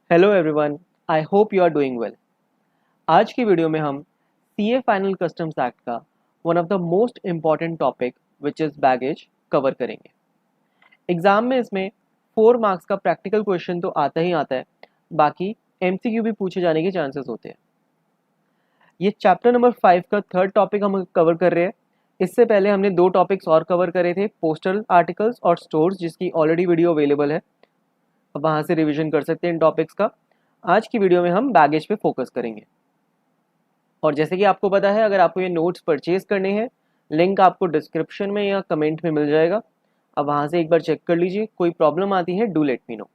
Hello everyone, I hope you are doing well. आज की video में हम सीए फाइनल कस्टम्स एक्ट का one of the most important topic which is baggage cover करेंगे। Exam में इसमें 4 मार्क्स का प्रैक्टिकल क्वेश्चन तो आता ही आता है, बाकी एमसीक्यू भी पूछे जाने के चांसेस होते हैं। ये चैप्टर नंबर 5 का थर्ड टॉपिक हम कवर कर रहे हैं। इससे पहले हमने 2 टॉपिक्स और कवर करे थे, पोस्टल आर्टिकल्स और स्टोर्स, जिसकी ऑलरेडी वीडियो अवेलेबल है, अब वहाँ से रिवीजन कर सकते हैं इन टॉपिक्स का। आज की वीडियो में हम बैगेज पे फोकस करेंगे। और जैसे कि आपको पता है, अगर आपको ये नोट्स परचेज करने हैं, लिंक आपको डिस्क्रिप्शन में या कमेंट में मिल जाएगा। अब वहाँ से एक बार चेक कर लीजिए, कोई प्रॉब्लम आती है do let me know.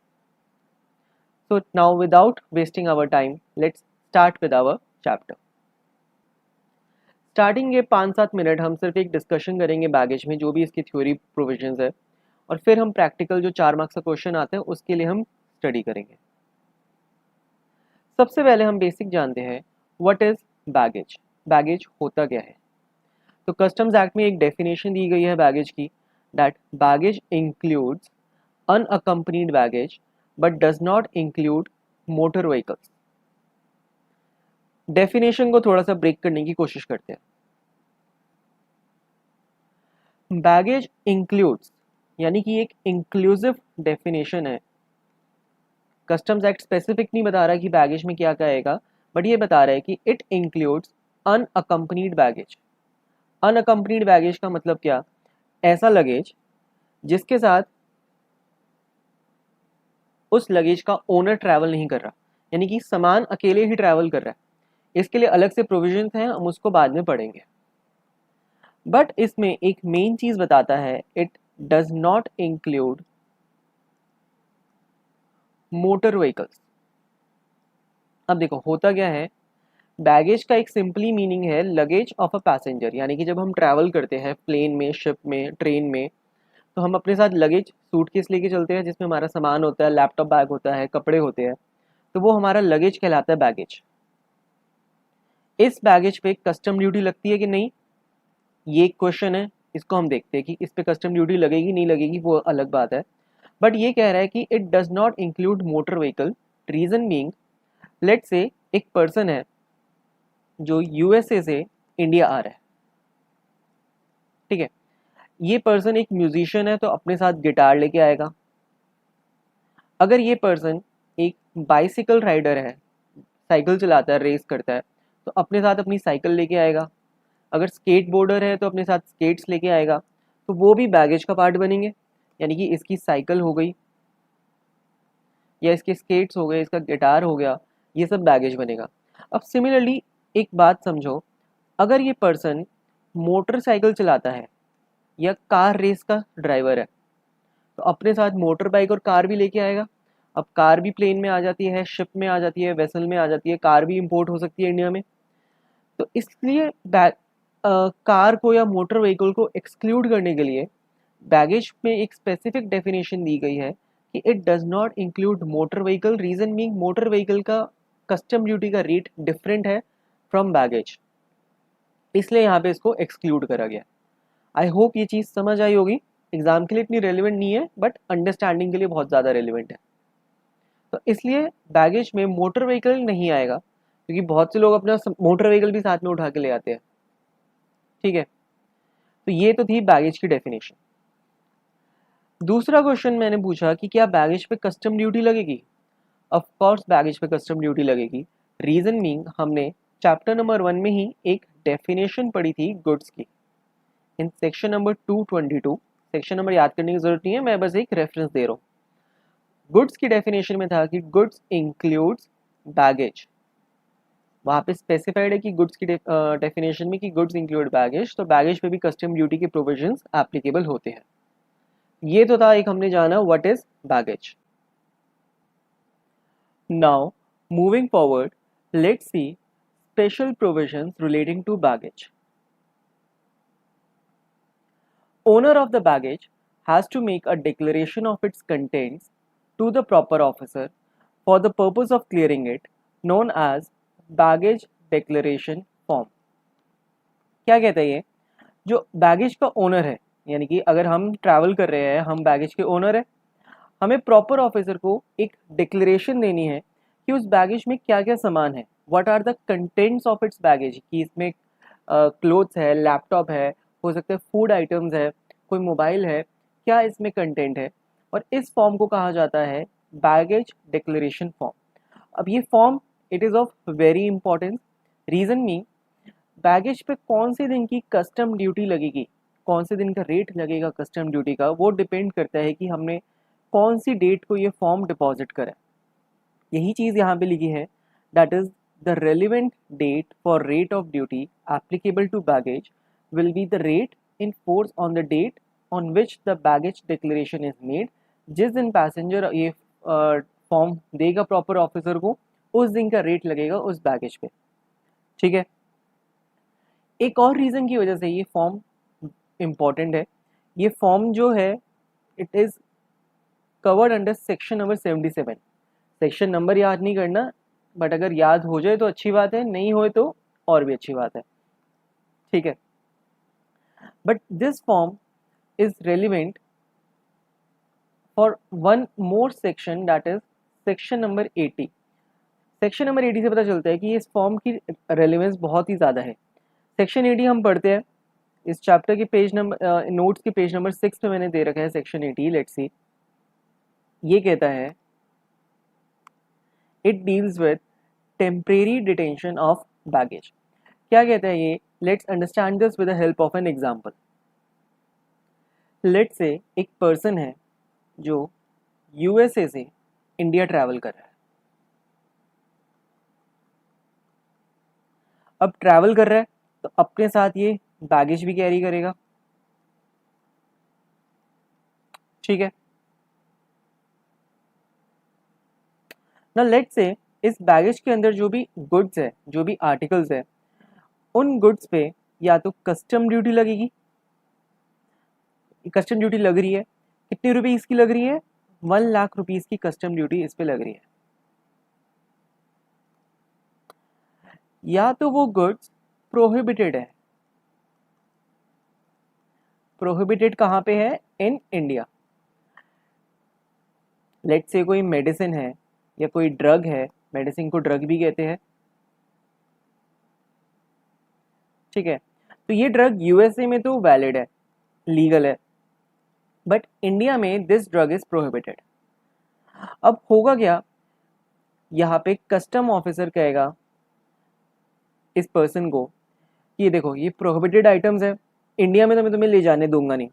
So now without wasting our time let's start with our chapter. Starting के 5-7 मिनट हम सिर्फ एक डिस्कशन करेंगे बैगेज में, जो भी इसकी थ्योरी प्रोविजंस है, और फिर हम प्रैक्टिकल जो 4 मार्क्स का क्वेश्चन आते हैं उसके लिए हम स्टडी करेंगे। सबसे पहले हम बेसिक जानते हैं व्हाट इज बैगेज। बैगेज होता क्या है? तो कस्टम्स एक्ट में एक डेफिनेशन दी गई है बैगेज की, that baggage includes unaccompanied baggage but does not include motor vehicles. Definition को थोड़ा सा ब्रेक करने की कोशिश करते हैं। बैगेज इंक्लूड्स यानी कि एक इंक्लूसिव डेफिनेशन है। कस्टम्स एक्ट स्पेसिफिक नहीं बता रहा कि बैगेज में क्या कहेगा, बट ये बता रहा है कि it includes unaccompanied baggage. Unaccompanied baggage का मतलब क्या? ऐसा लगेज जिसके साथ उस लगेज का ओनर ट्रैवल नहीं कर रहा, यानी कि सामान अकेले ही ट्रैवल कर रहा है। इसके लिए अलग से प्रोविजंस हैं, हम उसको बाद में पढ़ेंगे। बट इसमें एक मेन चीज बताता है, it does not include motor vehicles. अब देखो होता क्या है, बैगेज का एक सिंपली मीनिंग है लगेज ऑफ अ पैसेंजर, यानी कि जब हम ट्रैवल करते हैं प्लेन में, शिप में, ट्रेन में, तो हम अपने साथ लगेज सूटकेस लेके चलते हैं, जिसमें हमारा सामान होता है, लैपटॉप बैग होता है, कपड़े होते हैं, तो वो हमारा लगेज कहलाता है बैगेज। इस बैगेज पे कस्टम ड्यूटी लगती है कि नहीं, ये क्वेश्चन है, इसको हम देखते हैं कि इस पे कस्टम ड्यूटी लगेगी नहीं लगेगी, वो अलग बात है। बट ये कह रहा है कि it does not include motor vehicle. Reason being, let's say एक पर्सन है जो यूएसए से इंडिया आ रहा है, ठीक है। ये पर्सन एक म्यूजिशियन है, तो अपने साथ गिटार लेके आएगा। अगर ये पर्सन एक बाइसिकल राइडर है, साइकिल चलाता है, रेस करता है, तो अपने साथ अपनी साइकिल लेके आएगा। अगर स्केट बोर्डर है तो अपने साथ स्केट्स लेके आएगा, तो वो भी बैगेज का पार्ट बनेंगे। यानी कि इसकी साइकिल हो गई या इसके स्केट्स हो गए, इसका गिटार हो गया, ये सब बैगेज बनेगा। अब सिमिलरली एक बात समझो, अगर ये पर्सन मोटरसाइकिल चलाता है या कार रेस का ड्राइवर है, तो अपने साथ मोटर बाइक और कार भी लेके आएगा। अब कार भी प्लेन में आ जाती है, शिप में आ जाती है, वेसल में आ जाती है, कार भी इंपोर्ट हो सकती है इंडिया में। तो इसलिए कार को या मोटर व्हीकल को एक्सक्लूड करने के लिए बैगेज में एक स्पेसिफिक डेफिनेशन दी गई है कि it does not include motor vehicle. Reason mean motor vehicle का कस्टम ड्यूटी का रेट डिफरेंट है फ्रॉम बैगेज, इसलिए यहाँ पे इसको एक्सक्लूड करा गया। आई होप ये चीज़ समझ आई होगी। एग्जाम के लिए इतनी रेलिवेंट नहीं है, बट अंडरस्टैंडिंग के लिए बहुत ज़्यादा रेलिवेंट है। तो इसलिए बैगेज में मोटर व्हीकल नहीं आएगा, क्योंकि बहुत से लोग अपना मोटर व्हीकल भी साथ में उठा के ले आते हैं, ठीक है। तो ये तो थी बैगेज की डेफिनेशन। दूसरा क्वेश्चन मैंने पूछा कि क्या बैगेज पे कस्टम ड्यूटी लगेगी? ऑफ कोर्स बैगेज पे कस्टम ड्यूटी लगेगी। रीजन मीन, हमने चैप्टर नंबर 1 में ही एक डेफिनेशन पढ़ी थी गुड्स की, in section number 222। Section number याद करने की जरूरत नहीं है, मैं बस एक रेफरेंस दे रहा हूँ। गुड्स की डेफिनेशन में था कि गुड्स इंक्लूड्स बैगेज। वहाँ पे स्पेसिफाइड है कि गुड्स की डेफिनेशन में कि गुड्स इंक्लूड बैगेज, तो बैगेज पे भी कस्टम ड्यूटी के प्रोविजंस एप्लीकेबल होते हैं। ये तो था एक, हमने जाना what is baggage. Now moving forward, let's see special provisions relating to baggage. Owner of the baggage has to make a declaration of its contents to the proper officer for the purpose of clearing it, known as baggage declaration form। क्या कहता है ये? जो baggage का owner है, यानी कि अगर हम ट्रैवल कर रहे हैं, हम बैगेज के ओनर है, हमें प्रॉपर ऑफिसर को एक डिक्लेरेशन देनी है कि उस बैगेज में क्या क्या सामान है, what are the contents of its baggage, कि इसमें क्लोथ्स है, लैपटॉप है, हो सकता है फूड आइटम्स है, कोई मोबाइल है, क्या इसमें कंटेंट है। और इस फॉर्म को कहा जाता है बैगेज डिक्लेरेशन फॉर्म। अब ये form it is of very importance. Reason me baggage पे कौन से दिन की कस्टम ड्यूटी लगेगी, कौन से दिन का रेट लगेगा कस्टम ड्यूटी का, वो डिपेंड करता है कि हमने कौन सी डेट को ये फॉर्म डिपॉजिट करा। यही चीज़ यहाँ पे लिखी है, that is the relevant date for rate of duty applicable to baggage will be the rate in force on the date on which the baggage declaration is made. जिस दिन पैसेंजर ये form देगा प्रॉपर ऑफिसर को, उस दिन का rate लगेगा उस बैगेज पे। ठीक है, एक और रीज़न की वजह से ये फॉर्म इम्पॉर्टेंट है। ये फॉर्म जो है it is covered under section number 77। Section number याद नहीं करना, बट अगर याद हो जाए तो अच्छी बात है, नहीं होए तो और भी अच्छी बात है। ठीक है, but this form is relevant for one more section, that is section number 80। Section number 80 से पता चलता है कि इस फॉर्म की रेलिवेंस बहुत ही ज़्यादा है। सेक्शन 80 हम पढ़ते हैं इस चैप्टर के पेज नंबर नोट्स के पेज नंबर 6 पे मैंने दे रखा है सेक्शन 80। लेट्स सी, ये कहता है it deals with temporary detention of baggage. क्या कहता है ये, let's understand this with the help of an example. Let's say एक पर्सन है जो यूएसए से इंडिया ट्रैवल कर रहा है। अब ट्रैवल कर रहा है तो अपने साथ ये बैगेज भी कैरी करेगा। ठीक है, ना लेट्स से इस बैगेज के अंदर जो भी गुड्स है, जो भी आर्टिकल्स है, उन गुड्स पे या तो कस्टम ड्यूटी लगेगी। कस्टम ड्यूटी लग रही है, कितने रुपए इसकी लग रही है, 1 लाख रुपीस की कस्टम ड्यूटी इस पे लग रही है। या तो वो गुड्स प्रोहिबिटेड है। प्रोहिबिटेड कहाँ पे है, इन इंडिया। लेट्स से कोई मेडिसिन है या कोई ड्रग है, मेडिसिन को ड्रग भी कहते हैं। ठीक है, तो ये ड्रग यूएसए में तो वैलिड है, लीगल है, बट इंडिया में दिस ड्रग इज प्रोहिबिटेड। अब होगा क्या, यहाँ पे कस्टम ऑफिसर कहेगा इस पर्सन को कि देखो ये प्रोहिबिटेड आइटम्स है, इंडिया में तो मैं तुम्हें ले जाने दूंगा नहीं।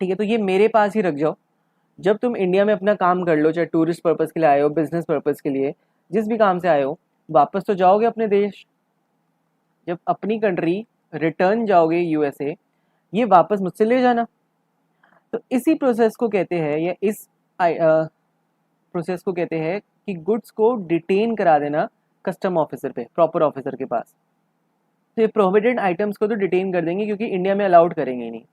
ठीक है, तो ये मेरे पास ही रख जाओ। जब तुम इंडिया में अपना काम कर लो, चाहे टूरिस्ट पर्पज़ के लिए आए हो, बिजनेस पर्पज़ के लिए, जिस भी काम से आए हो, वापस तो जाओगे अपने देश। जब अपनी कंट्री रिटर्न जाओगे यूएसए, ये वापस मुझसे ले जाना। तो इसी प्रोसेस को कहते हैं, या इस प्रोसेस को कहते हैं कि गुड्स को डिटेन करा देना कस्टम ऑफिसर पे, प्रॉपर ऑफिसर के पास। तो ये प्रोहिबिटेड आइटम्स को तो डिटेन कर देंगे क्योंकि इंडिया में अलाउड करेंगे ही नहीं।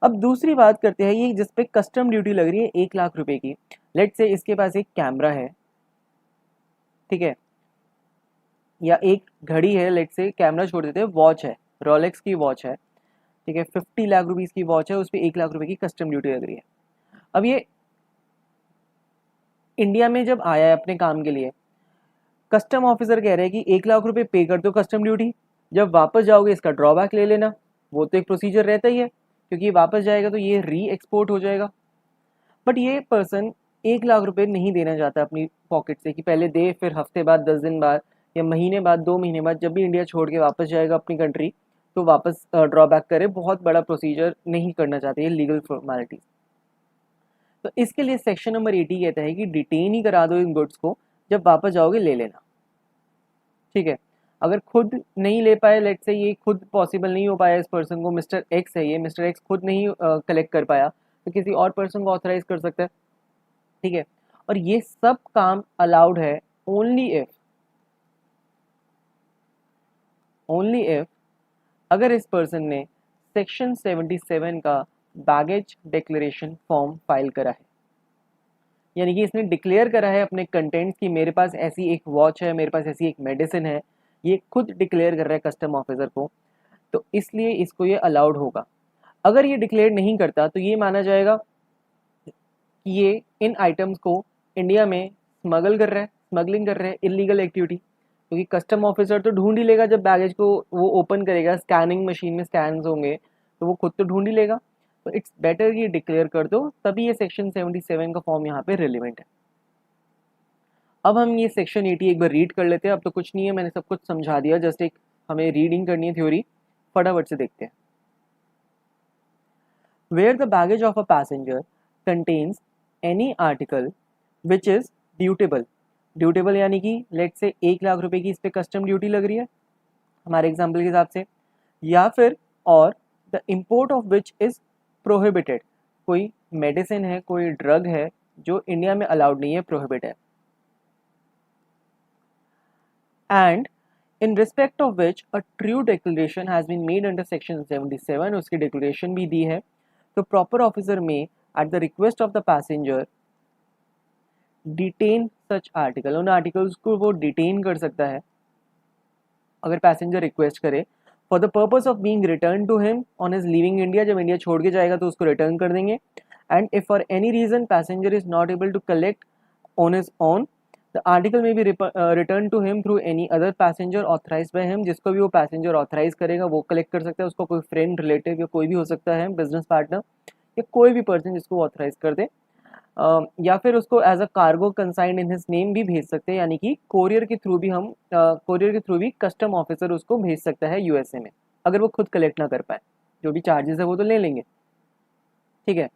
अब दूसरी बात करते हैं, ये जिस पे कस्टम ड्यूटी लग रही है 1 लाख रुपए की। लेट्स से इसके पास एक कैमरा है, ठीक है, या एक घड़ी है। लेट्स से कैमरा छोड़ देते हैं, वॉच है, रोलेक्स की वॉच है, ठीक है, 50 लाख रुपीज़ की वॉच है, उस पर 1 लाख रुपए की कस्टम ड्यूटी लग रही है। अब ये इंडिया में जब आया है अपने काम के लिए, कस्टम ऑफिसर कह रहे हैं कि 1 लाख रुपए पे कर दो कस्टम ड्यूटी, जब वापस जाओगे इसका ड्रॉबैक ले लेना। वो तो एक प्रोसीजर रहता ही है, क्योंकि वापस जाएगा तो ये री एक्सपोर्ट हो जाएगा। बट ये पर्सन 1 लाख रुपए नहीं देना चाहता अपनी पॉकेट से कि पहले दे, फिर हफ्ते बाद, 10 दिन बाद, या महीने बाद, 2 महीने बाद, जब भी इंडिया छोड़ के वापस जाएगा अपनी कंट्री, तो वापस ड्रॉबैक करे। बहुत बड़ा प्रोसीजर नहीं करना चाहते, ये लीगल फॉर्मेलिटीज। तो इसके लिए सेक्शन नंबर 80 कहता है कि डिटेन ही करा दो इन गुड्स को, जब वापस जाओगे ले लेना। ठीक है, अगर खुद नहीं ले पाए, लेट से ये खुद पॉसिबल नहीं हो पाया इस पर्सन को, मिस्टर एक्स है ये, मिस्टर एक्स खुद नहीं कलेक्ट कर पाया, तो किसी और पर्सन को ऑथराइज कर सकता है। ठीक है, और ये सब काम अलाउड है ओनली इफ अगर इस पर्सन ने सेक्शन 77 का बैगेज डिक्लेरेशन फॉर्म फाइल करा है, यानी कि इसने डिक्लेयर करा है अपने कंटेंट्स की मेरे पास ऐसी एक वॉच है, मेरे पास ऐसी एक मेडिसिन है, ये खुद डिक्लेयर कर रहा है कस्टम ऑफिसर को, तो इसलिए इसको ये अलाउड होगा। अगर ये डिक्लेयर नहीं करता तो ये माना जाएगा कि ये इन आइटम्स को इंडिया में स्मगल कर रहा है, स्मगलिंग कर रहे हैं, इलीगल एक्टिविटी, क्योंकि कस्टम ऑफिसर तो ढूंढ ही लेगा जब बैगेज को वो ओपन करेगा, स्कैनिंग मशीन में स्कैन्स होंगे तो वो खुद तो ढूंढ ही लेगा। तो इट्स बेटर कि डिक्लेयर कर दो, तभी ये सेक्शन 77 का फॉर्म यहाँ पे रिलेवेंट है। अब हम ये सेक्शन 80 एक बार रीड कर लेते हैं। अब तो कुछ नहीं है, मैंने सब कुछ समझा दिया, जस्ट एक हमें रीडिंग करनी है थ्योरी, फटाफट से देखते हैं। Where the baggage of a passenger contains any article which is dutiable, dutiable यानी कि लेट से 1 लाख रुपए की इस पे कस्टम ड्यूटी लग रही है हमारे एग्जाम्पल के हिसाब से, या फिर और the import of which is prohibited, कोई मेडिसिन है, कोई ड्रग है जो इंडिया में अलाउड नहीं है, प्रोहिबिट है, and in respect of which a true declaration has been made under section 77, उसकी डिक्लेरेशन भी दी है। तो proper officer may at the request of the passenger detain such article, उन आर्टिकल्स को वो डिटेन कर सकता है अगर पैसेंजर रिक्वेस्ट करे, for the purpose of being return to him on his leaving India, जब इंडिया छोड़ के जाएगा तो उसको रिटर्न कर देंगे। And if for any reason passenger is not able to collect on his own, the article may be return to him through any other passenger authorise by him, जिसको भी वो पैसेंजर ऑथराइज करेगा वो collect कर सकता है, उसको कोई फ्रेंड, रिलेटिव या कोई भी हो सकता है, बिजनेस पार्टनर या कोई भी पर्सन जिसको ऑथराइज कर दे, या फिर उसको as a cargo consigned in his name भी भेज सकते हैं, यानी कि कोरियर के थ्रू भी हम कोरियर के थ्रू भी कस्टम ऑफिसर उसको भेज सकता है यूएसए में, अगर वो खुद कलेक्ट ना कर पाए, जो भी चार्जेस है वो तो ले लेंगे, ठीक है।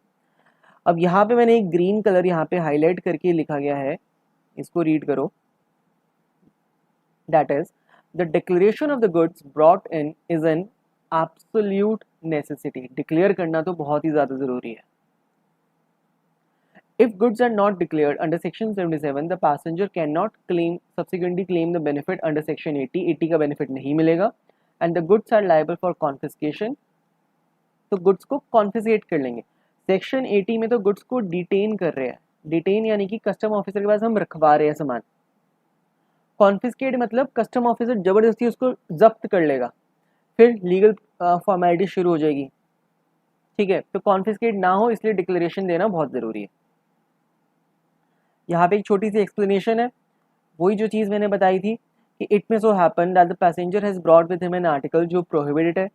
अब यहाँ पे मैंने एक ग्रीन कलर यहाँ पे हाईलाइट करके लिखा गया है, इसको रीड करो, that is the declaration of the goods brought in is an absolute necessity, declare करना तो बहुत ही ज़्यादा ज़रूरी है। If goods are not declared under Section 77, the passenger cannot subsequently claim the benefit under Section 80. 80 का benefit नहीं मिलेगा, and the goods are liable for confiscation. तो goods को confiscate कर लेंगे। Section 80 में तो goods को detain कर रहे हैं, detain यानी कि कस्टम ऑफिसर के पास हम रखवा रहे हैं सामान। कॉन्फिस्केट मतलब कस्टम ऑफिसर जबरदस्ती उसको जब्त कर लेगा, फिर लीगल फॉर्मेलिटी शुरू हो जाएगी, ठीक है। तो कॉन्फिस्केट ना हो इसलिए डिक्लेरेशन देना बहुत ज़रूरी है। यहाँ पे एक छोटी सी एक्सप्लेनेशन है, वही जो चीज़ मैंने बताई थी कि इट में सो happen that the passenger has brought with him an article जो प्रोहिबिटेड है,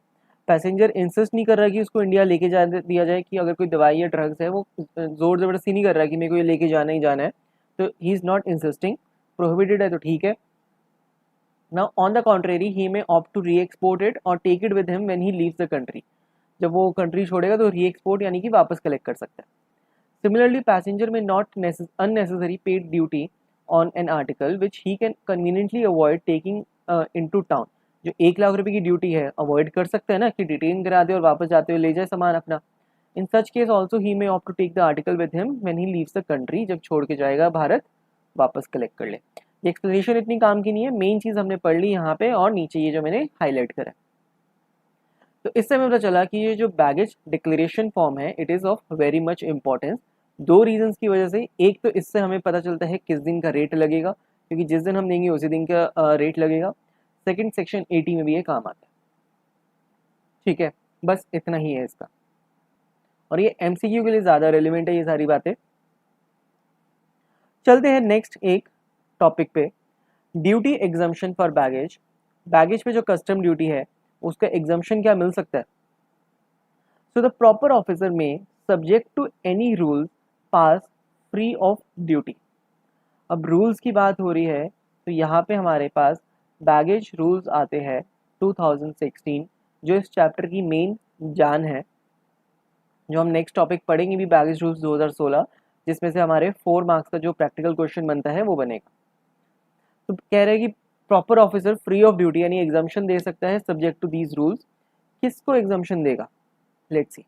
पैसेंजर इंसिस्ट नहीं कर रहा कि उसको इंडिया लेके जा दिया जाए, कि अगर कोई दवाई या ड्रग्स है वो जोर ज़बरदस्ती नहीं कर रहा है कि मेरे को ये लेके जाना ही जाना है, तो he is not insisting, prohibited है तो ठीक है। Now on the contrary he may opt to re export it और take it with him when he leaves the country, जब वो कंट्री छोड़ेगा तो री एक्सपोर्ट यानी कि वापस कलेक्ट कर सकता है। Similarly, passenger may not unnecessarily pay duty on an article which he can conveniently avoid taking into town. जो 1 लाख रुपए की ड्यूटी है अवॉइड कर सकते हैं ना, कि डिटेन करा दे और वापस जाते हुए ले जाए सामान अपना। In such case also he may opt to take the article with him when he leaves the country, जब छोड़ के जाएगा भारत वापस कलेक्ट कर ले। ये एक्सप्लेनेशन इतनी काम की नहीं है, मेन चीज़ हमने पढ़ ली यहाँ पे, और नीचे ये जो मैंने हाईलाइट करा। तो इससे हमें पता चला कि ये जो बैगेज डिक्लेरेशन फॉर्म है it is of very much importance, दो रीजंस की वजह से। एक तो इससे हमें पता चलता है किस दिन का रेट लगेगा, क्योंकि जिस दिन हम देंगे उसी दिन का रेट लगेगा। सेकंड, सेक्शन 80 में भी ये काम आता है, ठीक है। बस इतना ही है इसका, और ये एमसीक्यू के लिए ज़्यादा रेलिवेंट है ये सारी बातें। चलते हैं नेक्स्ट एक टॉपिक पे, duty exemption for baggage. Baggage पे जो कस्टम ड्यूटी है उसका एग्जम्पशन क्या मिल सकता है। So the proper officer may subject to any rule pass free of duty. अब रूल्स की बात हो रही है तो यहाँ पे हमारे पास बैगेज रूल्स आते हैं 2016, जो इस चैप्टर की मेन जान है, जो हम नेक्स्ट टॉपिक पढ़ेंगे भी बैगेज रूल्स 2016, जिसमें से हमारे 4 मार्क्स का जो प्रैक्टिकल क्वेश्चन बनता है वो बनेगा। तो कह रहे हैं कि proper officer free of duty यानी एग्जम्पशन दे सकता है सब्जेक्ट टू दीज रूल्स। किसको एग्जम्पशन देगा, let's see.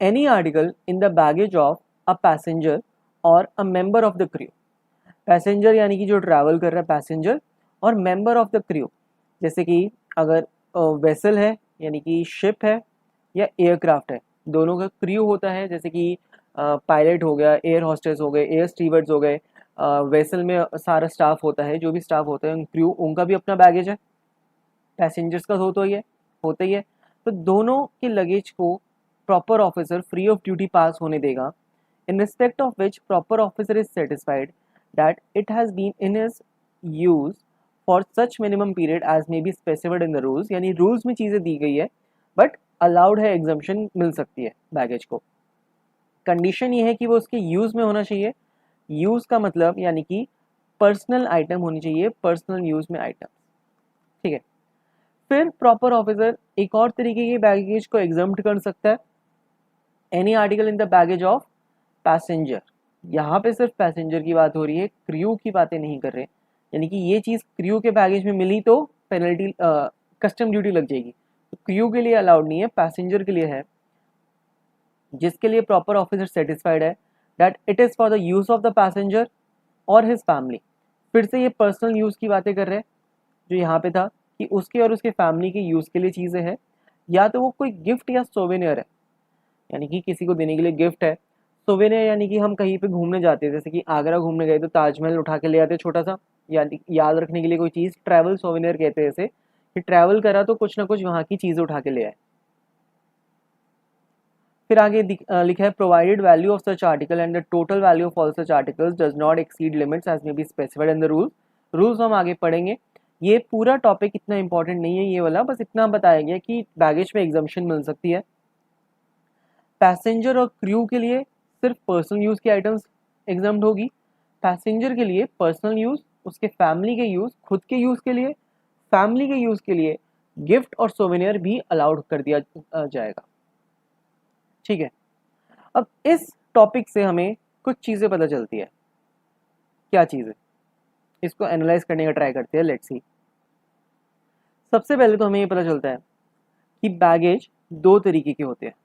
Any article in the baggage of a passenger or a member of the crew, passenger यानी कि जो ट्रैवल कर रहा है पैसेंजर, और मेंबर ऑफ द क्रू, जैसे कि अगर वेसल है यानी कि शिप है या एयरक्राफ्ट है, दोनों का क्रू होता है, जैसे कि पायलट हो गया, एयर हॉस्टेस हो गए, एयर स्टीवर्ड्स हो गए, वेसल में सारा स्टाफ होता है, जो भी स्टाफ होता है क्रू, उनका भी अपना बैगेज है, पैसेंजर्स का होता ही है। तो दोनों के लगेज को proper officer free of duty पास होने देगा, इन respect of which proper officer is satisfied that it has been in his use for such minimum period as may be specified in the rules, यानी rules में चीज़ें दी गई है but allowed है, exemption मिल सकती है बैगेज को। कंडीशन ये है कि वो उसके यूज़ में होना चाहिए। यूज़ का मतलब यानी कि पर्सनल आइटम होनी चाहिए, पर्सनल यूज़ में आइटम, ठीक है। फिर प्रॉपर ऑफिसर एक और तरीके के बैगेज को एग्जम्प्ट कर सकता है, any article in the baggage of passenger. यहाँ पे सिर्फ पैसेंजर की बात हो रही है, क्रू की बातें नहीं कर रहे, यानी कि ये चीज़ क्रू के बैगेज में मिली तो पेनल्टी कस्टम ड्यूटी लग जाएगी, तो क्रू के लिए अलाउड नहीं है, पैसेंजर के लिए है, जिसके लिए प्रॉपर ऑफिसर सेटिस्फाइड है that it is for the use of the passenger और हिज फैमिली। फिर से ये पर्सनल यूज़ की बातें कर रहे हैं जो यहाँ पे था कि उसके और उसके फैमिली के यूज़ के लिए चीज़ें हैं, या तो वो कोई गिफ्ट या सोवेनियर है, यानी कि किसी को देने के लिए गिफ्ट है। सोवेनियर यानी कि हम कहीं पे घूमने जाते हैं, जैसे कि आगरा घूमने गए तो ताजमहल उठा के ले आते छोटा सा, यानी याद रखने के लिए कोई चीज़, ट्रैवल सोवेनियर कहते हैं इसे, कि ट्रैवल करा तो कुछ ना कुछ वहाँ की चीज़ें उठा के ले आए। फिर आगे लिखा है provided value of such article and the total value of all such articles does not exceed limits as may be specified in the rules. Rules हम आगे पढ़ेंगे, ये पूरा टॉपिक इतना इंपॉर्टेंट नहीं है ये वाला, बस इतना बताया गया कि बैगेज में एग्जम्पशन मिल सकती है। पैसेंजर और क्रू के लिए सिर्फ पर्सनल यूज़ की आइटम्स एग्जाम्ड होगी, पैसेंजर के लिए पर्सनल यूज़, उसके फैमिली के यूज़, खुद के यूज़ के लिए, फैमिली के यूज़ के लिए गिफ्ट और सोवेनियर भी अलाउड कर दिया जाएगा, ठीक है। अब इस टॉपिक से हमें कुछ चीज़ें पता चलती है, क्या चीज़ें, इसको एनालाइज करने का ट्राई करते हैं, लेट्स सी। सबसे पहले तो हमें ये पता चलता है कि बैगेज दो तरीके के होते हैं।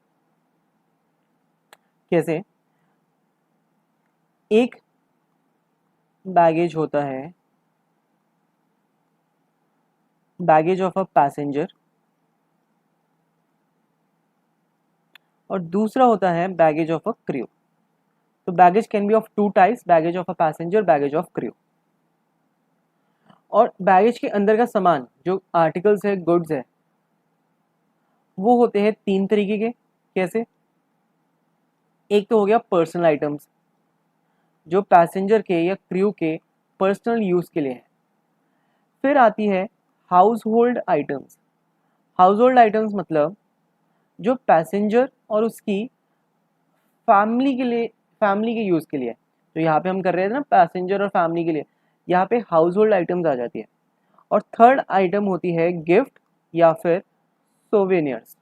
कैसे? एक बैगेज होता है बैगेज ऑफ अ पैसेंजर और दूसरा होता है बैगेज ऑफ अ क्रू। तो baggage can be of two types, baggage of a passenger, baggage of crew. और बैगेज के अंदर का सामान जो आर्टिकल्स है, गुड्स है, वो होते हैं तीन तरीके के। कैसे? एक तो हो गया पर्सनल आइटम्स, जो पैसेंजर के या क्रू के पर्सनल यूज़ के लिए है। फिर आती है house hold items. House hold items मतलब जो पैसेंजर और उसकी फैमिली के लिए, फैमिली के यूज़ के लिए। तो यहाँ पे हम कर रहे हैं ना पैसेंजर और फैमिली के लिए, यहाँ पे हाउस होल्ड आइटम्स आ जाती है। और थर्ड आइटम होती है गिफ्ट या फिर सोवेनियर्स,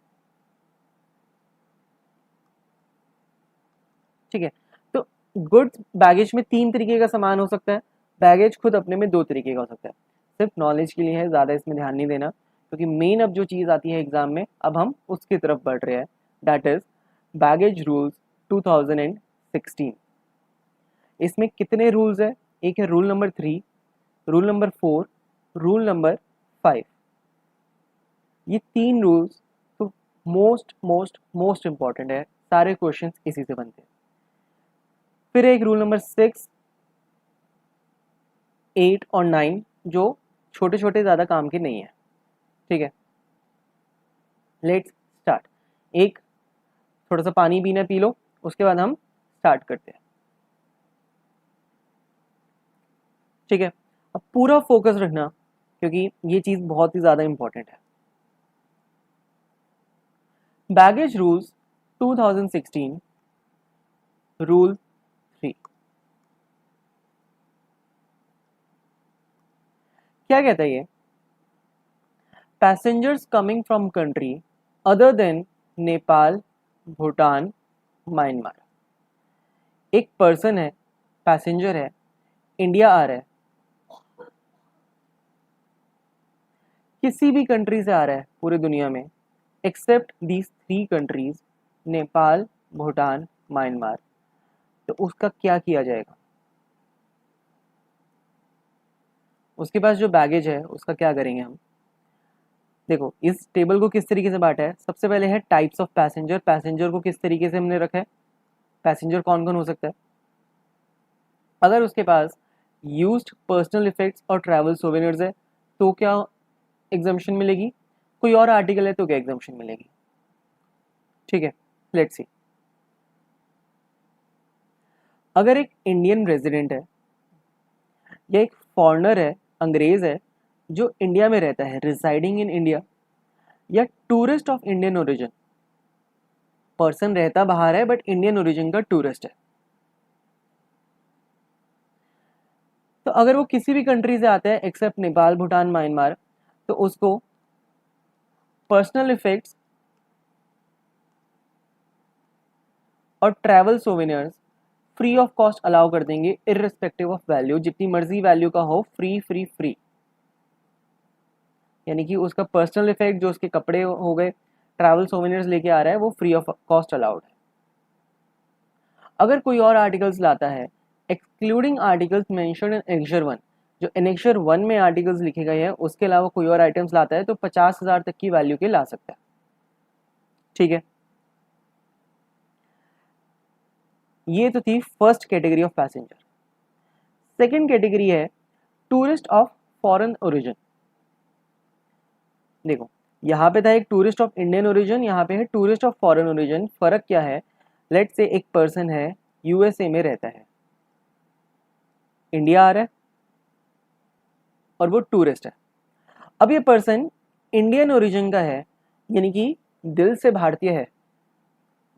ठीक है। तो गुड्स बैगेज में तीन तरीके का सामान हो सकता है, बैगेज खुद अपने में दो तरीके का हो सकता है। सिर्फ नॉलेज के लिए है, ज़्यादा इसमें ध्यान नहीं देना, क्योंकि मेन अब जो चीज़ आती है एग्जाम में, अब हम उसकी तरफ बढ़ रहे हैं, दैट इज बैगेज रूल्स 2016। इसमें कितने रूल्स है? एक है rule number 3, rule number 4, rule number 5। ये तीन रूल्स तो मोस्ट मोस्ट मोस्ट इंपॉर्टेंट है, सारे क्वेश्चंस इसी से बनते हैं। फिर एक रूल नंबर 6, 8 और 9 जो छोटे छोटे ज़्यादा काम के नहीं है, ठीक है। Let's start. एक, थोड़ा सा पानी पीना पी लो, उसके बाद हम स्टार्ट करते हैं, ठीक है। अब पूरा फोकस रखना क्योंकि ये चीज़ बहुत ही ज़्यादा इंपॉर्टेंट है। बैगेज रूल्स 2016, रूल 3 क्या कहता है? ये passengers coming from country other than Nepal, Bhutan, Myanmar. एक पर्सन है, पैसेंजर है, इंडिया आ रहा है, किसी भी कंट्री से आ रहा है पूरी दुनिया में, except these three countries, Nepal, Bhutan, Myanmar, तो उसका क्या किया जाएगा? उसके पास जो बैगेज है उसका क्या करेंगे हम? देखो इस टेबल को किस तरीके से बांटा है। सबसे पहले है टाइप्स ऑफ पैसेंजर, पैसेंजर को किस तरीके से हमने रखा है, पैसेंजर कौन कौन हो सकता है। अगर उसके पास यूज्ड पर्सनल इफेक्ट्स और ट्रैवल सोवेनियर्स है तो क्या एग्जाम्पशन मिलेगी, कोई और आर्टिकल है तो क्या एग्जाम्पशन मिलेगी, ठीक है। लेट्स सी। अगर एक इंडियन रेजिडेंट है या एक फॉरेनर है, अंग्रेज है, जो इंडिया में रहता है, रिसाइडिंग इन इंडिया, या tourist of Indian origin, person रहता बाहर है बट इंडियन ओरिजिन का टूरिस्ट है। तो अगर वो किसी भी कंट्री से आता है एक्सेप्ट नेपाल, भूटान, म्यांमार, तो उसको पर्सनल इफेक्ट्स और travel souvenirs free of cost allow कर देंगे, इररिस्पेक्टिव ऑफ वैल्यू, जितनी मर्जी वैल्यू का हो, फ्री फ्री फ्री। यानी कि उसका पर्सनल इफेक्ट जो उसके कपड़े हो गए, ट्रैवल सोवेनियर्स लेके आ रहा है, वो फ्री ऑफ कॉस्ट अलाउड है। अगर कोई और आर्टिकल्स लाता है excluding articles mentioned in annexure 1, जो एनेक्सर 1 में आर्टिकल्स लिखे गए हैं उसके अलावा कोई और आइटम्स लाता है तो 50,000 तक की वैल्यू के ला सकता है। ठीक है, ये तो थी first category of passenger. Second category है टूरिस्ट ऑफ फॉरेन ओरिजिन। देखो यहाँ पे था एक टूरिस्ट ऑफ इंडियन ओरिजिन, यहाँ पे है टूरिस्ट ऑफ फॉरेन ओरिजिन। फर्क क्या है, लेट से एक पर्सन है यूएसए में रहता है, इंडिया आ रहा है और वो टूरिस्ट है। अब ये पर्सन इंडियन ओरिजिन का है, यानी कि दिल से भारतीय है,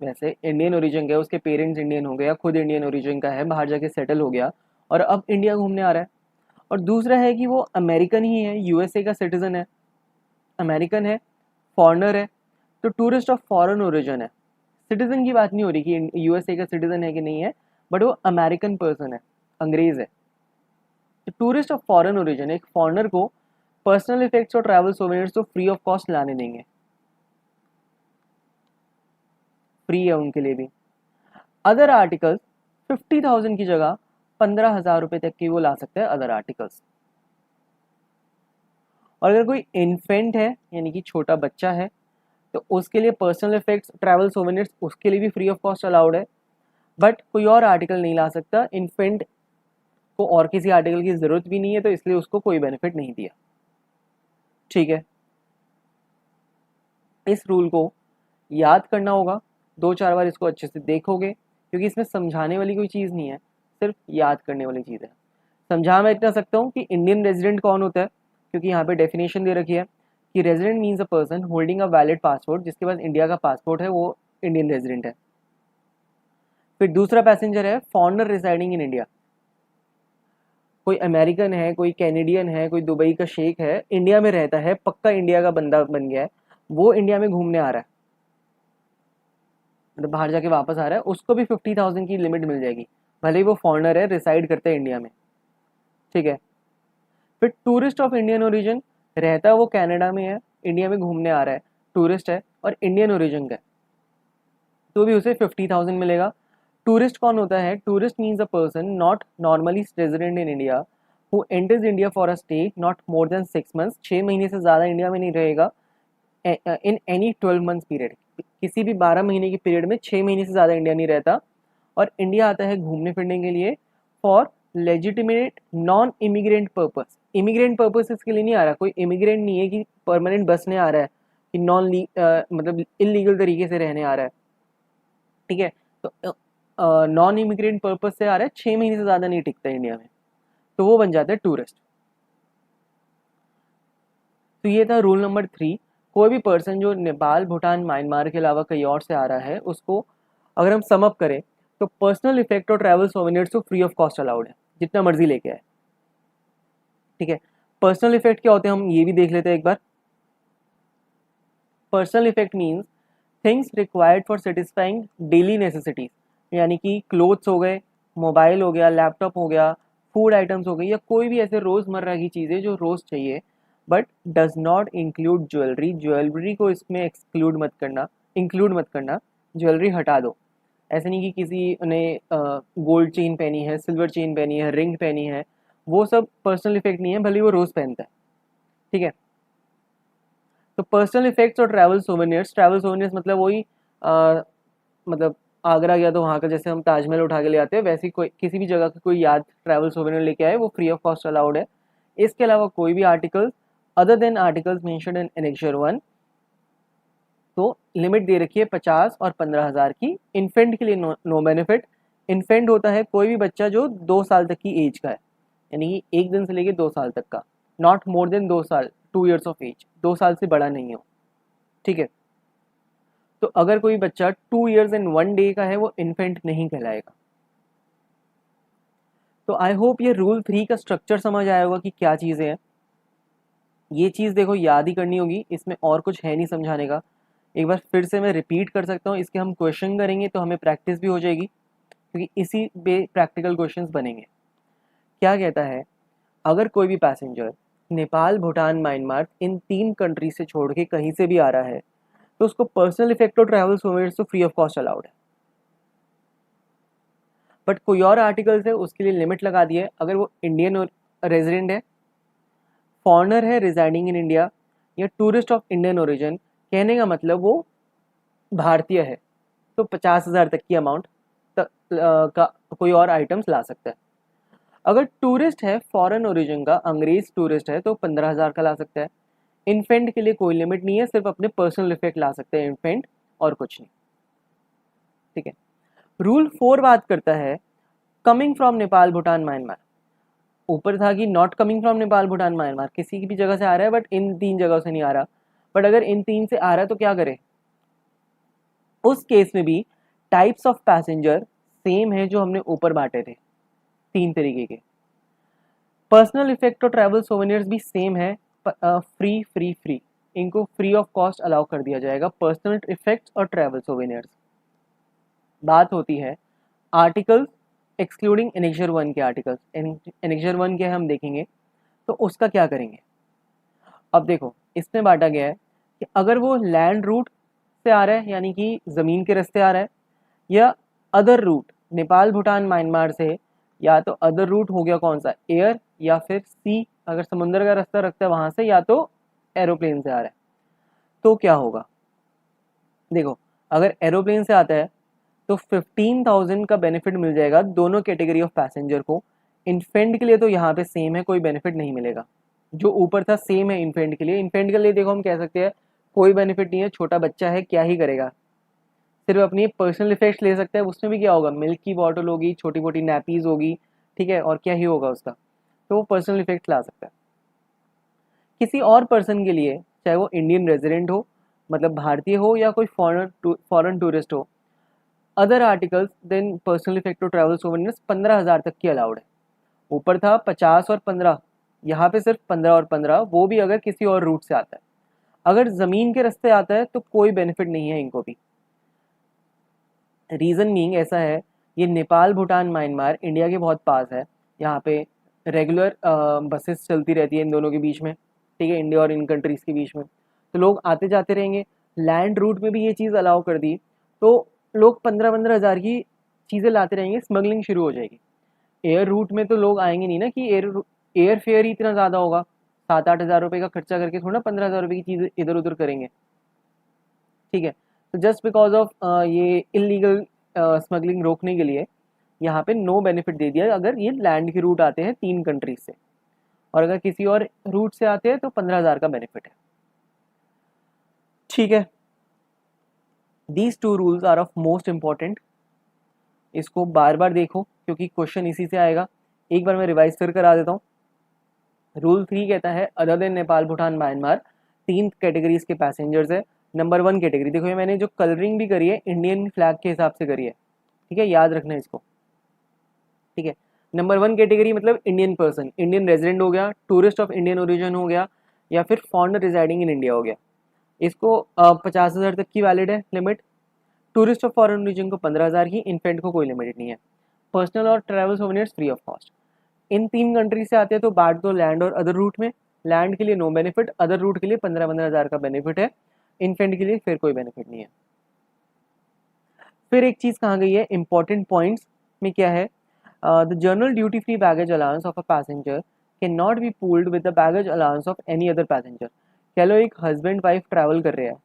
वैसे इंडियन ओरिजिन का है, उसके पेरेंट्स इंडियन हो गए या खुद इंडियन ओरिजिन का है, बाहर जाके सेटल हो गया और अब इंडिया घूमने आ रहा है। और दूसरा है कि वो अमेरिकन ही है, यूएसए का सिटीजन है, अमेरिकन है, फॉरेनर है, तो टूरिस्ट ऑफ फॉरेन ओरिजिन है। सिटीजन की बात नहीं हो रही कि यूएसए का सिटीजन है कि नहीं है, बट वो अमेरिकन पर्सन है, अंग्रेज है। तो टूरिस्ट ऑफ फॉरेन ओरिजिन एक फॉरेनर को पर्सनल इफेक्ट्स और ट्रैवल सोवेनियर्स तो फ्री ऑफ कॉस्ट लाने देंगे, फ्री है उनके लिए भी। अदर आर्टिकल्स 50,000 की जगह 15,000 रुपये तक की वो ला सकते हैं अदर आर्टिकल्स। और अगर कोई इन्फेंट है यानी कि छोटा बच्चा है तो उसके लिए पर्सनल इफेक्ट्स, ट्रैवल सोवेनियर्स उसके लिए भी फ्री ऑफ कॉस्ट अलाउड है, बट कोई और आर्टिकल नहीं ला सकता। इन्फेंट को और किसी आर्टिकल की ज़रूरत भी नहीं है तो इसलिए उसको कोई बेनिफिट नहीं दिया। ठीक है, इस रूल को याद करना होगा, 2-4 बार इसको अच्छे से देखोगे क्योंकि इसमें समझाने वाली कोई चीज़ नहीं है, सिर्फ याद करने वाली चीज़ है। समझा मैं इतना सकता हूँ कि इंडियन रेजिडेंट कौन होता है, क्योंकि यहाँ पे डेफिनेशन दे रखी है कि resident means a person holding a valid passport, जिसके पास इंडिया का पासपोर्ट है वो इंडियन रेजिडेंट है। फिर दूसरा पैसेंजर है फॉरेनर रिसाइडिंग इन इंडिया, कोई अमेरिकन है, कोई कैनेडियन है, कोई दुबई का शेख है, इंडिया में रहता है, पक्का इंडिया का बंदा बन गया है, वो इंडिया में घूमने आ रहा है, मतलब बाहर जाके वापस आ रहा है, उसको भी 50,000 की लिमिट मिल जाएगी, भले ही वो फॉरेनर है, रिसाइड करता है इंडिया में। ठीक है, फिर टूरिस्ट ऑफ इंडियन ओरिजिन, रहता है वो कनाडा में है, इंडिया में घूमने आ रहा है, टूरिस्ट है और इंडियन ओरिजिन का है, तो भी उसे 50,000 मिलेगा। टूरिस्ट कौन होता है, tourist means a person not normally resident in India who enters India for a stay not more than 6 months, 6 महीने से ज़्यादा इंडिया में नहीं रहेगा, इन एनी 12 मंथ्स पीरियड, किसी भी 12 महीने के पीरियड में 6 महीने से ज़्यादा इंडिया नहीं रहता, और इंडिया आता है घूमने फिरने के लिए for legitimate non immigrant purpose. Immigrant purposes के लिए नहीं आ रहा, कोई इमिग्रेंट नहीं है कि परमानेंट बसने आ रहा है, कि मतलब इलीगल तरीके से रहने आ रहा है। ठीक है, तो नॉन इमिग्रेंट पर्पस से आ रहा है, 6 महीने से ज़्यादा नहीं टिकता इंडिया में, तो वो बन जाता है टूरिस्ट। तो ये था रूल नंबर 3। कोई भी पर्सन जो नेपाल, भूटान, म्यांमार के अलावा कहीं और से आ रहा है, उसको अगर हम समअप करें तो पर्सनल इफेक्ट और ट्रैवल सोवेनियर्स तो फ्री ऑफ कॉस्ट अलाउड है, जितना मर्जी लेके आए। ठीक है, पर्सनल इफेक्ट क्या होते हैं हम ये भी देख लेते हैं एक बार। Personal effect means things required for satisfying daily necessities, यानी कि क्लोथ्स हो गए, मोबाइल हो गया, लैपटॉप हो गया, फूड आइटम्स हो गई, या कोई भी ऐसे रोज़मर्रा की चीज़ें जो रोज़ चाहिए, but does not include jewellery. Jewellery को इसमें एक्सक्लूड मत करना, इंक्लूड मत करना, ज्वेलरी हटा दो। ऐसे नहीं कि किसी ने गोल्ड चेन पहनी है, सिल्वर चेन पहनी है, रिंग पहनी है, वो सब पर्सनल इफेक्ट नहीं है, भले वो रोज़ पहनता है। ठीक है, तो पर्सनल इफेक्ट्स और ट्रैवल सोवेनियर्स, ट्रैवल सोवेनियर्स मतलब वही मतलब आगरा गया तो वहाँ का जैसे हम ताजमहल उठा के ले आते हैं, वैसे ही कोई किसी भी जगह का कोई याद ट्रैवल सोवेनियर लेके आए, वो फ्री ऑफ कॉस्ट अलाउड है। इसके अलावा कोई भी article other than articles mentioned in annexure 1, तो लिमिट दे रखी है 50 और 15,000 की। इन्फेंट के लिए नो बेनिफिट। इन्फेंट होता है कोई भी बच्चा जो 2 साल तक की एज का है, यानी कि 1 दिन से लेके 2 साल तक का, नॉट मोर देन 2 साल, 2 ईयर्स ऑफ एज, 2 साल से बड़ा नहीं हो, ठीक है। तो अगर कोई बच्चा 2 ईयर्स एंड 1 डे का है वो इन्फेंट नहीं कहलाएगा। तो आई होप ये रूल 3 का स्ट्रक्चर समझ आया होगा कि क्या चीज़ें हैं। ये चीज़ देखो याद ही करनी होगी, इसमें और कुछ है नहीं समझाने का। एक बार फिर से मैं रिपीट कर सकता हूँ, इसके हम क्वेश्चन करेंगे तो हमें प्रैक्टिस भी हो जाएगी, क्योंकि इसी पे प्रैक्टिकल क्वेश्चंस बनेंगे। क्या कहता है, अगर कोई भी पैसेंजर नेपाल, भूटान, म्यांमार इन 3 कंट्री से छोड़ के कहीं से भी आ रहा है तो उसको पर्सनल इफेक्ट और ट्रैवल सोवेनिर्स तो फ्री ऑफ कॉस्ट अलाउड है। बट कोई और आर्टिकल्स है उसके लिए लिमिट लगा दी है, अगर वो इंडियन रेजिडेंट है, फॉरनर है रिजाइडिंग इन इंडिया, या टूरिस्ट ऑफ इंडियन ओरिजिन, कहने का मतलब वो भारतीय है, तो 50,000 तक की अमाउंट तक का कोई और आइटम्स ला सकता है। अगर टूरिस्ट है फॉरेन ओरिजिन का, अंग्रेज टूरिस्ट है, तो 15,000 का ला सकता है। इन्फेंट के लिए कोई लिमिट नहीं है, सिर्फ अपने पर्सनल इफेक्ट ला सकते हैं इन्फेंट, और कुछ नहीं, ठीक है। रूल 4 बात करता है coming from Nepal, Bhutan, Myanmar. ऊपर था कि not coming from Nepal, Bhutan, Myanmar, किसी की भी जगह से आ रहा है बट इन 3 जगह से नहीं आ रहा। बट अगर इन 3 से आ रहा है तो क्या करें, उस केस में भी टाइप्स ऑफ पैसेंजर सेम है जो हमने ऊपर बांटे थे 3 तरीके के। पर्सनल इफेक्ट और ट्रैवल सोवेनियर्स भी सेम है, फ्री फ्री फ्री, इनको फ्री ऑफ कॉस्ट अलाउ कर दिया जाएगा, पर्सनल इफेक्ट्स और ट्रैवल सोवेनियर्स। बात होती है आर्टिकल्स एक्सक्लूडिंग एनेक्चर 1 के आर्टिकल्स, एनेक्चर 1 के हम देखेंगे तो उसका क्या करेंगे। अब देखो इसमें बांटा गया है कि अगर वो लैंड रूट से आ रहा है, यानी कि ज़मीन के रास्ते आ रहा है, या other route Nepal, Bhutan, Myanmar से, या तो अदर रूट हो गया कौन सा, एयर, या फिर सी अगर समुद्र का रास्ता रखता है वहां से, या तो एरोप्लेन से आ रहा है, तो क्या होगा। देखो अगर एरोप्लेन से आता है तो 15,000 का बेनिफिट मिल जाएगा दोनों कैटेगरी ऑफ पैसेंजर को। इन्फेंट के लिए तो यहाँ पे सेम है, कोई बेनिफिट नहीं मिलेगा, जो ऊपर था सेम है इन्फेंट के लिए। इन्फेंट के लिए देखो हम कह सकते हैं कोई बेनिफिट नहीं है, छोटा बच्चा है क्या ही करेगा, सिर्फ अपनी पर्सनल इफेक्ट्स ले सकता है। उसमें भी क्या होगा, मिल्क की बॉटल होगी, छोटी मोटी नैपीज होगी, ठीक है, और क्या ही होगा उसका, तो वो पर्सनल इफेक्ट्स ला सकता है। किसी और पर्सन के लिए, चाहे वो इंडियन रेजिडेंट हो, मतलब भारतीय हो, या कोई फॉरेन टूरिस्ट हो, other articles then personal effect और ट्रैवल सोवेनिर्स 15,000 तक की अलाउड है। ऊपर था 50 और 15, यहाँ पे सिर्फ 15 और 15, वो भी अगर किसी और रूट से आता है। अगर ज़मीन के रास्ते आता है तो कोई बेनिफिट नहीं है इनको भी। रीज़न मीइंग ऐसा है, ये नेपाल, भूटान, म्यांमार इंडिया के बहुत पास है, यहाँ पे रेगुलर बसेस चलती रहती है इन दोनों के बीच में, ठीक है, इंडिया और इन कंट्रीज़ के बीच में, तो लोग आते जाते रहेंगे। लैंड रूट में भी ये चीज़ अलाउ कर दी तो लोग 15-15 हज़ार की चीज़ें लाते रहेंगे, स्मगलिंग शुरू हो जाएगी। एयर रूट में तो लोग आएंगे नहीं ना, कि एयर फेयर ही इतना ज़्यादा होगा, 7-8 हज़ार रुपये का खर्चा करके थोड़ा 15,000 रुपये की चीज़ इधर उधर करेंगे, ठीक है। तो जस्ट बिकॉज ऑफ ये इलीगल स्मगलिंग रोकने के लिए यहाँ पे नो बेनिफिट दे दिया अगर ये लैंड के रूट आते हैं 3 कंट्रीज से, और अगर किसी और रूट से आते हैं तो 15,000 का बेनिफिट है, ठीक है। These 2 rules are of most important, इसको बार बार देखो क्योंकि क्वेश्चन इसी से आएगा। एक बार मैं रिवाइज कर करा देता हूँ। रूल 3 कहता है other than Nepal, Bhutan, Myanmar 3 categories के पैसेंजर्स है। नंबर 1 कैटेगरी, देखो ये मैंने जो कलरिंग भी करी है इंडियन फ्लैग के हिसाब से करी है, ठीक है, याद रखना इसको, ठीक है। नंबर 1 कैटेगरी मतलब इंडियन पर्सन, इंडियन रेजिडेंट हो गया, टूरिस्ट ऑफ इंडियन ओरिजिन हो गया, या फिर फॉरेनर रिजाइडिंग इन इंडिया हो गया। इसको 50,000 तक की वैलिड है limit. Tourist of foreign origin को 15,000 की, इन्फेंट को कोई लिमिट नहीं है। पर्सनल और travel souvenirs free of cost. In 3 country से आते हैं तो बांट दो लैंड और अदर रूट में। लैंड के लिए नो बेनिफिट, अदर रूट के लिए 15-15 हज़ार का बेनिफिट है, इन्फेंट के लिए फिर कोई बेनिफिट नहीं है। फिर एक चीज़ कहाँ गई है इंपॉर्टेंट पॉइंट्स में, क्या है, the general duty free baggage allowance of a passenger can not be pooled with the baggage allowance of any other passenger. कह लो एक हस्बैंड वाइफ ट्रैवल कर रहे हैं,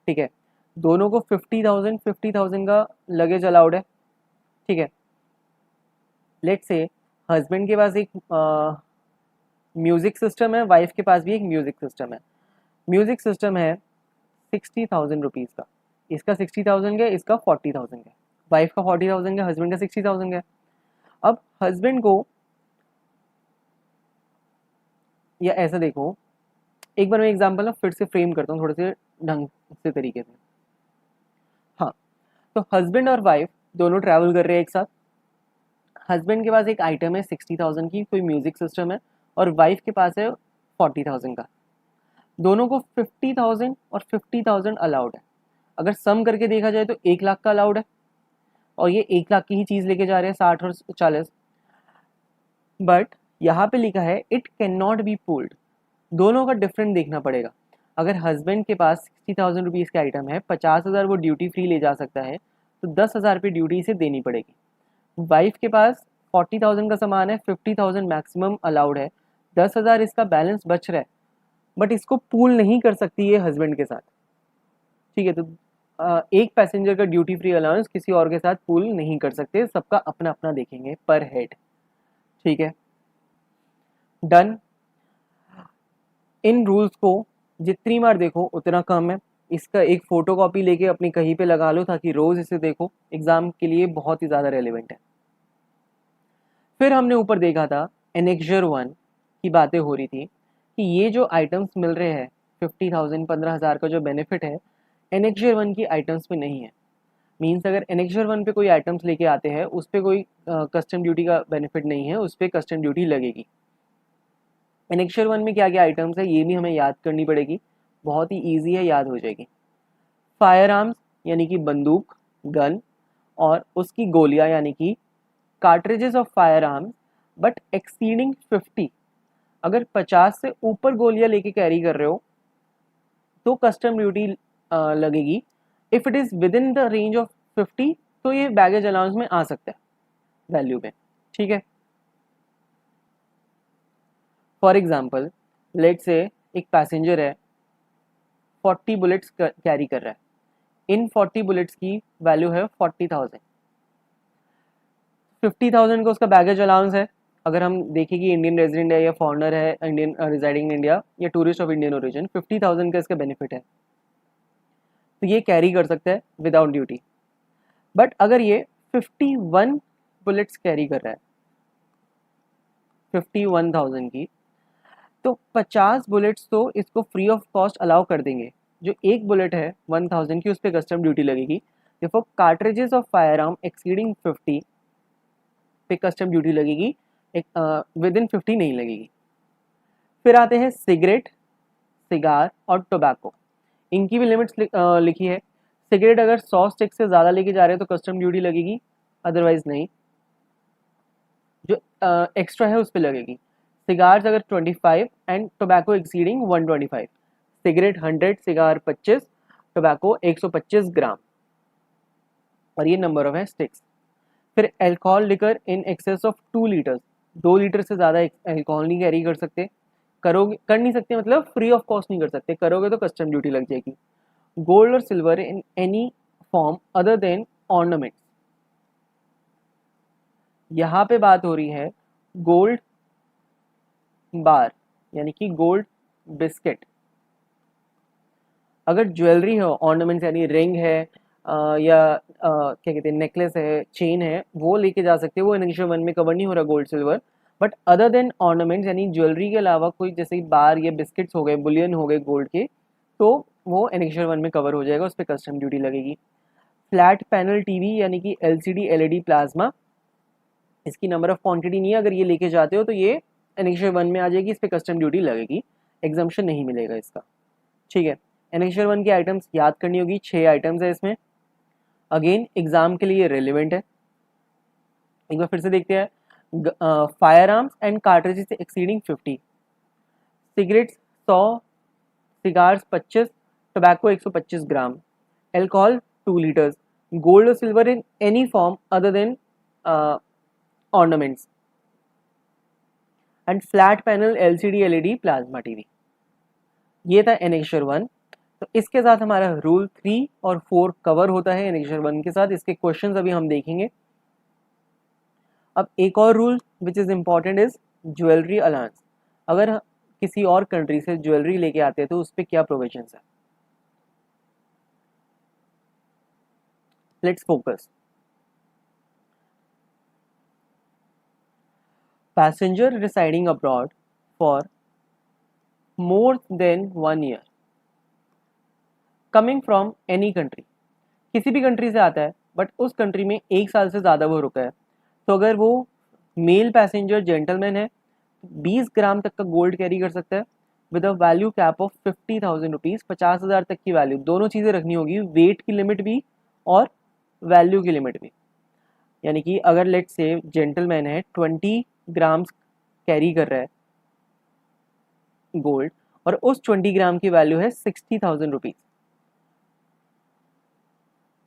ठीक है, दोनों को 50,000 का लगेज अलाउड है, ठीक है। लेट से हस्बैंड के पास एक म्यूजिक सिस्टम है, वाइफ के पास भी एक म्यूजिक सिस्टम है। म्यूजिक सिस्टम है 60,000 रुपीज़ का, इसका 60,000 का, इसका 40,000 का, वाइफ का 40,000 का, हस्बैंड का 60,000 का। अब हस्बैंड को या ऐसा देखो, एक बार मैं एग्जांपल ना फिर से फ्रेम करता हूँ थोड़े से ढंग से तरीके से। हाँ, तो हस्बैंड और वाइफ दोनों ट्रैवल कर रहे हैं एक साथ। हस्बैंड के पास एक आइटम है 60,000 की, कोई म्यूजिक सिस्टम है, और वाइफ के पास है 40,000 का। दोनों को 50,000 और 50,000 अलाउड है। अगर सम करके देखा जाए तो 1 लाख का अलाउड है, और ये 1 लाख की ही चीज़ लेके जा रहे हैं, 60 और 40। बट यहाँ पे लिखा है it can not be pulled. दोनों का डिफरेंट देखना पड़ेगा। अगर हस्बैंड के पास 60,000 रुपीज़ का आइटम है, 50,000 वो ड्यूटी फ्री ले जा सकता है, तो 10,000 रुपये ड्यूटी इसे देनी पड़ेगी। वाइफ के पास 40,000 का सामान है, 50,000 मैक्सिमम अलाउड है, 10,000 इसका बैलेंस बच रहा है, बट इसको पूल नहीं कर सकती है हस्बैंड के साथ। ठीक है, तो एक पैसेंजर का ड्यूटी फ्री अलाउंस किसी और के साथ पूल नहीं कर सकते, सबका अपना अपना देखेंगे पर हेड। ठीक है, डन। इन रूल्स को जितनी बार देखो उतना कम है। इसका एक फोटो कॉपी लेके अपनी कहीं पे लगा लो ताकि रोज इसे देखो, एग्जाम के लिए बहुत ही ज़्यादा रेलिवेंट है। फिर हमने ऊपर देखा था एनेक्जर 1 की बातें हो रही थी कि ये जो आइटम्स मिल रहे हैं 50,000 15,000 का जो बेनिफिट है, एनेक्जर 1 की आइटम्स पे नहीं है। मीन्स अगर एनेक्जर 1 पे कोई आइटम्स लेके आते हैं उस पर कोई कस्टम ड्यूटी का बेनिफिट नहीं है, उस पर कस्टम ड्यूटी लगेगी। एनेक्जर 1 में क्या क्या आइटम्स है ये भी हमें याद करनी पड़ेगी, बहुत ही ईजी है, याद हो जाएगी। फायर आर्म्स यानी कि बंदूक, गन, और उसकी गोलियां यानी कि cartridges of fire arms, but exceeding 50। अगर 50 से ऊपर गोलियां लेके कैरी कर रहे हो तो कस्टम ड्यूटी लगेगी। If it is with in the range of 50 तो ये बैगेज अलाउंस में आ सकता है वैल्यू में। ठीक है, फॉर एग्जाम्पल लेट से एक पैसेंजर है 40 बुलेट्स कैरी कर रहा है। इन 40 बुलेट्स की वैल्यू है 40,000। 50,000 का उसका बैगेज अलाउंस है। अगर हम देखें कि इंडियन रेजिडेंट है या फॉरनर है, इंडियन रिजाइडिंग इन इंडिया या टूरिस्ट ऑफ इंडियन ओरिजिन, 50,000 का इसका बेनिफिट है, तो ये कैरी कर सकता है विदाउट ड्यूटी। बट अगर ये 51 बुलेट्स कैरी कर रहा है 51,000 की, तो 50 बुलेट्स तो इसको फ्री ऑफ कॉस्ट अलाउ कर देंगे। जो एक बुलेट है 1,000 की, उस पर कस्टम ड्यूटी लगेगी। देखो cartridges of fire arm exceeding 50 पे कस्टम ड्यूटी लगेगी, विद इन 50 नहीं लगेगी। फिर आते हैं सिगरेट, सिगार और टोबैको। इनकी भी लिमिट्स लिखी है। सिगरेट अगर 100 स्टिक से ज़्यादा लेके जा रहे हैं तो कस्टम ड्यूटी लगेगी, अदरवाइज नहीं। जो एक्स्ट्रा है उस पर लगेगी। सिगार्स अगर 25 and tobacco exceeding 125। Cigarette 100, cigar 25, tobacco 125 ग्राम, और ये नंबर ऑफ है स्टिक्स। फिर alcohol liquor in excess of 2 litres, 2 litre से ज़्यादा एल्कोहल नहीं कैरी कर सकते। करोगे, कर नहीं सकते मतलब फ्री ऑफ कॉस्ट नहीं कर सकते, करोगे तो कस्टम ड्यूटी लग जाएगी। गोल्ड और silver in any form other than ornaments. यहाँ पे बात हो रही है गोल्ड बार यानी कि गोल्ड बिस्किट। अगर ज्वेलरी हो, ऑर्नामेंट्स यानी रिंग है या क्या कहते हैं नेकलेस है, चेन है, वो लेके जा सकते हैं, वो एनेक्जर 1 में कवर नहीं हो रहा gold silver. But other than ornaments यानी ज्वेलरी के अलावा कोई जैसे बार या बिस्किट्स हो गए, बुलियन हो गए गोल्ड के, तो वो एनेक्जर 1 में कवर हो जाएगा, उस पर कस्टम ड्यूटी लगेगी। फ्लैट पैनल टीवी यानी कि एलसीडी एलईडी प्लाज्मा, इसकी नंबर ऑफ क्वांटिटी नहीं है, अगर ये लेके जाते हो तो ये एनेक्जर 1 में आ जाएगी, इस पर कस्टम ड्यूटी लगेगी, एग्जाम्पशन नहीं मिलेगा इसका। ठीक है, एनेक्जर 1 की आइटम्स याद करनी होगी, 6 आइटम्स है इसमें। अगेन एग्जाम के लिए रेलिवेंट है, एक बार फिर से देखते हैं। Firearms and cartridges exceeding 50, cigarettes 100, cigars 25, tobacco 125 gram, alcohol 2 litres, gold और silver in any form other than ornaments, and flat panel LCD LED plasma TV. ये था एनेक्जर 1। तो इसके साथ हमारा रूल 3 और 4 कवर होता है एनेक्जर 1 के साथ। इसके क्वेश्चंस अभी हम देखेंगे। अब एक और rule which is important is jewellery allowance. अगर किसी और कंट्री से ज्वेलरी लेके आते हैं तो उस पर क्या प्रोविजंस है, let's focus. Passenger residing abroad for more than 1 year coming from any country, किसी भी कंट्री से आता है बट उस कंट्री में 1 साल से ज़्यादा वो रुका है, तो अगर वो मेल पैसेंजर जेंटलमैन है 20 ग्राम तक का गोल्ड कैरी कर सकता है with a value cap of 50,000 rupees, 50,000 तक की वैल्यू, दोनों चीज़ें रखनी होगी, वेट की लिमिट भी और वैल्यू की लिमिट भी। यानी कि अगर लेट से जेंटलमैन है 20 ग्राम्स कैरी कर रहा है गोल्ड और उस 20 ग्राम की वैल्यू है 60,000 रुपीज़,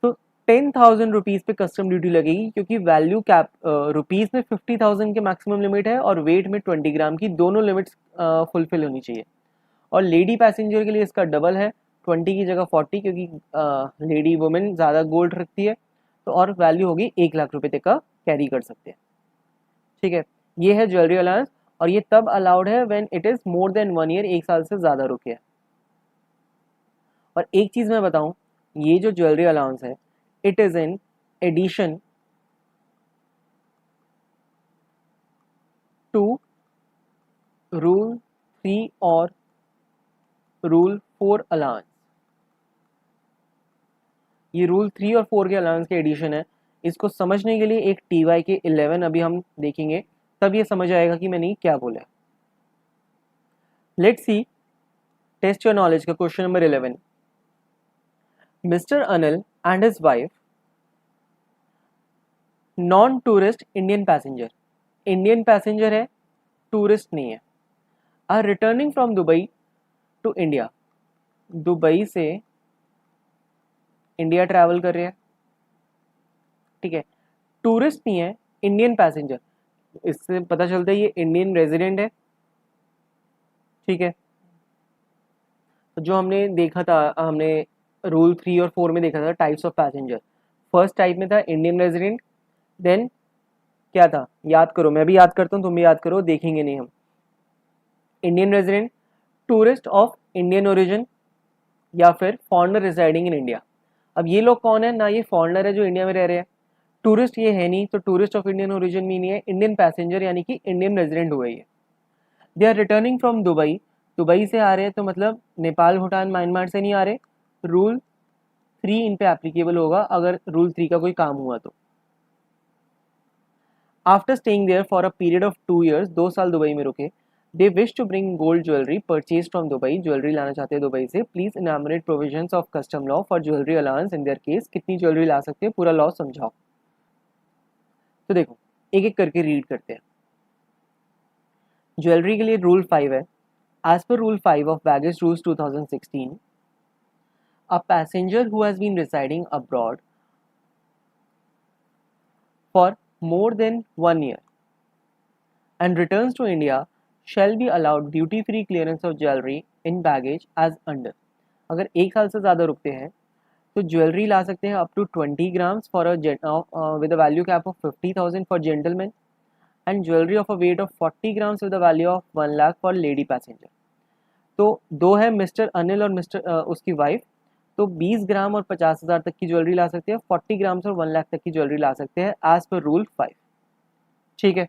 तो 10,000 रुपीज़ पे कस्टम ड्यूटी लगेगी क्योंकि वैल्यू कैप रुपीज़ में 50,000 की मैक्सिमम लिमिट है और वेट में 20 ग्राम की, दोनों लिमिट्स फुलफिल होनी चाहिए। और लेडी पैसेंजर के लिए इसका डबल है, 20 की जगह 40, क्योंकि लेडी वुमेन ज़्यादा गोल्ड रखती है, तो और वैल्यू होगी 1 लाख रुपए तक का कैरी कर सकते हैं। ठीक है, ये है ज्वेलरी अलाउंस और ये तब अलाउड है when it is more than 1 year, 1 साल से ज़्यादा रुके है। और एक चीज़ मैं बताऊँ, ये जो ज्वेलरी अलाउंस है it is in addition to rule 3 और रूल 4 अलाउंस। ये रूल 3 और 4 के अलाउंस के एडिशन है। इसको समझने के लिए एक TY के 11 अभी हम देखेंगे, तब ये समझ आएगा कि मैंने क्या बोला। Let's see, test your knowledge का question number 11। Mister Anil and his wife, non tourist Indian passenger, Indian passenger है, टूरिस्ट नहीं है, are returning from Dubai to India, Dubai से इंडिया ट्रैवल कर रहे हैं। ठीक है, टूरिस्ट नहीं है, इंडियन पैसेंजर, इससे पता चलता है ये इंडियन रेजिडेंट है। ठीक है, तो जो हमने देखा था, हमने रूल 3 और 4 में देखा था types of passenger. First type में था इंडियन रेजिडेंट, देन क्या था, याद करो, मैं भी याद करता हूँ, तुम भी याद करो, देखेंगे नहीं हम। Indian resident, tourist of Indian origin, या फिर फॉरेनर रिसाइडिंग इन इंडिया। अब ये लोग कौन है, ना ये फॉरेनर है जो इंडिया में रह रहे हैं, टूरिस्ट ये है नहीं, तो टूरिस्ट ऑफ इंडियन ओरिजिन भी नहीं है, इंडियन पैसेंजर यानी कि इंडियन रेजिडेंट हुआ ये। They are returning from Dubai, Dubai से आ रहे हैं, तो मतलब नेपाल, भूटान, म्यांमार से नहीं आ रहे, रूल 3 इन पे एप्लीकेबल होगा अगर रूल 3 का कोई काम हुआ तो। After staying there for a period of 2 years, 2 साल दुबई में रुके, they wish to bring gold jewellery purchase from Dubai, jewellery लाना चाहते हैं दुबई से, please enumerate provisions of custom law for jewellery allowance in their case, कितनी jewellery ला सकते हैं, पूरा लॉ समझाओ। तो देखो, एक एक करके रीड करते हैं। ज्वेलरी के लिए रूल 5 है, as per rule 5 of baggage rules 2016, a passenger who has been residing abroad for more than 1 year and returns to India shall be allowed duty free clearance of jewelry in baggage as under। अगर 1 साल से ज़्यादा रुकते हैं तो jewellery ला सकते हैं up to 20 grams for with a value cap of 50,000 for gentleman and jewellery of a weight of 40 grams with a value of 1 lakh for lady passenger. तो दो है, मिस्टर अनिल और उसकी वाइफ, तो 20 ग्राम और 50,000 तक की ज्वेलरी ला सकते हैं, 40 ग्राम्स और 1 लाख तक की ज्वेलरी ला सकते हैं एज पर रूल 5। ठीक है,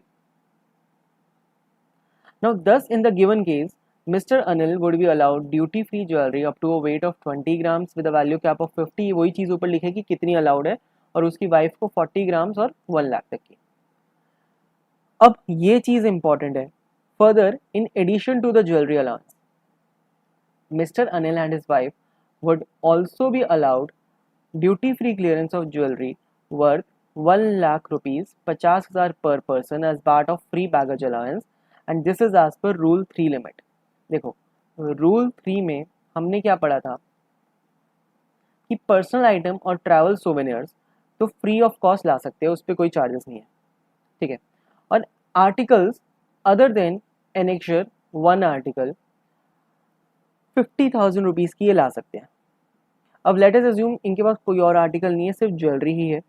now thus in the given case Mr. Anil would be allowed duty free jewelry up to a weight of 20 grams with a value cap of 50, वही चीज़ ऊपर लिखेगी कितनी अलाउड है, और उसकी वाइफ को 40 ग्राम्स और 1 लाख तक की। अब ये चीज़ इंपॉर्टेंट है, further in addition to the jewellery allowance Mr. Anil and his wife would also be allowed duty free clearance of jewelry worth 1 lakh rupees, 50,000 per person as part of free baggage allowance, and this is as per rule 3 limit। देखो, rule 3 में हमने क्या पढ़ा था कि personal item और travel souvenirs तो free of cost ला सकते हैं, उस पर कोई चार्जेस नहीं है। ठीक है, और articles other then annexure 1 article 50,000 rupees की ये ला सकते हैं। अब लेट अस अज्यूम इनके पास कोई और आर्टिकल नहीं है, सिर्फ ज्वेलरी ही है,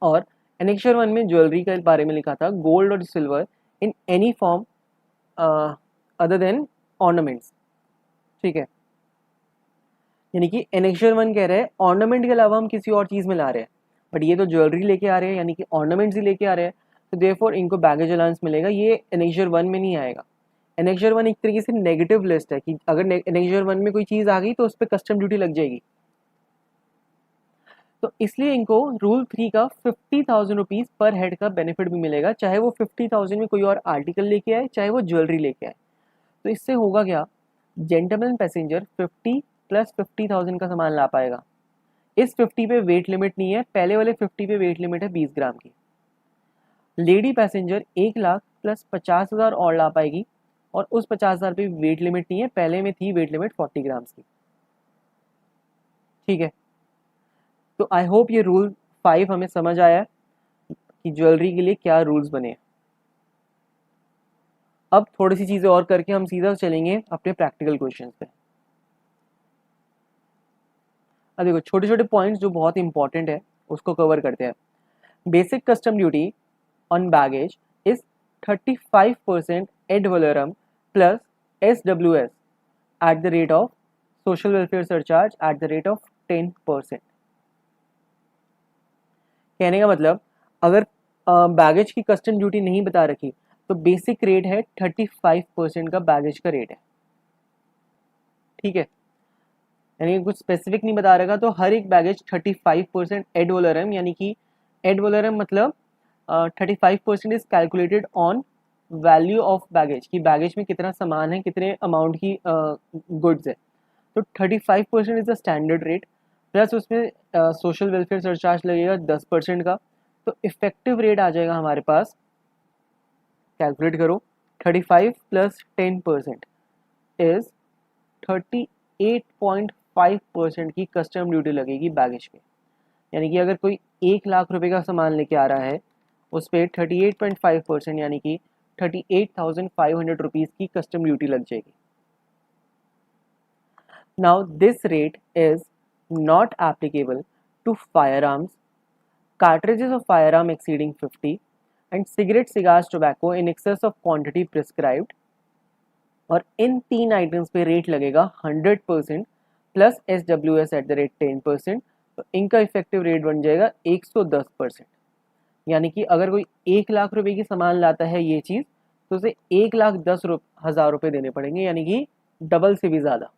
और एनेक्चर 1 में ज्वेलरी के बारे में लिखा था गोल्ड और silver in any form other than ornaments. ठीक है, यानी कि एनेक्चर 1 कह रहे हैं ऑर्नामेंट के अलावा हम किसी और चीज़ में ला रहे हैं, बट ये तो ज्वेलरी लेके आ रहे हैं, यानी कि ऑर्नामेंट्स ही लेके आ रहे हैं, तो देयरफॉर इनको बैगेज अलाउंस मिलेगा, ये एनेक्चर 1 में नहीं आएगा। एनेक्जर 1 एक तरीके से नेगेटिव लिस्ट है कि अगर एनेक्जर 1 में कोई चीज़ आ गई तो उस पर कस्टम ड्यूटी लग जाएगी। तो इसलिए इनको रूल 3 का 50,000 रुपीज़ पर हेड का बेनिफिट भी मिलेगा, चाहे वो 50,000 में कोई और आर्टिकल लेके आए, चाहे वो ज्वेलरी लेके आए। तो इससे होगा क्या, जेंटलमैन पैसेंजर 50 प्लस 50,000 का सामान ला पाएगा। इस 50 पे वेट लिमिट नहीं है, पहले वाले 50 पे वेट लिमिट है 20 ग्राम की। लेडी पैसेंजर 1 लाख प्लस 50,000 और ला पाएगी, और उस 50,000 पे वेट लिमिट नहीं है, पहले में थी वेट लिमिट 40 ग्राम्स की। ठीक है, तो आई होप ये रूल 5 हमें समझ आया कि ज्वेलरी के लिए क्या रूल्स बने। अब थोड़ी सी चीज़ें और करके हम सीधा चलेंगे अपने प्रैक्टिकल क्वेश्चंस पे। अब देखो छोटे छोटे पॉइंट्स जो बहुत इंपॉर्टेंट है उसको कवर करते हैं। Basic custom duty on baggage is 35% ad valorem plus SWS at the rate of social welfare surcharge at the rate of 10%। कहने का मतलब अगर बैगेज की कस्टम ड्यूटी नहीं बता रखी तो बेसिक रेट है 35% का बैगेज का रेट है। ठीक है, यानी कि कुछ स्पेसिफिक नहीं बता रखा तो हर एक बैगेज 35% एड वलोरम, यानी कि एड वलोरम मतलब 35% is calculated on value of baggage, कि बैगेज में कितना सामान है, कितने अमाउंट की गुड्स है। तो 35% is the standard rate, plus उसमें सोशल वेलफेयर सरचार्ज लगेगा 10% का। तो इफेक्टिव रेट आ जाएगा हमारे पास, कैलकुलेट करो, 35 प्लस 10% इज 38.5% की कस्टम ड्यूटी लगेगी बैगेज पे। यानी कि अगर कोई 1 लाख रुपए का सामान लेके आ रहा है उस पर 38.5% यानी कि 38,500 रुपीज़ की कस्टम ड्यूटी लग जाएगी। Now this rate is not applicable to firearms, cartridges of firearm exceeding 50 and cigarette, cigars, tobacco in excess of quantity prescribed। और इन 3 आइटम्स पे रेट लगेगा 100% plus SWS eight the rate 10%। तो इनका effective rate बन जाएगा 110%। यानी कि अगर कोई 1 लाख रुपए की सामान लाता है ये चीज़, तो उसे 1,10,000 रुपये देने पड़ेंगे, यानी कि डबल से भी ज़्यादा।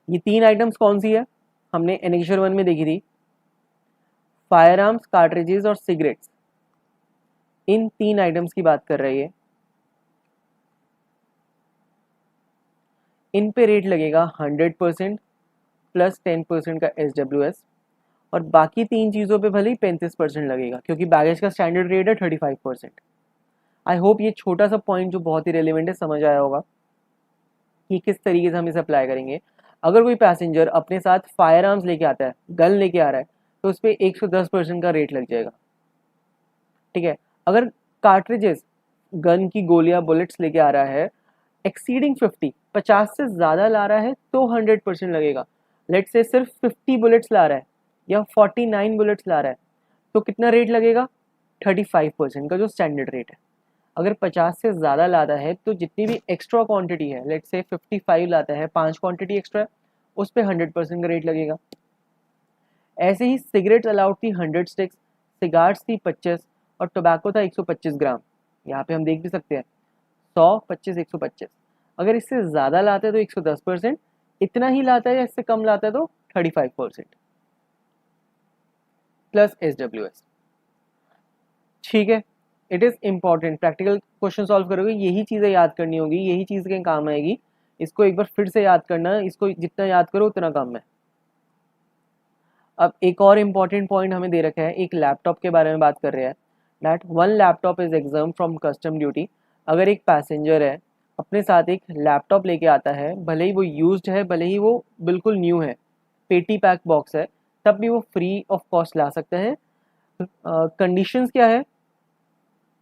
ये 3 आइटम्स कौन सी है, हमने एनेक्जर 1 में देखी थी, फायर आर्म्स, कार्ट्रिजेस और सिगरेट्स। इन 3 आइटम्स की बात कर रही है। इन पे रेट लगेगा 100% प्लस 10% का SWS, और बाकी 3 चीज़ों पे भले ही 35% लगेगा, क्योंकि बैगेज का स्टैंडर्ड रेट है 35%। आई होप ये छोटा सा पॉइंट जो बहुत ही रेलिवेंट है समझ आया होगा कि किस तरीके से हम इसे अप्लाई करेंगे। अगर कोई पैसेंजर अपने साथ फायर आर्म्स लेके आता है, गन लेके आ रहा है, तो उस पर 110% का रेट लग जाएगा। ठीक है, अगर कार्ट्रिजेस, गन की गोलियां, बुलेट्स लेके आ रहा है, एक्सीडिंग 50 से ज़्यादा ला रहा है तो 100% लगेगा। लेट से सिर्फ 50 बुलेट्स ला रहा है या 49 बुलेट्स ला रहा है तो कितना रेट लगेगा, 35% का जो स्टैंडर्ड रेट है। अगर 50 से ज़्यादा लाता है तो जितनी भी एक्स्ट्रा क्वांटिटी है, लेट से 55 लाता है, 5 क्वांटिटी एक्स्ट्रा है, उस पर 100% का रेट लगेगा। ऐसे ही सिगरेट्स अलाउड थी 100 स्टिक्स, सिगार्स थी 25 और टोबैको था 125 ग्राम। यहाँ पे हम देख भी सकते हैं 100, 25, 125। अगर इससे ज़्यादा लाता है तो 110%, इतना ही लाता है या इससे कम लाता है तो 35% प्लस SWS। ठीक है, it is important, practical question solve करोगे यही चीज़ें याद करनी होगी, यही चीज़ के काम आएगी। इसको एक बार फिर से याद करना, इसको जितना याद करो उतना कम है। अब एक और इम्पॉर्टेंट पॉइंट हमें दे रखा है, एक लैपटॉप के बारे में बात कर रहे हैं, that 1 laptop is exam from custom duty. अगर एक पैसेंजर है अपने साथ एक लैपटॉप लेके आता है, भले ही वो यूज्ड है, भले ही वो बिल्कुल न्यू है, पेटी पैक बॉक्स है, तब भी वो फ्री ऑफ कॉस्ट ला सकता है। कंडीशंस क्या है,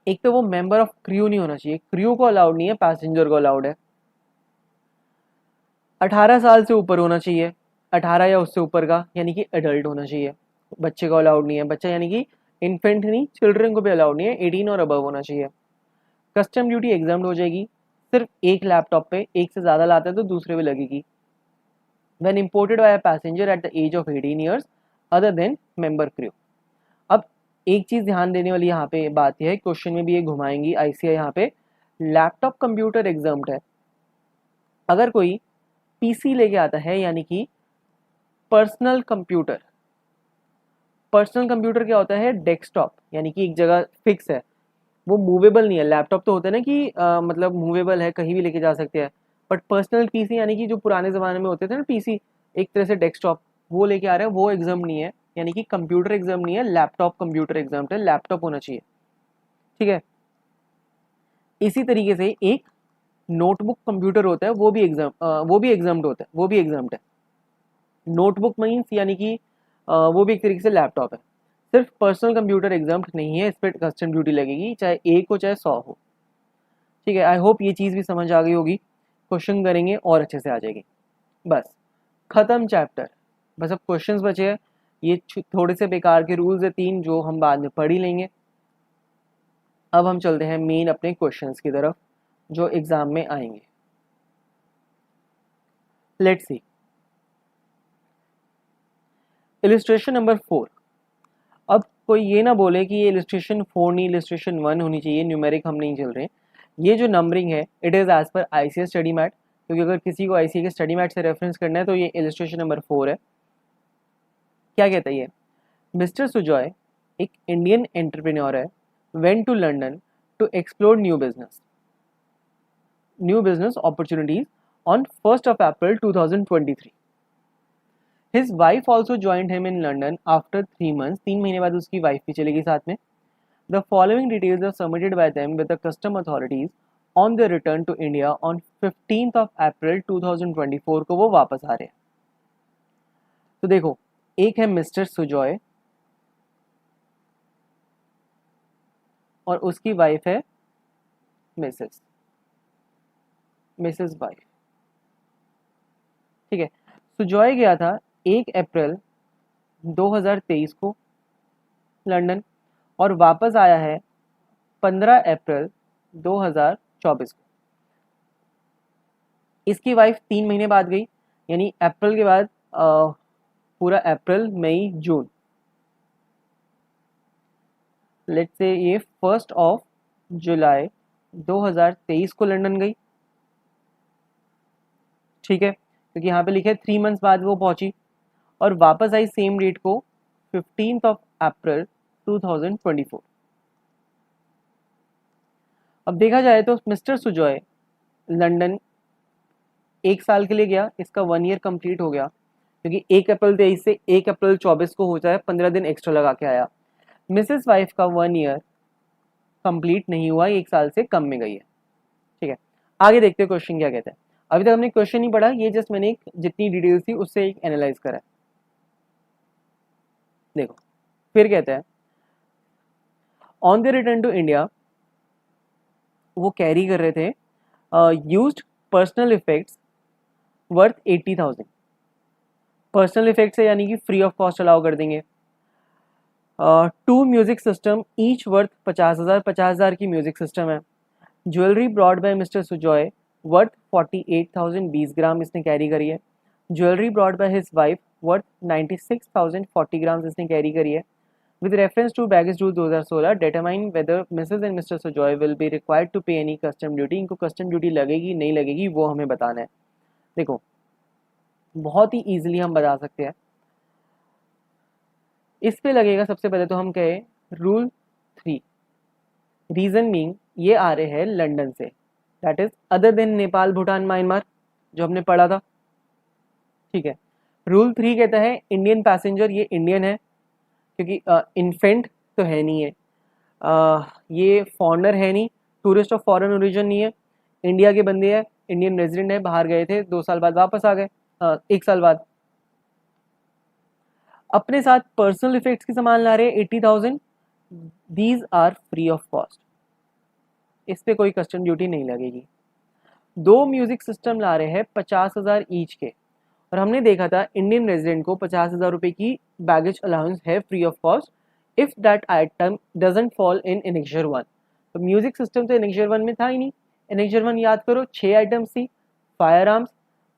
एक तो वो मेंबर ऑफ क्रू नहीं होना चाहिए, क्रू को अलाउड नहीं है, पैसेंजर को अलाउड है। 18 साल से ऊपर होना चाहिए, 18 या उससे ऊपर का, यानी कि एडल्ट होना चाहिए। बच्चे को अलाउड नहीं है, बच्चा यानी कि इन्फेंट नहीं, चिल्ड्रन को भी अलाउड नहीं है, 18 और अबव होना चाहिए। कस्टम ड्यूटी एग्जाम्ड हो जाएगी, सिर्फ एक लैपटॉप पे एक से ज़्यादा लाता है तो दूसरे पे लगेगी। When imported by a passenger at the age of 18 years other than member crew. अब एक चीज़ ध्यान देने वाली यहाँ पे बात यह है, क्वेश्चन में भी ये घुमाएंगी ICA यहाँ पे, लैपटॉप कंप्यूटर एग्जाम्ड है। अगर कोई पीसी लेके आता है, यानी कि पर्सनल कंप्यूटर, पर्सनल कंप्यूटर क्या होता है, डेस्कटॉप, यानी कि एक जगह फिक्स है, वो मूवेबल नहीं है। लैपटॉप तो होता है ना कि मतलब मूवेबल है, कहीं भी लेके जा सकते हैं, बट पर्सनल पीसी यानी कि जो पुराने ज़माने में होते थे ना पीसी, एक तरह से डेस्कटॉप, वो लेके आ रहे हैं, वो एग्जाम नहीं है, यानी कि कंप्यूटर एग्जाम नहीं है, लैपटॉप कंप्यूटर एग्जाम है, लैपटॉप होना चाहिए। ठीक है, इसी तरीके से एक नोटबुक कंप्यूटर होता है, वो भी एग्जाम्ड होता है, वो भी एग्जाम्ड है। नोटबुक मीन्स यानी कि वो भी एक तरीके से लैपटॉप है। सिर्फ पर्सनल कंप्यूटर एग्जाम्ड नहीं है, इस पर कस्टम ड्यूटी लगेगी, चाहे 1 हो चाहे 100 हो। ठीक है, आई होप ये चीज़ भी समझ आ गई होगी। क्वेश्चन करेंगे और अच्छे से आ जाएगी। बस खत्म चैप्टर, बस अब क्वेश्चंस बचे हैं। ये थोड़े से बेकार के रूल्स है 3, जो हम बाद में पढ़ ही लेंगे। अब हम चलते हैं मेन अपने क्वेश्चंस की तरफ जो एग्जाम में आएंगे। Let's see illustration number 4। अब कोई ये ना बोले कि ये इलिस्ट्रेशन 4 नहीं, इलिस्ट्रेशन 1 होनी चाहिए, न्यूमेरिक हम नहीं चल रहे। ये जो नंबरिंग है it is as per ICS study mat, क्योंकि अगर किसी को आईसीएस के स्टडी मैट से रेफरेंस करना है तो ये इलिस्ट्रेशन नंबर 4 है। क्या कहता है ये, मिस्टर सुजॉय एक इंडियन एंटरप्रेन्योर है, went to London to explore new business opportunities on 1st of April 2023. His wife also joined him in London after 3 months. 3 महीने बाद उसकी वाइफ भी चलेगी साथ में। The following details are submitted by them with the custom authorities on their return to India on 15th of April 2024 को वो वापस आ रहे हैं। तो देखो, एक है मिस्टर सुजॉय और उसकी वाइफ है मिसेस वाइफ। ठीक है, सुजॉय गया था 1 अप्रैल 2023 को लंदन और वापस आया है 15 अप्रैल 2024 को। इसकी वाइफ 3 महीने बाद गई, यानी अप्रैल के बाद पूरा अप्रैल मई जून, लेट्स से ये 1 जुलाई 2023 को लंदन गई। ठीक है, क्योंकि यहाँ पे लिखे 3 मंथ्स बाद वो पहुंची और वापस आई सेम डेट को 15 अप्रैल 2024। अब देखा जाए तो मिस्टर सुजॉय लंदन 1 साल के लिए गया, इसका 1 ईयर कंप्लीट हो गया, क्योंकि 1 अप्रैल 23 से 1 अप्रैल 24 को हो जाए, 15 दिन एक्स्ट्रा लगा के आया। मिसेस वाइफ का 1 ईयर कंप्लीट नहीं हुआ, 1 साल से कम में गई है। ठीक है, आगे देखते हैं क्वेश्चन क्या कहता है। अभी तक हमने क्वेश्चन नहीं पढ़ा, ये जस्ट मैंने जितनी डिटेल्स थी उससे एक एनालाइज करा है। देखो फिर कहता है, on the return to India वो कैरी कर रहे थे used personal effects worth 80,000। Personal effects है यानी कि फ्री ऑफ कॉस्ट अलाउ कर देंगे। 2 म्यूजिक सिस्टम ईच वर्थ 50,000 की म्यूजिक सिस्टम है। Jewellery brought by mister Sujoy worth 48,000, 20 ग्राम इसने कैरी करी है। Jewellery brought by his wife worth 96,000, 40 grams इसने कैरी करी है। With reference to baggage rule 2016, determine whether Mrs. and Mr. Sujoy will be required to pay any custom duty. इनको custom duty लगेगी नहीं लगेगी वो हमें बताना है। देखो बहुत ही easily हम बता सकते हैं, इस पे लगेगा सबसे पहले तो हम कहें रूल 3। रीजन मीन ये आ रहे हैं लंदन से, that is other than Nepal Bhutan Myanmar, जो हमने पढ़ा था। ठीक है, रूल 3 कहता है इंडियन पैसेंजर, ये इंडियन है क्योंकि इन्फेंट तो है नहीं है, ये फॉरनर है नहीं, टूरिस्ट ऑफ फॉरेन ओरिजिन नहीं है, इंडिया के बंदे हैं, इंडियन रेजिडेंट है, बाहर गए थे 2 साल बाद वापस आ गए, 1 साल बाद। अपने साथ पर्सनल इफेक्ट्स की सामान ला रहे हैं 80,000, these are free of cost, इस पे कोई कस्टम ड्यूटी नहीं लगेगी। 2 म्यूजिक सिस्टम ला रहे हैं 50,000 ईच के, और हमने देखा था इंडियन रेजिडेंट को 50,000 रुपए की बैगेज अलाउंस है free of cost if that item doesn't fall in annexure 1। तो म्यूजिक सिस्टम तो एनेक्चर 1 में था ही नहीं। एनेक्चर 1 याद करो 6 आइटम्स थी, फायर आर्म्स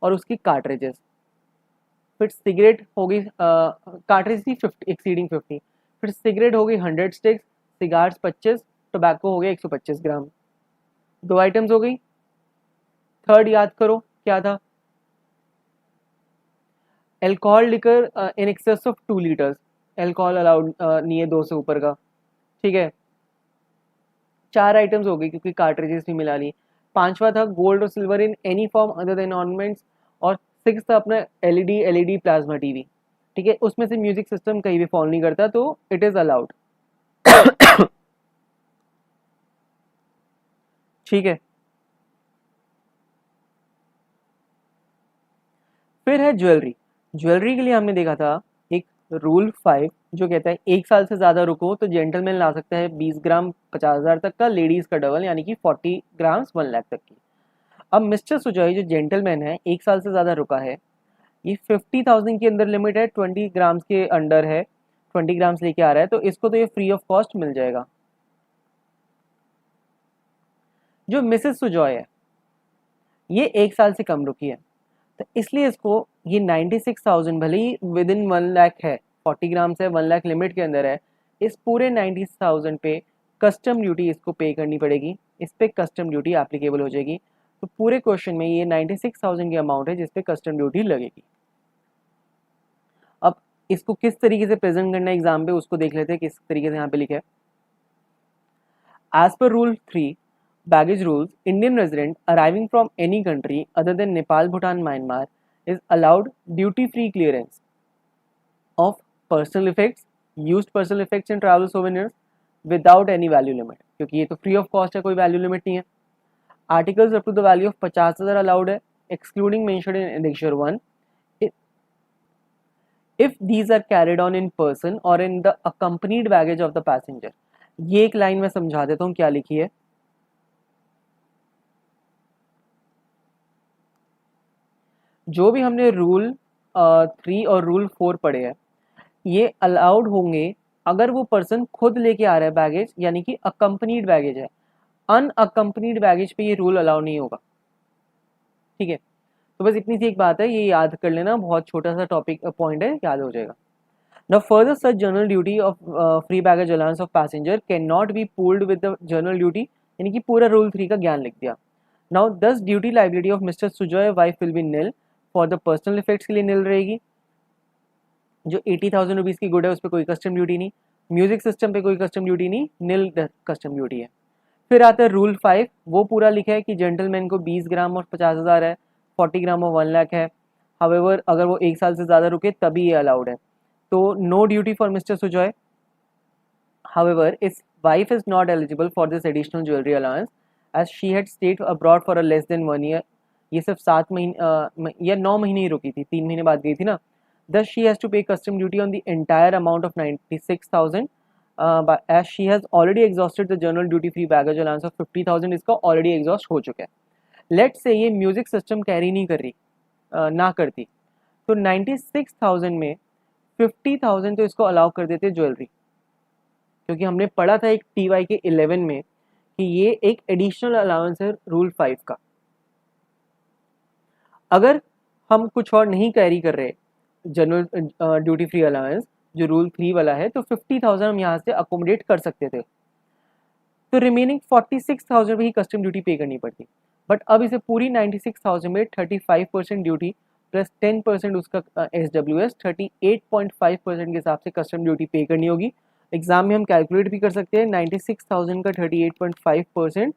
और उसकी कार्ट्रिजेस, फिर सिगरेट हो गई, कार्ट्रिज थी 50 एक्सीडिंग 50, फिर सिगरेट हो गई 100 स्टिक्स, सिगार्स 25, टोबैको हो गया 125 ग्राम। 2 आइटम्स हो गई। थर्ड याद करो क्या था, alcohol liquor in excess of 2 litres, alcohol allowed नहीं है 2 से ऊपर का, ठीक है। 4 आइटम्स हो गई क्योंकि कार्ट्रिजेस भी मिला ली। पांचवा था गोल्ड और silver in any form other than ornaments, और 6 था अपना एलईडी प्लाज्मा टीवी, ठीक है। उसमें से म्यूजिक सिस्टम कहीं भी फॉल नहीं करता तो इट इज अलाउड। ठीक है। फिर है ज्वेलरी। ज्वेलरी के लिए हमने देखा था एक रूल 5 जो कहता है 1 साल से ज़्यादा रुको तो जेंटलमैन ला सकता है 20 ग्राम 50,000 तक का, लेडीज़ का डबल यानी कि 40 ग्राम्स 1 लाख तक की। अब मिस्टर सुजॉय जो जेंटलमैन है 1 साल से ज़्यादा रुका है, ये 50,000 के अंदर लिमिट है, 20 ग्राम्स के अंडर है, 20 ग्राम्स लेके आ रहा है तो इसको तो ये फ्री ऑफ कॉस्ट मिल जाएगा। जो मिसेस सुजॉय है ये 1 साल से कम रुकी है तो इसलिए इसको ये 96,000 भले ही विद इन 1 लाख है, 40 ग्राम से 1 लाख लिमिट के अंदर है, इस पूरे 90,000 पे कस्टम ड्यूटी इसको पे करनी पड़ेगी, इस पे कस्टम ड्यूटी एप्लीकेबल हो जाएगी। तो पूरे क्वेश्चन में ये 96,000 की अमाउंट है जिस पे कस्टम ड्यूटी लगेगी। अब इसको किस तरीके से प्रेजेंट करना है एग्जाम पे उसको देख लेते हैं किस तरीके से यहाँ पे लिखा है। As per rule 3 baggage rules, Indian resident arriving from any country other than Nepal, Bhutan, Myanmar is allowed duty-free clearance of personal effects, used personal effects and travel souvenirs without any value limit, क्योंकि ये तो free of cost है, कोई value limit नहीं है। Articles up to the value of 50,000 allowed है, excluding mentioned in annexure 1 if these are carried on in person or in the accompanied baggage of the passenger। ये एक line में समझा देता हूँ क्या लिखी है। जो भी हमने रूल 3 और रूल 4 पढ़े हैं ये अलाउड होंगे अगर वो पर्सन खुद लेके आ रहा है बैगेज, यानी कि अकम्पनीड बैगेज है। अनअकम्पनीड बैगेज पे ये रूल अलाउ नहीं होगा, ठीक है। तो बस इतनी सी एक बात है, ये याद कर लेना, बहुत छोटा सा टॉपिक पॉइंट है, याद हो जाएगा। Now further such general duty of free baggage allowance of passenger cannot be pooled with the general duty, यानी कि पूरा रूल 3 का ज्ञान लिख दिया। Now thus duty liability of Mr. Sujoy wife will be nil, for the personal effects के लिए nil रहेगी। जो 80,000 रुपीज़ की गुड है उस पर कोई कस्टम ड्यूटी नहीं, म्यूजिक सिस्टम पे कोई कस्टम ड्यूटी नहीं, नील कस्टम ड्यूटी है। फिर आता है रूल 5, वो पूरा लिखा है कि जेंटलमैन को 20 ग्राम और 50,000 है, 40 ग्राम और 1 लाख है। हावेवर अगर वो 1 साल से ज़्यादा रुके तभी ये अलाउड है, तो no duty for mister Sujoy. However his wife is not eligible for this additional jewellery allowance as she had stayed abroad for a less than 1 year. ये सिर्फ 7 महीने या 9 महीने ही रुकी थी, 3 महीने बाद गई थी ना। Thus, she has to pay custom duty on the entire amount of 96,000. But as she has already exhausted the general duty-free baggage allowance of 50,000, इसका already exhaust हो चुका है। Let's say ये music system carry नहीं कर रही, ना करती, तो 96,000 में 50,000 तो इसको अलाउ कर देते ज्वेलरी, क्योंकि हमने पढ़ा था एक TY के 11 में कि ये एक एडिशनल अलाउंस है रूल 5 का। अगर हम कुछ और नहीं कैरी कर रहे जनरल ड्यूटी फ्री अलाउंस जो रूल 3 वाला है, तो 50,000 हम यहाँ से अकोमोडेट कर सकते थे, तो रिमेनिंग 46,000 ही कस्टम ड्यूटी पे करनी पड़ती। बट अब इसे पूरी 96,000 में 35% ड्यूटी प्लस 10% उसका SWS 38.5% के हिसाब से कस्टम ड्यूटी पे करनी होगी। एग्जाम में हम कैलकुलेट भी कर सकते हैं, 96,000 का 38.5%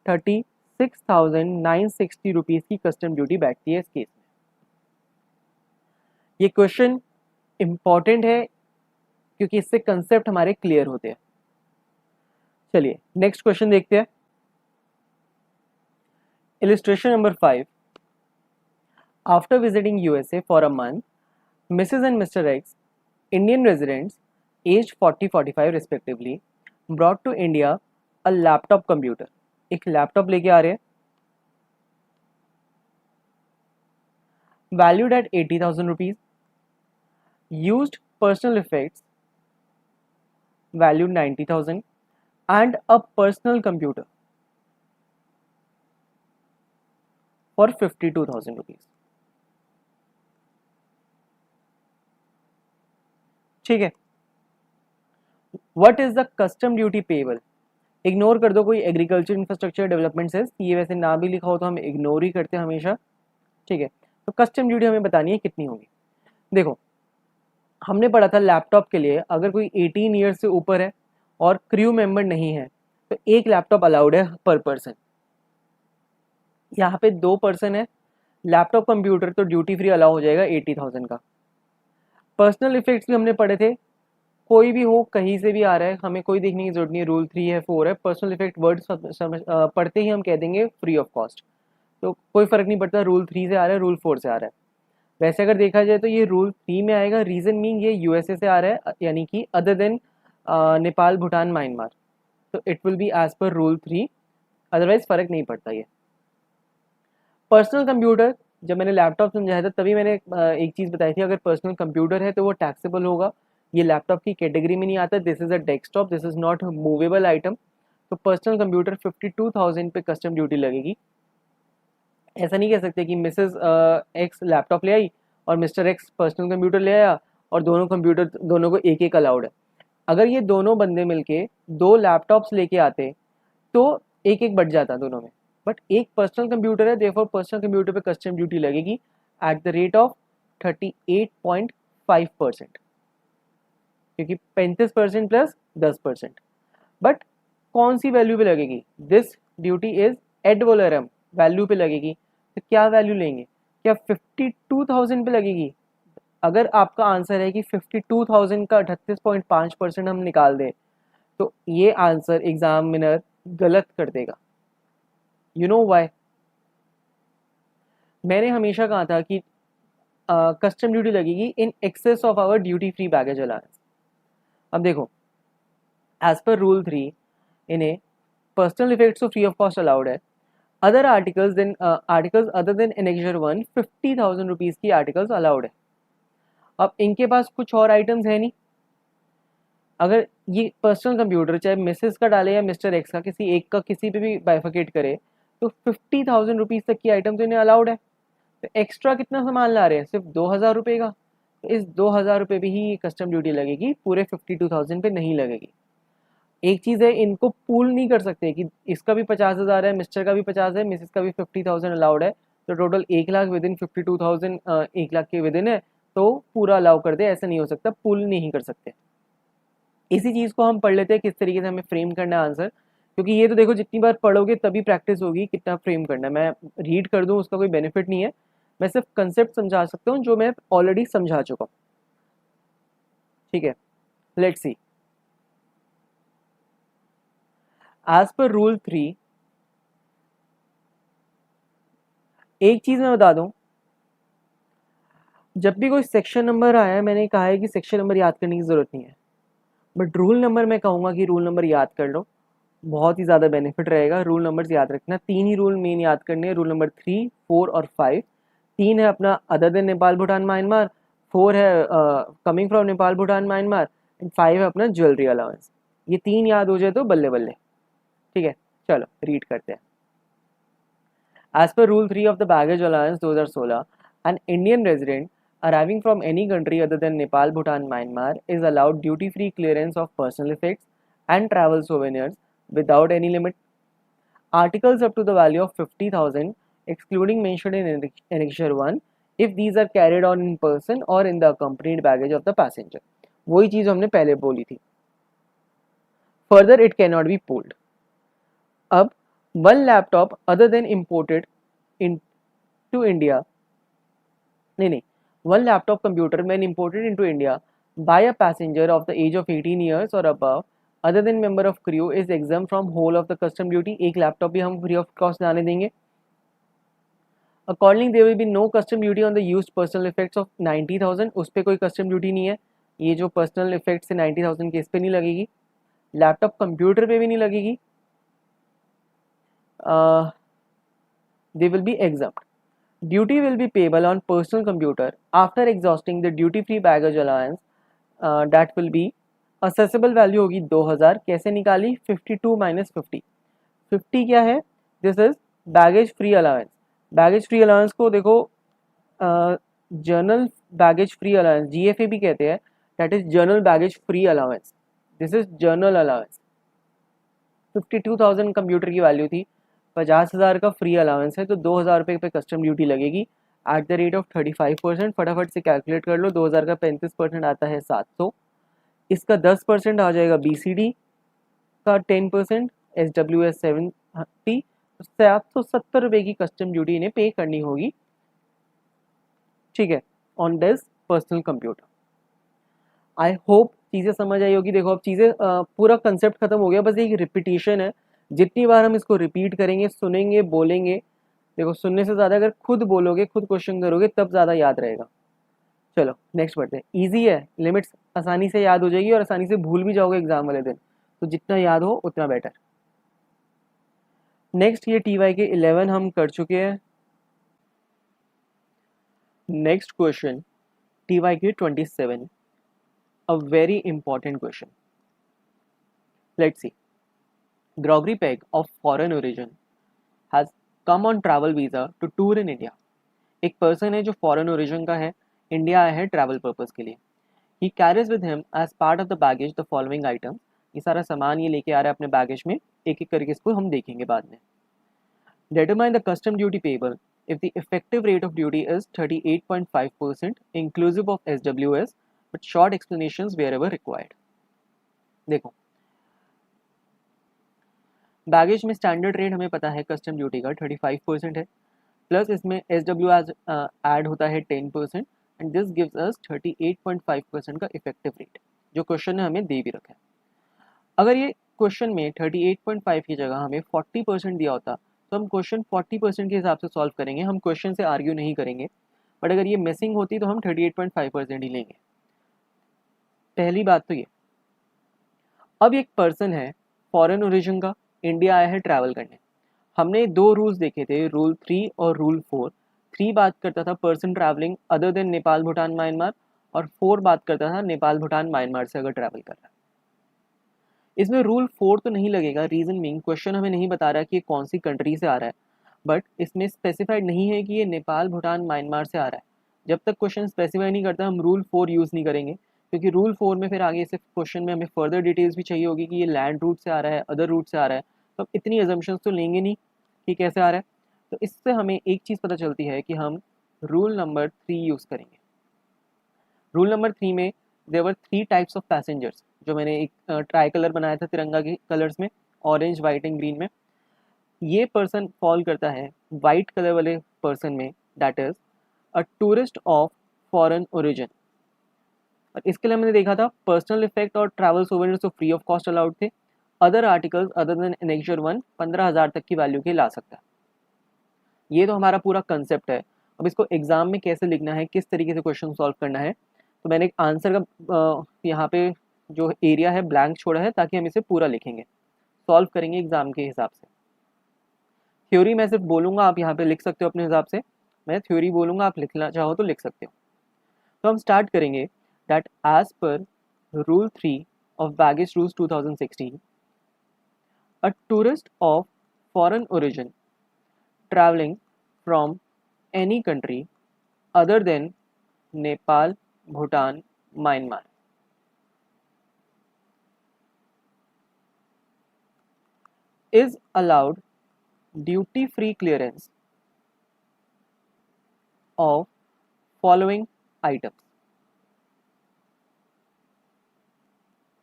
36,960 रुपीज़ की कस्टम ड्यूटी बैठती है इस केस में। ये क्वेश्चन इंपॉर्टेंट है क्योंकि इससे कंसेप्ट हमारे क्लियर होते हैं। चलिए नेक्स्ट क्वेश्चन देखते हैं। Illustration number 5, after visiting USA for a month, missus and mister X, Indian residents age 40-45 respectively, brought to India a laptop computer. एक लैपटॉप लेके आ रहे हैं, valued at 80,000 rupees, used personal effects valued 90,000 and a personal computer for 52,000 rupees। ठीक है, what is the custom duty payable ignore कर दो कोई एग्रीकल्चर इंफ्रास्ट्रक्चर डेवलपमेंट सेस, ये वैसे ना भी लिखा हो तो हम इग्नोर ही करते हैं हमेशा, ठीक है। तो कस्टम ड्यूटी हमें बतानी है कितनी होगी। देखो हमने पढ़ा था लैपटॉप के लिए अगर कोई 18 ईयर्स से ऊपर है और क्रू मेंबर नहीं है तो एक लैपटॉप अलाउड है पर पर्सन। यहाँ पे 2 पर्सन है, लैपटॉप कंप्यूटर तो ड्यूटी फ्री अलाउ हो जाएगा 80,000 का। पर्सनल इफेक्ट्स भी हमने पढ़े थे, कोई भी हो कहीं से भी आ रहा है, हमें कोई देखने की जरूरत नहीं है, रूल 3 है 4 है, पर्सनल इफेक्ट वर्ड पढ़ते ही हम कह देंगे फ्री ऑफ कॉस्ट, तो कोई फर्क नहीं पड़ता रूल 3 से आ रहा है रूल 4 से आ रहा है। वैसे अगर देखा जाए तो ये रूल 3 में आएगा, रीजन मीन ये यूएसए से आ रहा है, यानी कि other than Nepal Bhutan Myanmar, तो it will be as per rule 3, otherwise फर्क नहीं पड़ता ये। पर्सनल कंप्यूटर, जब मैंने लैपटॉप समझाया था तभी मैंने एक चीज़ बताई थी, अगर पर्सनल कंप्यूटर है तो वो टैक्सेबल होगा, ये लैपटॉप की कैटेगरी में नहीं आता, this is a desktop, this is not movable item. तो पर्सनल कंप्यूटर 52,000 पे कस्टम ड्यूटी लगेगी। ऐसा नहीं कह सकते कि मिसेस एक्स लैपटॉप ले आई और मिस्टर एक्स पर्सनल कंप्यूटर ले आया और दोनों कंप्यूटर दोनों को एक एक अलाउड है। अगर ये दोनों बंदे मिलके 2 लैपटॉप्स लेके आते तो एक एक बढ़ जाता दोनों में, बट एक पर्सनल कंप्यूटर है, देयरफॉर पर्सनल कंप्यूटर पे कस्टम ड्यूटी लगेगी एट द रेट ऑफ 38.5%, क्योंकि 35% प्लस 10%। बट कौन सी वैल्यू पे लगेगी, this duty is ad valorem value पे लगेगी। तो क्या वैल्यू लेंगे, क्या 52,000 पे लगेगी? अगर आपका आंसर है कि 52,000 का 38.5% हम निकाल दें तो ये आंसर एग्जामिनर गलत कर देगा। You know why? मैंने हमेशा कहा था कि कस्टम ड्यूटी लगेगी in excess of our duty free baggage allowance. अब देखो एज पर रूल 3 इन्हें पर्सनल इफेक्ट्स तो फ्री ऑफ कॉस्ट अलाउड है, other articles then articles other than annexure 1 50,000 rupees की आर्टिकल्स अलाउड है। अब इनके पास कुछ और आइटम्स है नहीं, अगर ये पर्सनल कंप्यूटर चाहे मिसेस का डाले या मिस्टर एक्स का, किसी एक का किसी पे भी बाइफिकेट करे तो 50,000 रुपीज़ तक की आइटम तो इन्हें अलाउड है। तो एक्स्ट्रा कितना सामान ला रहे हैं, सिर्फ 2,000 रुपये का, तो इस 2,000 रुपये भी ही कस्टम ड्यूटी लगेगी, पूरे 52,000 पे नहीं लगेगी। एक चीज़ है, इनको पूल नहीं कर सकते कि इसका भी 50,000 है, मिस्टर का भी 50 है, मिसेस का भी 50,000 अलाउड है, तो टोटल 1,00,000 विद इन 52,000 1,00,000 के विद इन है तो पूरा अलाउ कर दे, ऐसा नहीं हो सकता, पुल नहीं कर सकते। इसी चीज़ को हम पढ़ लेते हैं किस तरीके से हमें फ्रेम करना है आंसर, क्योंकि ये तो देखो जितनी बार पढ़ोगे तभी प्रैक्टिस होगी कितना फ्रेम करना है। मैं रीड कर दूं उसका कोई बेनिफिट नहीं है, मैं सिर्फ कंसेप्ट समझा सकता हूँ जो मैं ऑलरेडी समझा चुका हूँ, ठीक है। Let's see, as per rule 3 एक चीज़ मैं बता दूं, जब भी कोई सेक्शन नंबर आया है मैंने कहा है कि सेक्शन नंबर याद करने की ज़रूरत नहीं है, बट रूल नंबर मैं कहूँगा कि रूल नंबर याद कर लो, बहुत ही ज़्यादा बेनिफिट रहेगा। रूल नंबर्स याद रखना, 3 ही रूल मेन याद करने हैं, रूल नंबर 3, 4 और 5। 3 है अपना other than Nepal Bhutan Myanmar, 4 है coming from Nepal Bhutan Myanmar, and 5 है अपना ज्वेलरी अलाउंस। ये 3 याद हो जाए तो बल्ले बल्ले, ठीक है। चलो रीड करते हैं। As per rule 3 of the baggage allowance 2016, an Indian resident arriving from any country other than Nepal, Bhutan, Myanmar is allowed duty-free clearance of personal effects and travel souvenirs without any limit. Articles up to the value of 50,000, excluding mentioned in Annexure 1, if these are carried on in person or in the accompanied baggage of the passenger. वही चीज़ हमने पहले बोली थी। Further, it cannot be pulled. अब one laptop other than imported into India, नहीं, one laptop computer when imported into India by a passenger of the age of 18 years or above other than member of crew is exempt from whole of the custom duty। एक laptop भी हम free of cost लाने देंगे। According there will be no custom duty on the used personal effects of 90,000, उस पर कोई custom duty नहीं है, ये जो पर्सनल इफेक्ट्स है 90,000 के इस पर नहीं लगेगी, लैपटॉप कंप्यूटर पे भी नहीं लगेगी, they will be exempt. Duty will be payable on personal computer after exhausting the duty-free baggage allowance, that will be accessible value होगी 2,000। कैसे निकाली, 52 माइनस 50, 50 क्या है, this is baggage free allowance. Baggage free allowance को देखो journal baggage free allowance GFA भी कहते हैं, that is journal baggage free allowance, this is journal allowance. 52,000 computer की वैल्यू थी, 50,000 का फ्री अलाउंस है, तो 2,000 रुपये पे कस्टम ड्यूटी लगेगी एट द रेट ऑफ 35%। फटाफट से कैलकुलेट कर लो, 2,000 का 35% आता है 700, इसका 10% आ जाएगा BCD का 10%, SWS 70, 770 रुपये की कस्टम ड्यूटी इन्हें पे करनी होगी, ठीक है, on this personal computer. I hope चीज़ें समझ आई होगी। देखो अब चीज़ें पूरा कंसेप्ट खत्म हो गया, बस एक रिपीटिशन है, जितनी बार हम इसको रिपीट करेंगे, सुनेंगे, बोलेंगे, देखो सुनने से ज़्यादा अगर खुद बोलोगे, खुद क्वेश्चन करोगे, तब ज़्यादा याद रहेगा। चलो नेक्स्ट बढ़ते हैं। ईजी है, लिमिट्स आसानी से याद हो जाएगी और आसानी से भूल भी जाओगे एग्जाम वाले दिन, तो जितना याद हो उतना बेटर। नेक्स्ट ये TY के 11 हम कर चुके हैं। नेक्स्ट क्वेश्चन TY के 27, a very important question. Let's see. Gregory Peg of foreign origin has come on travel visa to tour in India. एक पर्सन है जो फॉरेन ओरिजिन का है, इंडिया आया है ट्रैवल पर्पस के लिए। He carries with him as part of the baggage the following item. ये सारा सामान ये लेके आ रहा है अपने बैगेज में, एक एक करके इसको हम देखेंगे बाद में। Determine the custom duty payable if the effective rate of duty is 38.5% inclusive of SWS, but short explanations wherever required. देखो बैगेज में स्टैंडर्ड रेट हमें पता है कस्टम ड्यूटी का 35% है, प्लस इसमें SWS ऐड होता है 10%, एंड दिस गिव्स अस 38.5% का इफेक्टिव रेट, जो क्वेश्चन ने हमें दे भी रखा है। अगर ये क्वेश्चन में 38.5 की जगह हमें 40% दिया होता, तो हम क्वेश्चन 40% के हिसाब से सॉल्व करेंगे, हम क्वेश्चन से आर्ग्यू नहीं करेंगे। बट अगर ये मिसिंग होती तो हम 38.5% ही लेंगे। पहली बात तो ये। अब एक पर्सन है फॉरेन ओरिजिन का, इंडिया आया है ट्रैवल करने। हमने दो रूल्स देखे थे, रूल 3 और रूल 4। 3 बात करता था person travelling other than Nepal Bhutan Myanmar, और 4 बात करता था नेपाल भूटान म्यांमार से अगर ट्रैवल कर रहा है। इसमें रूल 4 तो नहीं लगेगा, रीजन मीन क्वेश्चन हमें नहीं बता रहा कि ये कौन सी कंट्री से आ रहा है, बट इसमें स्पेसिफाइड नहीं है कि ये नेपाल भूटान म्यांमार से आ रहा है। जब तक क्वेश्चन स्पेसिफाई नहीं करता हम रूल 4 यूज़ नहीं करेंगे, क्योंकि रूल 4 में फिर आगे से क्वेश्चन में हमें फर्दर डिटेल्स भी चाहिए होगी कि ये लैंड रूट से आ रहा है, अदर रूट से आ रहा है, तो इतनी एजम्पशंस तो लेंगे नहीं कि कैसे आ रहा है। तो इससे हमें एक चीज़ पता चलती है कि हम रूल नंबर 3 यूज़ करेंगे। रूल नंबर 3 में there were 3 types of passengers, जो मैंने एक ट्राई कलर बनाया था तिरंगा के कलर्स में, ऑरेंज, वाइट एंड ग्रीन में। ये पर्सन फॉल करता है वाइट कलर वाले पर्सन में, that is a tourist of foreign origin. और इसके लिए हमने देखा था पर्सनल इफेक्ट और ट्रैवल सोवेनिर्स तो फ्री ऑफ कॉस्ट अलाउड थे। Other articles other then annexure 1 15,000 तक की वैल्यू के ला सकता है। ये तो हमारा पूरा कंसेप्ट है। अब इसको एग्जाम में कैसे लिखना है, किस तरीके से क्वेश्चन सॉल्व करना है, तो मैंने एक आंसर का यहाँ पे जो एरिया है ब्लैंक छोड़ा है, ताकि हम इसे पूरा लिखेंगे, सॉल्व करेंगे एग्जाम के हिसाब से। थ्योरी मैं सिर्फ बोलूँगा, आप यहाँ पे लिख सकते हो अपने हिसाब से। मैं थ्योरी बोलूँगा, आप लिखना चाहो तो लिख सकते हो। तो हम स्टार्ट करेंगे that as per rule 3 of baggage rules 2016, a tourist of foreign origin travelling from any country other than Nepal, Bhutan, Myanmar is allowed duty free clearance of following items.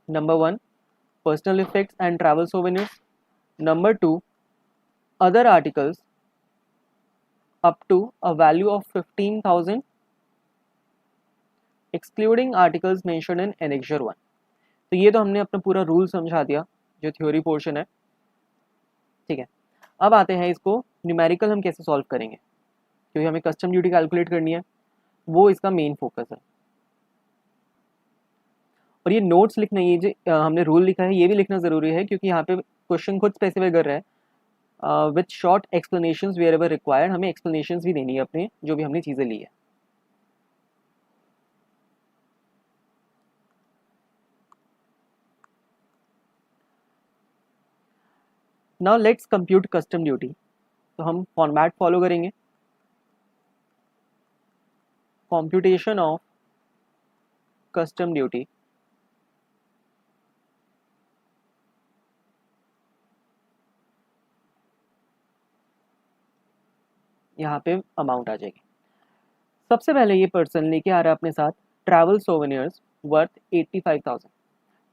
Number 1, personal effects and travel souvenirs. Number 2, other articles up to a value of 15,000 excluding articles mentioned in Annexure 1. तो ये तो हमने अपना पूरा rule समझा दिया जो theory portion है, ठीक है। अब आते हैं इसको न्यूमेरिकल हम कैसे सॉल्व करेंगे, क्योंकि हमें कस्टम ड्यूटी कैलकुलेट करनी है, वो इसका मेन फोकस है। और ये नोट्स लिखना, ये जो हमने रूल लिखा है ये भी लिखना ज़रूरी है, क्योंकि यहाँ पे क्वेश्चन खुद स्पेसिफाई कर रहा है with short explanations wherever required. हमें एक्सप्लेनेशंस भी देनी है अपने जो भी हमने चीज़ें ली है। Now let's compute custom duty. तो हम फॉर्मेट फॉलो करेंगे, कंप्यूटेशन ऑफ कस्टम ड्यूटी यहाँ पे अमाउंट आ जाएगी। सबसे पहले ये पर्सन लेके आ रहा है अपने साथ travel souvenirs worth 85,000।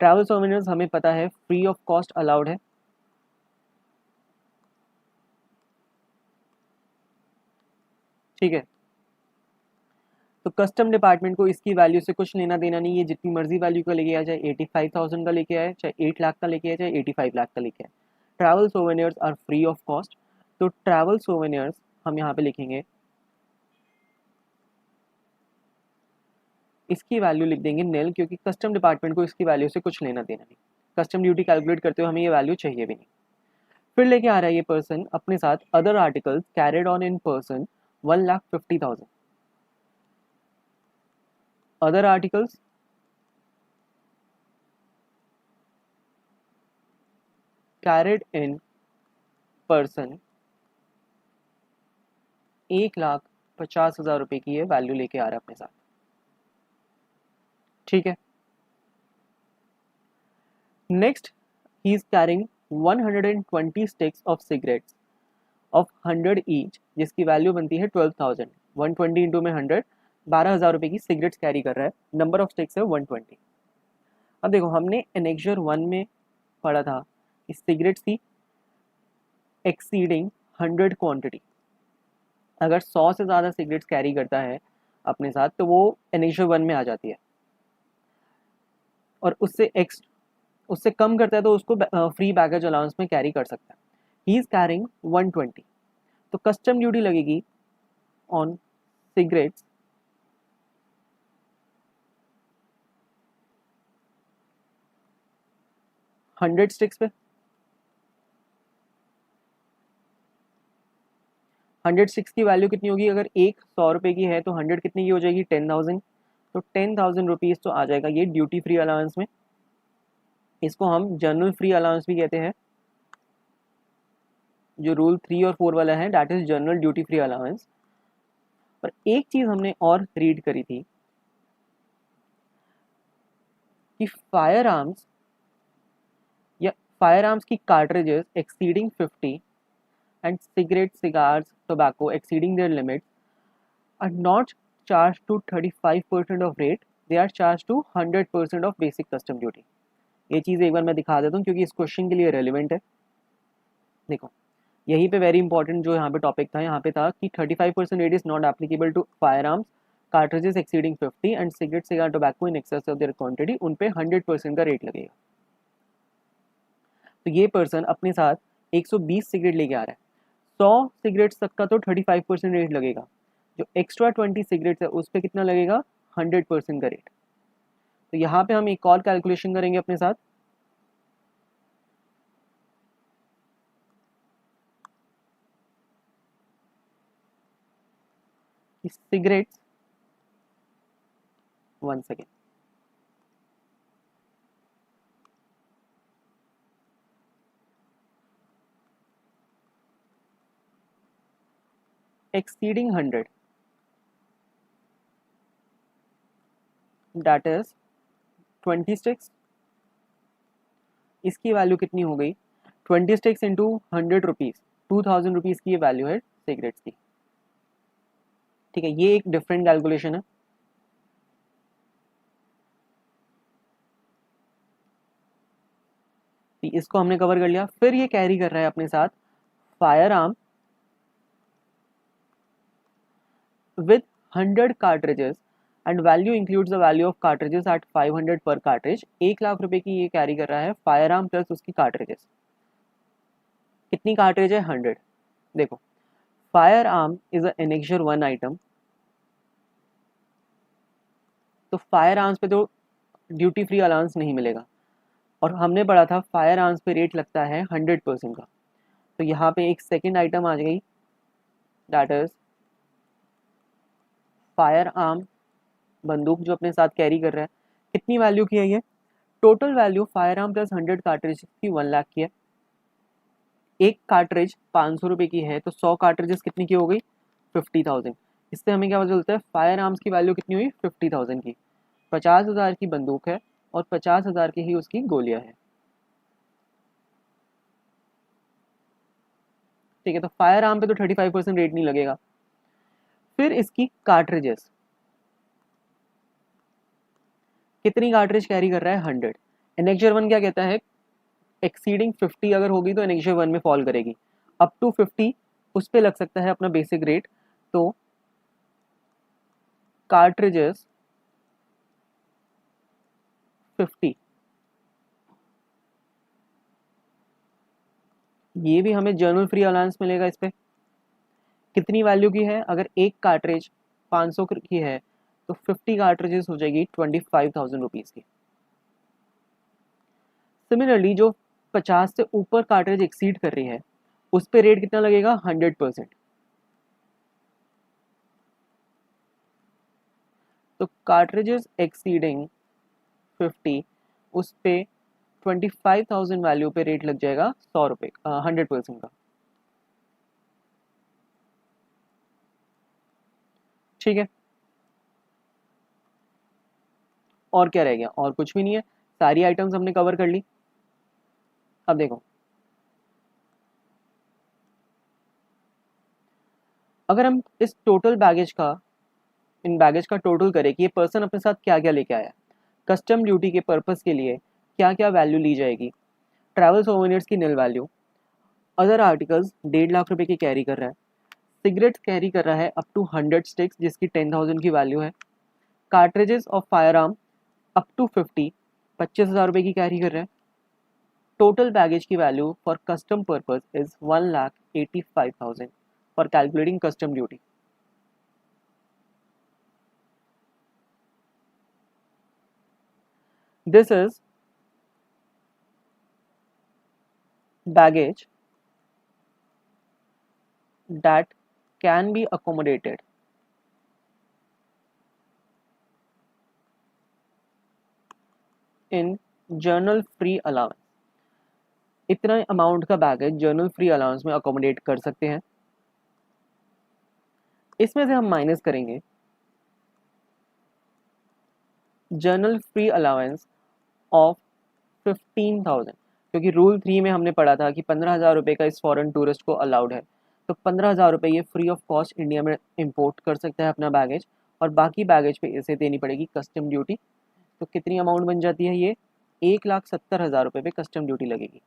Travel souvenirs हमें पता है फ्री ऑफ कॉस्ट अलाउड है, ठीक है। तो कस्टम डिपार्टमेंट को इसकी वैल्यू से कुछ लेना देना नहीं है, जितनी मर्जी वैल्यू का लेके आ जाए, 85,000 का लेके आए, चाहे 8 लाख का लेके आए, चाहे 85 लाख का लेके आए, travel souvenirs are free of cost. तो ट्रैवल सोवेनियर्स हम यहाँ पे लिखेंगे, इसकी वैल्यू लिख देंगे नील, क्योंकि कस्टम डिपार्टमेंट को इसकी वैल्यू से कुछ लेना देना नहीं। कस्टम ड्यूटी कैलकुलेट करते हुए हमें ये वैल्यू चाहिए भी नहीं। फिर लेके आ रहा है ये पर्सन अपने साथ other articles carried on in person 1,50,000। Other articles carried in person 1,50,000 रुपए की ये वैल्यू लेके आ रहा है अपने साथ, ठीक है। Next he is carrying 120 sticks of cigarettes of 100 each, जिसकी वैल्यू बनती है 12,000। 120 इंटू में 100, 12,000 रुपए की सिगरेट्स कैरी कर रहा है। नंबर ऑफ स्टिक्स है 120। अब देखो हमने एनेक्जर 1 में पढ़ा था कि सिगरेट्स की एक्सीडिंग 100 क्वांटिटी, अगर 100 से ज़्यादा सिगरेट्स कैरी करता है अपने साथ तो वो एनेक्जर 1 में आ जाती है, और उससे कम करता है तो उसको फ्री बैगेज अलाउंस में कैरी कर सकता है। ही इज कैरिंग 120, तो कस्टम ड्यूटी लगेगी ऑन सिगरेट्स 100 स्टिक्स पे। 100 स्टिक्स की वैल्यू कितनी होगी, अगर एक 100 रुपए की है तो 100 कितने की हो जाएगी, 10,000। तो 10,000 रुपीज़ तो आ जाएगा ये ड्यूटी फ्री अलाउंस में। इसको हम जनरल फ्री अलाउंस भी कहते हैं। जो रूल 3 और 4 वाला है that is general duty free allowance. पर एक चीज हमने और रीड करी थी कि फायर आर्म्स या फायर आर्म्स की cartridges exceeding 50 and cigarettes, cigars, tobacco exceeding their limits are not charged to 35% of rate, they are charged to 100% of basic custom duty। ये चीज़ एक बार मैं दिखा देता हूँ क्योंकि इस क्वेश्चन के लिए रेलिवेंट है। देखो यहीं पे वेरी इंपॉर्टेंट जो यहाँ पे टॉपिक था, यहाँ पे था कि 35% rate is not applicable to firearms cartridges exceeding 50 and cigarette cigar tobacco in excess of their quantity, उन पे 100% का रेट लगेगा। तो ये पर्सन अपने साथ 120 सिगरेट लेके आ रहा है, 100 सिगरेट्स तक का तो 35% रेट लगेगा, जो एक्स्ट्रा 20 सिगरेट्स है उस पर कितना लगेगा, 100% का रेट। तो यहाँ पे हम एक और कैलकुलेशन करेंगे अपने साथ। Cigarettes, one second, exceeding 100 that is 20 sticks, इसकी वैल्यू कितनी हो गई, 20 स्टिक्स इंटू 100 रुपीज़, 2,000 रुपीज़ की ये वैल्यू है सिगरेट्स की, ठीक है। ये एक डिफरेंट कैलकुलेशन है। इसको हमने कवर कर लिया। फिर ये कैरी कर रहा है अपने साथ fire arm with 100 cartridges and value includes the value of cartridges at 500 per cartridge। 1,00,000 रुपए की ये कैरी कर रहा है फायर आर्म प्लस उसकी कार्ट्रिजेस। कितनी कार्ट्रिज है, 100। देखो fire arm is a annexure 1 item, तो फायर आर्म्स पे तो ड्यूटी फ्री अलाउंस नहीं मिलेगा, और हमने पढ़ा था फायर आर्म्स पे रेट लगता है 100% का। तो यहाँ पे एक सेकेंड आइटम आ गई दैट इज फायर आर्म, बंदूक जो अपने साथ कैरी कर रहा है। कितनी वैल्यू की है ये, total value fire arm plus 100 cartridge की 1,00,000 की है। एक कार्ट्रिज 500 रुपये की है तो 100 कार्ट्रिजेस कितनी की हो गई, 50,000। इससे हमें क्या पता चलता है, फायर आर्म्स की वैल्यू कितनी हुई, 50,000 की। 50,000 की बंदूक है और 50,000 की ही उसकी गोलियां है, ठीक है। तो फायर आर्म पे तो 35% रेट नहीं लगेगा, फिर इसकी कार्ट्रिजेस, कितनी कार्ट्रिज कैरी कर रहा है, 100। एनेक्जर 1 क्या कहता है, एक्सीडिंग 50 अगर होगी तो एनेक्जर 1 में फॉल करेगी, अप टू 50 उस पे लग सकता है अपना बेसिक रेट। तो कार्ट्रिजेस 50, ये भी हमें जर्नल फ्री अलाउंस मिलेगा। इस पे कितनी वैल्यू की है, अगर एक कार्ट्रिज 500 की है तो 50 कार्ट्रिजेस हो जाएगी 25,000 रुपीज़ की। सिमिलरली जो 50 से ऊपर कार्ट्रिज एक्सीड कर रही है उस पे रेट कितना लगेगा, 100%। तो कार्ट्रिजेस एक्सीडिंग 50 उस पे 25,000 वैल्यू पे रेट लग जाएगा 100 रुपये, 100% का। ठीक है, और क्या रह गया, और कुछ भी नहीं है, सारी आइटम्स हमने कवर कर ली। अब देखो, अगर हम इस टोटल बैगेज का, इन बैगेज का टोटल करें कि ये पर्सन अपने साथ क्या क्या लेके आया, कस्टम ड्यूटी के पर्पस के लिए क्या क्या वैल्यू ली जाएगी, ट्रैवल सोवेनियर्स की निल वैल्यू, अदर आर्टिकल्स 1.5 लाख रुपए की कैरी कर रहा है, सिगरेट्स कैरी कर रहा है अप टू 100 स्टिक्स जिसकी 10,000 की वैल्यू है, cartridges of firearm up to 50, 25,000 रुपये की कैरी कर रहा है। टोटल बैगेज की value for custom purpose is 1,85,000 for calculating custom duty. This is baggage that can be accommodated in journal free allowance। इतना अमाउंट का baggage journal free allowance में accommodate कर सकते हैं। इसमें से हम माइनस करेंगे जर्नल फ्री अलाउंस ऑफ 15,000, क्योंकि रूल 3 में हमने पढ़ा था कि 15,000 रुपये का इस फॉरेन टूरिस्ट को अलाउड है। तो 15,000 रुपये ये फ्री ऑफ कॉस्ट इंडिया में इंपोर्ट कर सकता है अपना बैगेज, और बाकी बैगेज पे इसे देनी पड़ेगी कस्टम ड्यूटी। तो कितनी अमाउंट बन जाती है ये, 1,70,000 रुपये पे कस्टम ड्यूटी लगेगी।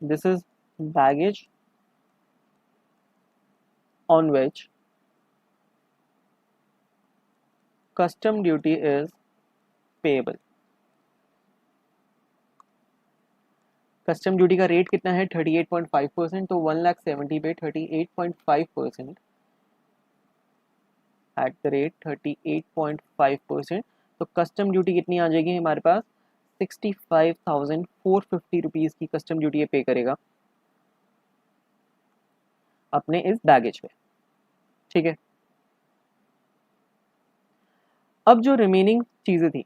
This is baggage on which custom duty is payable। Custom duty का रेट कितना है, 38.5%। तो 1,70,000 पे 38.5% एट द रेट 38.5%, तो कस्टम ड्यूटी कितनी आ जाएगी हमारे पास, 65,450 रुपीज़ की कस्टम ड्यूटी ये पे करेगा अपने इस बैगेज पे। ठीक है, अब जो रिमेनिंग चीज़ें थी,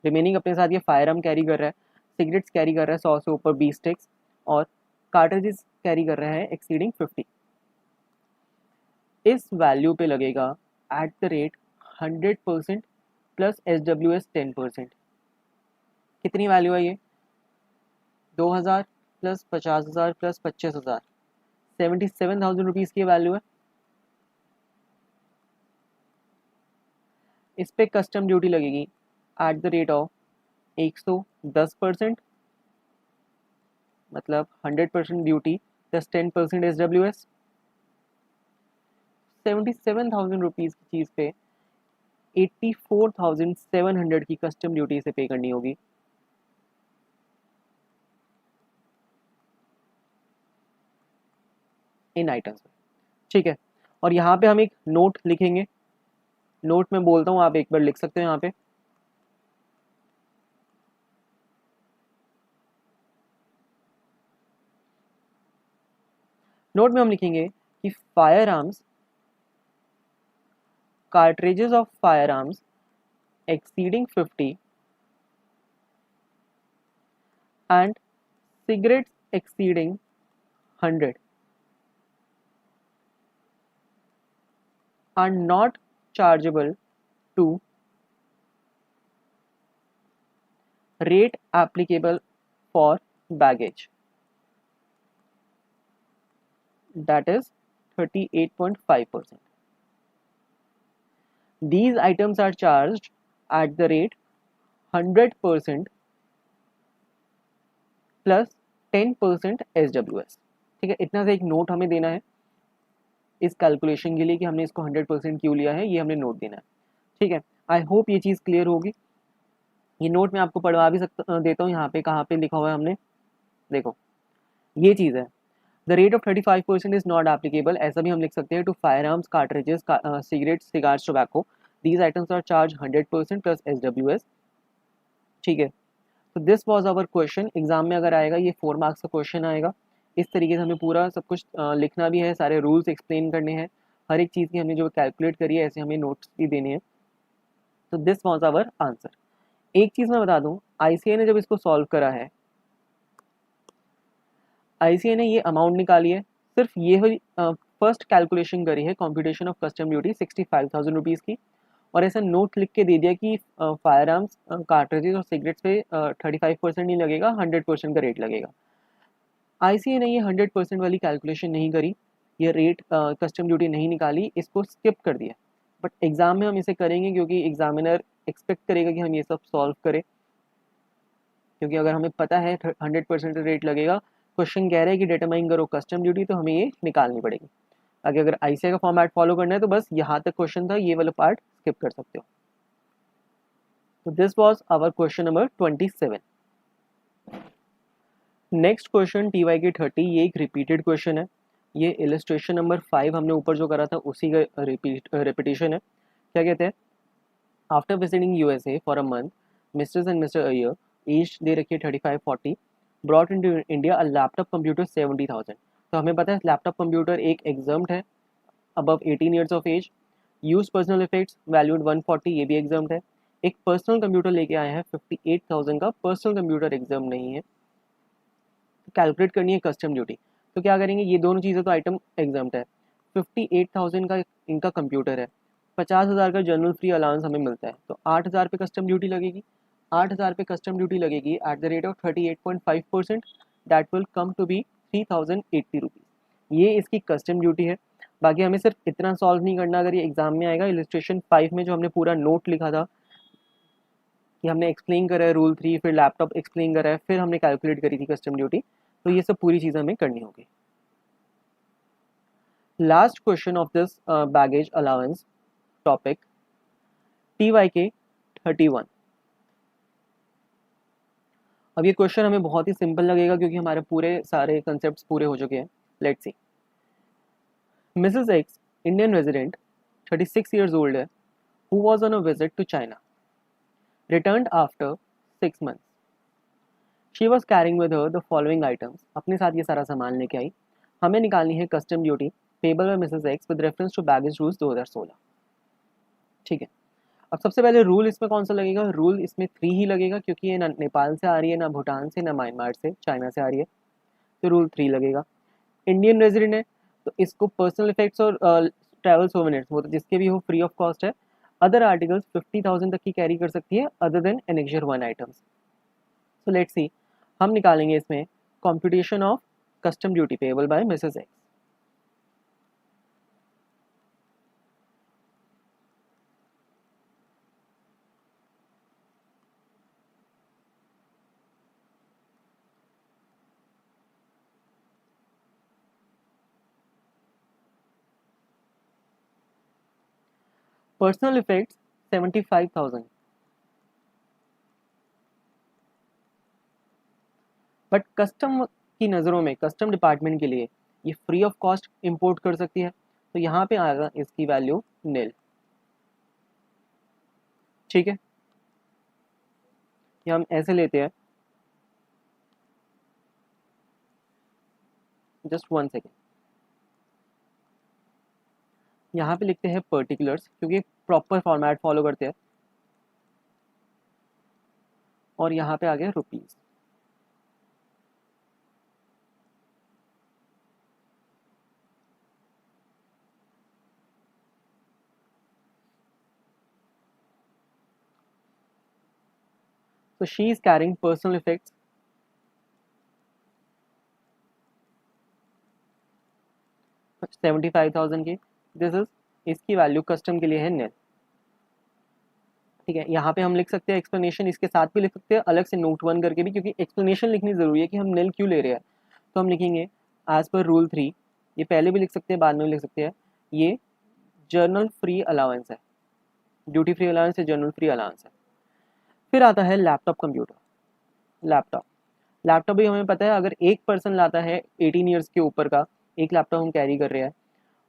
रिमेनिंग अपने साथ ये फायर आर्म कैरी कर रहा है, सिगरेट्स कैरी कर रहा है 100 से ऊपर 20 स्टिक्स, और कार्ट्रिजेस कैरी कर रहा है एक्सीडिंग 50। इस वैल्यू पे लगेगा eight the rate 100% plus SWS 10%। कितनी वैल्यू है ये, 2,000 प्लस 50,000 प्लस 25,000, 77,000 रुपीज़ की वैल्यू है। इस पे कस्टम ड्यूटी लगेगी एट द रेट ऑफ 110%, मतलब 100% ड्यूटी प्लस 10% SWS। 77,000 रुपीज़ की चीज़ पे 84,700 की कस्टम ड्यूटी से पे करनी होगी। इन आइटम्स में, ठीक है। और यहाँ पे हम एक नोट लिखेंगे, नोट में बोलता हूँ, आप एक बार लिख सकते हो यहाँ पे। नोट में हम लिखेंगे कि fire arms, cartridges of firearms exceeding 50 and cigarettes exceeding 100 are not chargeable to rate applicable for baggage, that is 38.5%. These items are charged at the rate 100% plus 10% SWS. ठीक है, इतना सा एक नोट हमें देना है इस कैलकुलेशन के लिए कि हमने इसको 100% क्यों लिया है, ये हमने नोट देना है. ठीक है, आई होप ये चीज़ क्लियर होगी. ये नोट मैं आपको पढ़वा भी देता हूँ. यहाँ पे कहाँ पे लिखा हुआ है हमने, देखो ये चीज़ है. The rate of 35% is not applicable, ऐसा भी हम लिख सकते हैं, to firearms, cartridges, cigarettes, cigars, tobacco. These items are charge 100% plus SWS. ठीक है, तो this was our question. Exam में अगर आएगा ये 4 मार्क्स का क्वेश्चन आएगा. इस तरीके से हमें पूरा सब कुछ लिखना भी है, सारे रूल्स एक्सप्लेन करने हैं, हर एक चीज़ की हमने जो कैलकुलेट करी है ऐसे हमें नोट्स भी देने हैं. तो दिस वॉज आवर आंसर. एक चीज़ मैं बता दूं, ICAI ने जब इसको सॉल्व करा है, ICAI ने ये अमाउंट निकाली है, सिर्फ ये फर्स्ट कैलकुलेशन करी है computation of custom duty 65,000 rupees की, और ऐसा नोट लिख के दे दिया कि फायर आर्म्स, कार्ट्रिजेज और सिगरेट्स पे 35% नहीं लगेगा, 100% का रेट लगेगा. ICAI ने ये 100% वाली कैलकुलेशन नहीं करी, ये रेट कस्टम ड्यूटी नहीं निकाली, इसको स्किप कर दिया. बट एग्ज़ाम में हम इसे करेंगे क्योंकि एग्जामिनर एक्सपेक्ट करेगा कि हम ये सब सॉल्व करें, क्योंकि अगर हमें पता है 100% रेट लगेगा, क्वेश्चन कह रहा है कि डिटरमाइन करो कस्टम ड्यूटी, तो हमें ये निकालनी पड़ेगी. आगे अगर ICAI का फॉर्मेट फॉलो करना है तो बस यहाँ तक क्वेश्चन था, ये वाला पार्ट स्किप कर सकते हो. तो this was our question number 27. Next question TY के 30, ये एक रिपीटेड क्वेश्चन है. ये इलस्ट्रेशन नंबर 5 हमने ऊपर जो करा था उसी का रिपीटेशन है. क्या कहते हैं, after visiting USA for a month, mister and mister Iyer, age दे रखी है 35-40, brought into India a laptop computer 70,000. तो हमें पता है लैपटॉप कंप्यूटर एक एग्जाम्ड है above 18 years of age. Use personal effects valued 140, ये भी एग्जाम्ड है. एक पर्सनल कंप्यूटर लेके आए हैं 58,000 का, पर्सनल कंप्यूटर एग्जाम नहीं है. कैलकुलेट करनी है कस्टम ड्यूटी. तो क्या करेंगे, ये दोनों चीज़ें तो आइटम एग्जाम्प्ट है. 58,000 का इनका कंप्यूटर है, 50,000 का जनरल फ्री अलाउंस हमें मिलता है, तो 8,000 पे कस्टम ड्यूटी लगेगी. 8,000 पे कस्टम ड्यूटी लगेगी at the rate of 38.5%, that will come to be 3,080 rupees. ये इसकी कस्टम ड्यूटी है. बाकी हमें सिर्फ इतना सॉल्व नहीं करना, अगर ये एग्जाम में आएगा. इलस्ट्रेशन 5 में जो हमने पूरा नोट लिखा था कि हमने एक्सप्लेन करा है रूल 3, फिर लैपटॉप एक्सप्लेन करा है, फिर हमने कैलकुलेट करी थी कस्टम ड्यूटी, तो ये सब पूरी चीज़ हमें करनी होगी. Last question of this baggage allowance topic, TY के 31. अब ये क्वेश्चन हमें बहुत ही सिंपल लगेगा क्योंकि हमारे पूरे सारे कंसेप्ट पूरे हो चुके हैं. Let's see. Mrs X, Indian resident, 36 years old है, who was on a visit to China, return after 6 months. She was carrying with her the following items. अपने साथ ये सारा सामान लेके आई. हमें निकालनी है custom duty payable by Mrs X with reference to baggage rules 2016. ठीक है, अब सबसे पहले रूल इसमें कौन सा लगेगा, रूल इसमें 3 ही लगेगा क्योंकि ये ना नेपाल से आ रही है, ना भूटान से, ना म्यांमार से, चाइना से आ रही है, तो रूल 3 लगेगा. इंडियन रेजिडेंट है तो इसको पर्सनल इफेक्ट्स और ट्रैवल सोवेनिर्स वो तो जिसके भी हो फ्री ऑफ कॉस्ट है. अदर आर्टिकल्स 50,000 तक की कैरी कर सकती है other than annexure 1 items. So let's see, हम निकालेंगे इसमें computation of custom duty payable by Mrs x. Personal effects 75,000. But custom की नज़रों में, कस्टम डिपार्टमेंट के लिए ये फ्री ऑफ कॉस्ट इंपोर्ट कर सकती है, तो यहाँ पे आएगा इसकी वैल्यू नील. ठीक है, ये हम ऐसे लेते हैं, जस्ट 1 सेकेंड. यहाँ पे लिखते हैं पर्टिकुलर्स क्योंकि प्रॉपर फॉर्मेट फॉलो करते हैं, और यहाँ पे आ गया rupees. So she is carrying personal effects. $75,000 की, दिस इज, इसकी वैल्यू कस्टम के लिए है nil। ठीक है, यहाँ पे हम लिख सकते हैं एक्सप्लेनेशन, इसके साथ भी लिख सकते हैं अलग से नोट 1 करके भी, क्योंकि एक्सप्लेनेशन लिखनी जरूरी है कि हम nil क्यों ले रहे हैं। तो हम लिखेंगे एज पर रूल 3, ये पहले भी लिख सकते हैं बाद में भी लिख सकते हैं, ये जर्नल फ्री अलाउंस है, ड्यूटी फ्री अलाउंस है, जर्नल फ्री अलाउंस है। फिर आता है लैपटॉप कंप्यूटर। लैपटॉप लैपटॉप भी हमें पता है, अगर एक पर्सन लाता है 18 ईयर्स के ऊपर का, एक लैपटॉप हम कैरी कर रहे हैं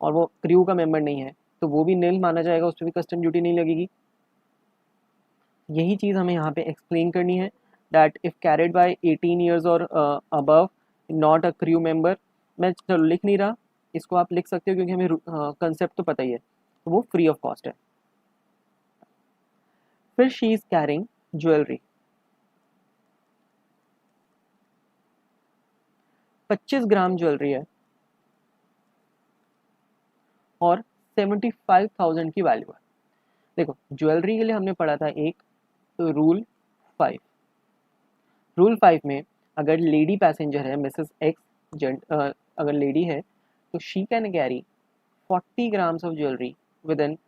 और वो क्रू का मेंबर नहीं है, तो वो भी नील माना जाएगा, उस पर भी कस्टम ड्यूटी नहीं लगेगी। यही चीज़ हमें यहाँ पे एक्सप्लेन करनी है, that if carried by 18 years और above, not a crew member. मैं चलो लिख नहीं रहा, इसको आप लिख सकते हो क्योंकि हमें कंसेप्ट तो पता ही है, तो वो फ्री ऑफ कॉस्ट है। फिर she is carrying jewellery, 25 gram jewellery है और 75,000 की वैल्यू है। देखो ज्वेलरी के लिए हमने पढ़ा था एक रूल 5। रूल 5 में अगर लेडी पैसेंजर है, मिसेस एक्स अगर लेडी है, तो she can carry 40 grams of jewellery with an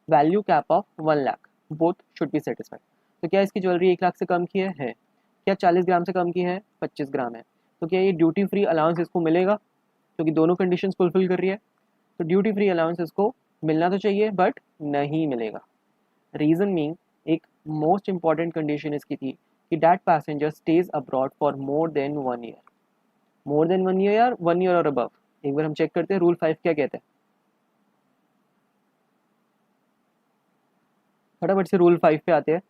value cap of 1 lakh, both should be satisfied. तो क्या इसकी ज्वेलरी 1 लाख से कम की है? क्या 40 ग्राम से कम की है? 25 ग्राम है। तो क्या ये ड्यूटी फ्री अलाउंस इसको मिलेगा, क्योंकि दोनों कंडीशंस फुलफिल कर रही है? तो ड्यूटी फ्री अलाउंस इसको मिलना तो चाहिए बट नहीं मिलेगा। रीज़न मीन एक मोस्ट इंपॉर्टेंट कंडीशन इसकी थी कि that passenger stage abroad for more than 1 year. More than 1 year या 1 ईयर और अबव। एक बार हम चेक करते हैं रूल 5 क्या कहते हैं, फटाफट से रूल 5 पे आते हैं।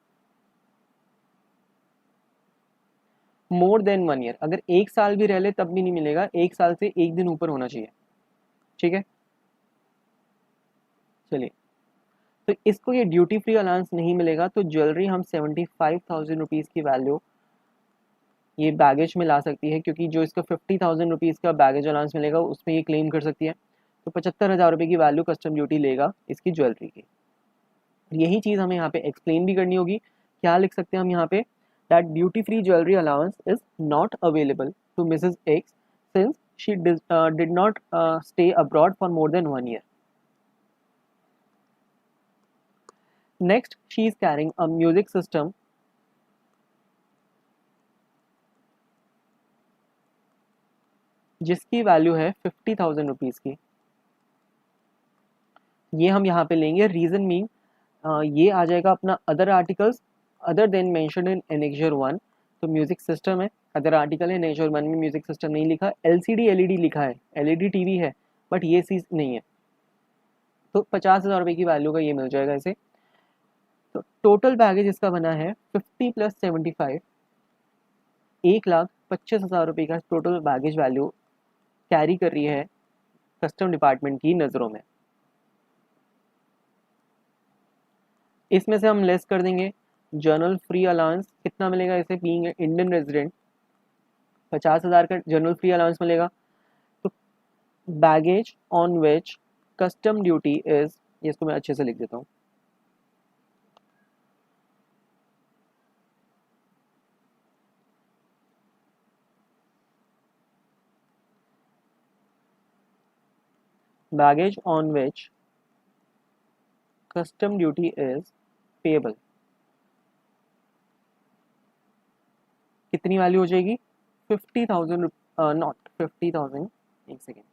मोर देन 1 ईयर, अगर 1 साल भी रह ले तब भी नहीं मिलेगा, 1 साल से 1 दिन ऊपर होना चाहिए। ठीक है, चलिए, तो इसको ये ड्यूटी फ्री अलाउंस नहीं मिलेगा, तो ज्वेलरी हम 75,000 रुपीज़ की वैल्यू ये बैगेज में ला सकती है, क्योंकि जो इसका 50,000 रुपीज़ का बैगेज अलाउंस मिलेगा उसमें ये क्लेम कर सकती है। तो 75,000 रुपये की वैल्यू कस्टम ड्यूटी लेगा इसकी ज्वेलरी की। यही चीज़ हमें यहाँ पे एक्सप्लेन भी करनी होगी। क्या लिख सकते हैं हम यहाँ पे, that duty free jewellery allowance is not available to Mrs X since she did not stay abroad for more than 1 year. Next, she is carrying a music system जिसकी वैल्यू है 50,000 रुपीज़ की। ये हम यहाँ पे लेंगे, रीज़न मीन ये आ जाएगा अपना other articles other then mention in annexure 1। तो म्यूजिक सिस्टम है, अदर आर्टिकल है, एनेक्सर 1 में म्यूजिक सिस्टम नहीं लिखा, एलसीडी एलईडी लिखा है, एलईडी टीवी है, बट ये चीज़ नहीं है। तो 50,000 रुपये की वैल्यू का ये मिल जाएगा इसे। तो टोटल बैगेज इसका बना है 50 + 75, 1,25,000 रुपये का टोटल बैगेज वैल्यू कैरी कर रही है कस्टम डिपार्टमेंट की नज़रों में। इसमें से हम लेस कर देंगे जर्नल फ्री अलाउंस, कितना मिलेगा इसे बीइंग इंडियन रेजिडेंट, 50,000 का जर्नल फ्री अलाउंस मिलेगा। तो baggage on which custom duty is, इसको मैं अच्छे से लिख देता हूँ, baggage on which custom duty is payable. कितनी वैल्यू हो जाएगी? 50,000, नॉट 50,000, एक सेकेंड,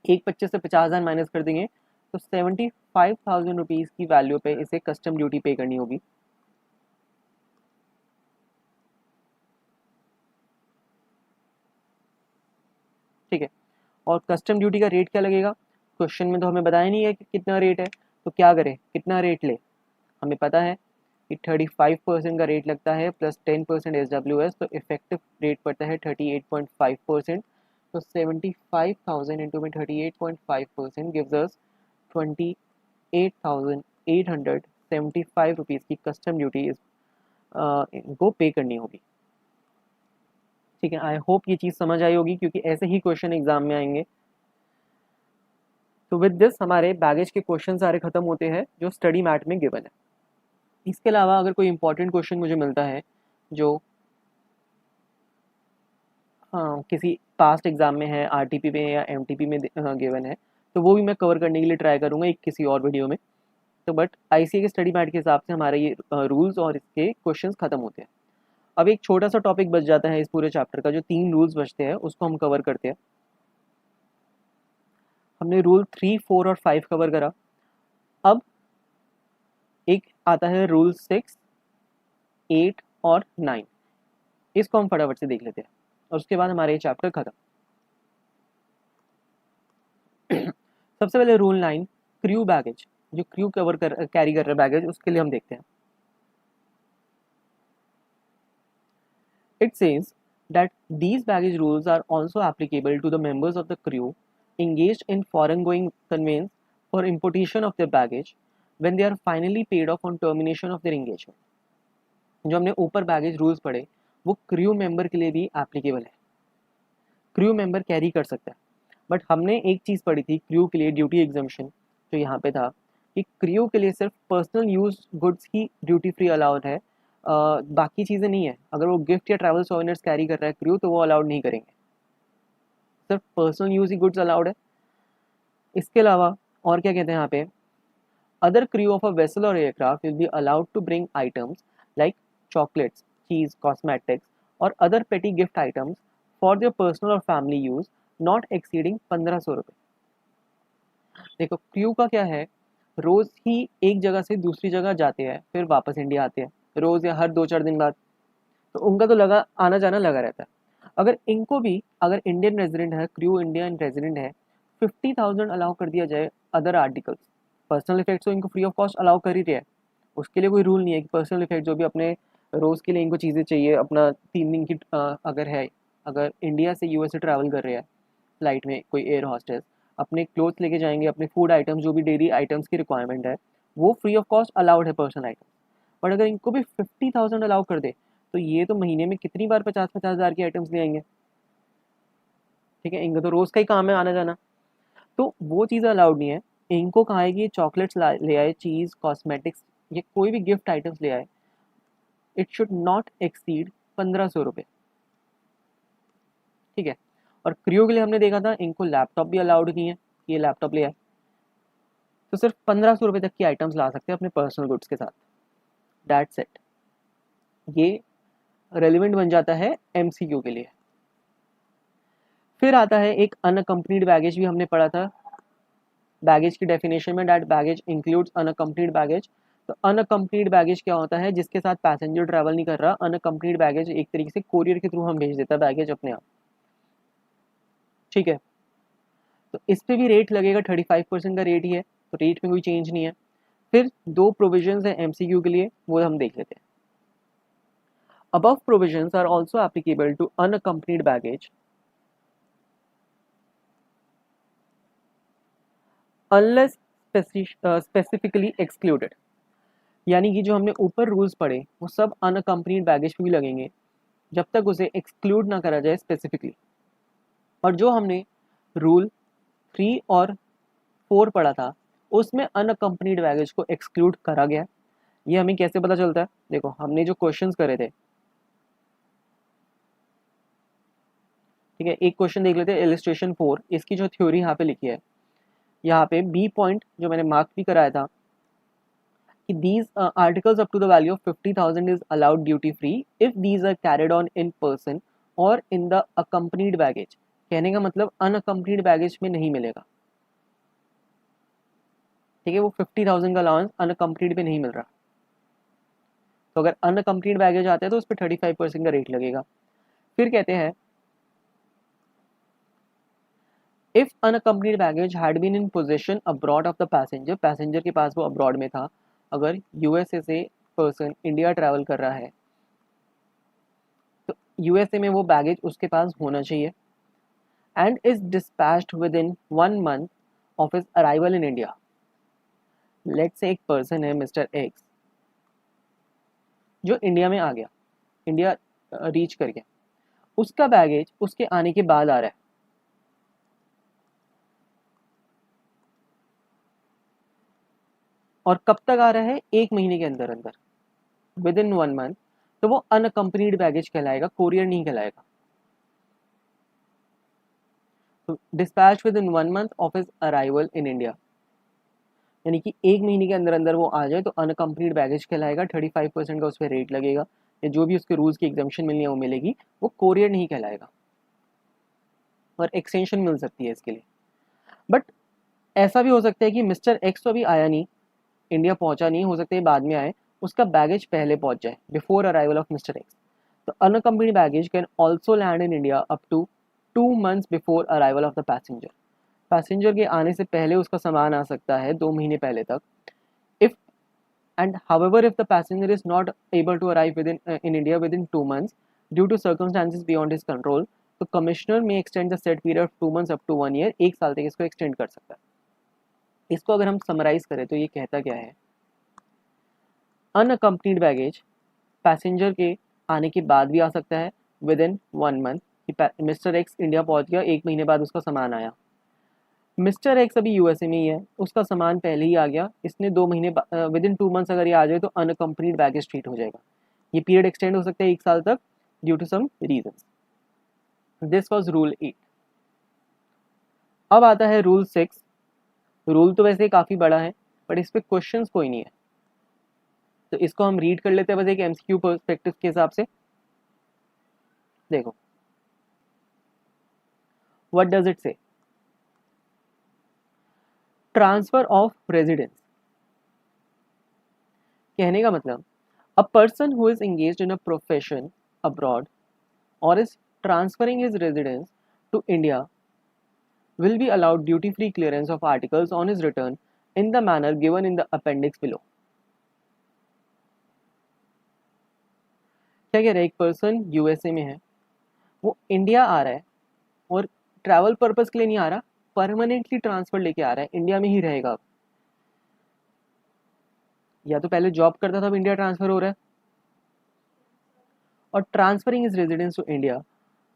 1,25,000 से 50,000 माइनस कर देंगे, तो 75,000 रुपीज़ की वैल्यू पे इसे कस्टम ड्यूटी पे करनी होगी। ठीक है, और कस्टम ड्यूटी का रेट क्या लगेगा? क्वेश्चन में तो हमें बताया नहीं है कि कितना रेट है, तो क्या करें, कितना रेट ले? हमें पता है कि 35% का रेट लगता है प्लस 10% SWS, तो इफेक्टिव रेट पड़ता है 38.5%। तो 75,000 इंटू में 38.5% गिव्स अस 28,875 रुपीज़ की कस्टम ड्यूटी इनको पे करनी होगी। ठीक है, आई होप ये चीज़ समझ आई होगी, क्योंकि ऐसे ही क्वेश्चन एग्जाम में आएंगे। तो विद दिस हमारे बैगेज के क्वेश्चन सारे खत्म होते हैं जो स्टडी मैट में गिवन है। इसके अलावा अगर कोई इंपॉर्टेंट क्वेश्चन मुझे मिलता है जो हाँ किसी पास्ट एग्जाम में है, आरटीपी में या एमटीपी में गिवन है, तो वो भी मैं कवर करने के लिए ट्राई करूँगा एक किसी और वीडियो में। तो बट आईसीए के स्टडी मैट के हिसाब से हमारे ये रूल्स और इसके क्वेश्चंस खत्म होते हैं। अब एक छोटा सा टॉपिक बच जाता है इस पूरे चैप्टर का, जो 3 रूल्स बचते हैं उसको हम कवर करते हैं। हमने रूल 3, 4 और 5 कवर करा। अब एक आता है रूल 6, 8 और 9। इसको हम फटाफट से देख लेते हैं और उसके बाद हमारा ये चैप्टर खत्म। सबसे पहले रूल 9, क्रू बैगेज। जो क्रू कैरी कर रहे बैगेज, उसके लिए हम देखते हैं। It says that these baggage rules are also applicable to the members of the crew engaged in foreign-going conveyance for importation of their baggage when they are finally paid off on termination of their engagement. जो हमने ऊपर baggage rules पढ़े वो crew member के लिए भी applicable है। Crew member carry कर सकता है, बट हमने एक चीज़ पढ़ी थी क्रू के लिए ड्यूटी एग्जम्पशन, जो यहाँ पे था कि क्रू के लिए सिर्फ पर्सनल यूज गुड्स ही ड्यूटी फ्री अलाउड है, बाकी चीज़ें नहीं है। अगर वो गिफ्ट या ट्रैवल सोवेनियर्स कैरी कर रहा है क्रू, तो वो अलाउड नहीं करेंगे, सिर्फ पर्सनल यूज ही गुड्स अलाउड है। इसके अलावा और क्या कहते हैं यहाँ पे, other crew of a vessel और aircraft will be allowed to bring items like chocolates, cheese, cosmetics और other petty gift items for their personal और फैमिली यूज नॉट एक्सीडिंग 1500 रुपये। देखो क्रू का क्या है, रोज ही एक जगह से दूसरी जगह जाते हैं, फिर वापस इंडिया आते हैं रोज या हर 2-4 दिन बाद, तो उनका तो लगा आना जाना लगा रहता है। अगर इनको भी, अगर इंडियन रेजिडेंट है, क्रू इंडियन रेजिडेंट है, 50,000 अलाउ कर दिया जाए अदर आर्टिकल्स, पर्सनल इफेक्ट्स तो इनको फ्री ऑफ कॉस्ट अलाउ कर ही रहा है, उसके लिए कोई रूल नहीं है कि पर्सनल इफेक्ट जो भी अपने रोज़ के लिए इनको चीज़ें चाहिए, अपना 3 दिन की अगर है, अगर इंडिया से यूएस से ट्रैवल कर रहे हैं फ्लाइट में कोई एयर हॉस्टेस, अपने क्लोथ्स लेके जाएंगे, अपने फूड आइटम्स जो भी डेली आइटम्स की रिक्वायरमेंट है, वो फ्री ऑफ कॉस्ट अलाउड है पर्सनल आइटम। बट अगर इनको भी 50,000 अलाउ कर दे, तो ये तो महीने में कितनी बार 50-50 हज़ार की आइटम्स ले आएंगे। ठीक है, इनका तो रोज़ का ही काम है आना जाना, तो वो चीज़ अलाउड नहीं है। इनको कहा है कि चॉकलेट्स ले आए, चीज़, कॉस्मेटिक्स, ये कोई भी गिफ्ट आइटम्स ले आए, इट शुड नॉट एक्सीड 1500 रुपये। ठीक है, और क्रियो के लिए हमने देखा था इनको लैपटॉप भी अलाउड नहीं है, ये लैपटॉप ले आए, तो सिर्फ 1500 रुपये तक की आइटम्स ला सकते हैं अपने पर्सनल गुड्स के साथ। That's it. ये रेलिवेंट बन जाता है एमसीक्यू के लिए। फिर आता है एक अनअकम्पनीड बैगेज, भी हमने पढ़ा था बैगेज की डेफिनेशन में, that baggage includes unaccompanied baggage. तो अनअकम्पनीड बैगेज क्या होता है, जिसके साथ पैसेंजर ट्रैवल नहीं कर रहा। अनअकम्पनीड बैगेज एक तरीके से कोरियर के थ्रू हम भेज देता है बैगेज अपने आप। ठीक है, तो इस पे भी रेट लगेगा, 35% का रेट ही है, तो रेट में कोई चेंज नहीं है। फिर 2 प्रोविजंस है एमसीक्यू के लिए, वो हम देख लेते हैं। Above provisions are also applicable to unaccompanied baggage unless specifically excluded. यानी कि जो हमने ऊपर रूल्स पढ़े वो सब अनअकम्पनीड बैगेज पे भी लगेंगे, जब तक उसे एक्सक्लूड ना करा जाए स्पेसिफिकली। और जो हमने रूल 3 और 4 पढ़ा था, उसमें अनअकम्पनीड बैगेज को एक्सक्लूड करा गया। ये हमें कैसे पता चलता है, देखो हमने जो क्वेश्चंस करे थे, ठीक है, एक क्वेश्चन देख लेते हैं, इलिस्ट्रेशन 4, इसकी जो थ्योरी यहाँ पे लिखी है, यहाँ पे बी पॉइंट जो मैंने मार्क भी कराया था कि these articles up to the value of 50,000 is allowed duty free if these are carried on in person or in the accompanied baggage। कहने का मतलब अनअकम्पनीड बैगेज में नहीं मिलेगा। ठीक है, वो 50,000 का अलाउंस अनअकम्पनीड पे नहीं मिल रहा, तो अगर अनअकम्पनीड बैगेज आता है तो उस पर 35% का रेट लगेगा। फिर कहते हैं if unaccompanied baggage had been in possession abroad of the passenger, passenger के पास वो अब्रॉड में था, अगर यूएसए से पर्सन इंडिया ट्रैवल कर रहा है तो यूएसए में वो बैगेज उसके पास होना चाहिए, and is dispatched with in 1 month of his arrival in India. Let's say एक पर्सन है मिस्टर एक्स, जो इंडिया में आ गया, इंडिया रीच कर गया, उसका बैगेज उसके आने के बाद आ रहा है, और कब तक आ रहा है, 1 महीने के अंदर अंदर, विद इन 1 month, तो वो अनअकम्पनीड बैगेज कहलाएगा, कोरियर नहीं कहलाएगा। तो dispatch with in 1 month of his arrival in India, यानी कि 1 महीने के अंदर अंदर वो आ जाए तो अनकम्प्लीट बैगेज कहलाएगा। 35% का उस पर रेट लगेगा, या जो भी उसके रूल्स की एग्जाम्पशन मिलनी है वो मिलेगी, वो कोरियर नहीं कहलाएगा। और एक्सटेंशन मिल सकती है इसके लिए। बट ऐसा भी हो सकता है कि मिस्टर एक्स तो अभी आया नहीं, इंडिया पहुंचा नहीं, हो सकता है बाद में आए, उसका बैगेज पहले पहुंच जाए, before arrival of mister X. तो unaccompanied baggage can also land in India up to 2 months before arrival of the passenger. Passenger के आने से पहले उसका सामान आ सकता है, 2 महीने पहले तक। If and however if the passenger is not able to arrive within in India within 2 months due to circumstances beyond his control, तो commissioner may extend the set period 2 months up to 1 year, 1 साल तक इसको extend कर सकता है। इसको अगर हम समराइज करें तो ये कहता क्या है, अनअकम्पनीड बैगेज पैसेंजर के आने के बाद भी आ सकता है विद इन 1 month, कि मिस्टर एक्स इंडिया पहुंच गया, 1 महीने बाद उसका सामान आया। मिस्टर एक्स अभी यूएसए में ही है, उसका सामान पहले ही आ गया, इसने 2 महीने विद इन 2 months अगर ये आ जाए तो अनकम्पनीड बैगेज ट्रीट हो जाएगा। ये पीरियड एक्सटेंड हो सकता है 1 साल तक due to some reasons. This was rule 8। अब आता है रूल 6। रूल तो वैसे काफ़ी बड़ा है बट इस पर क्वेश्चंस कोई नहीं है, तो इसको हम रीड कर लेते हैं बस एक एमसीक्यू पर्सपेक्टिव के हिसाब से। देखो what does it say, transfer of residence. कहने का मतलब a person who is engaged in a profession abroad और is transferring his residence to India will be allowed duty free clearance of articles on his return in the manner given in the appendix below। क्या कह रहा है, एक person USA में है, वो India आ रहा है और ट्रैवल पर्पस के लिए नहीं आ रहा, परमानेंटली ट्रांसफर लेके आ रहा है, इंडिया में ही रहेगा अब। या तो पहले जॉब करता था, अब इंडिया ट्रांसफर हो रहा है, और transferring his residence to India,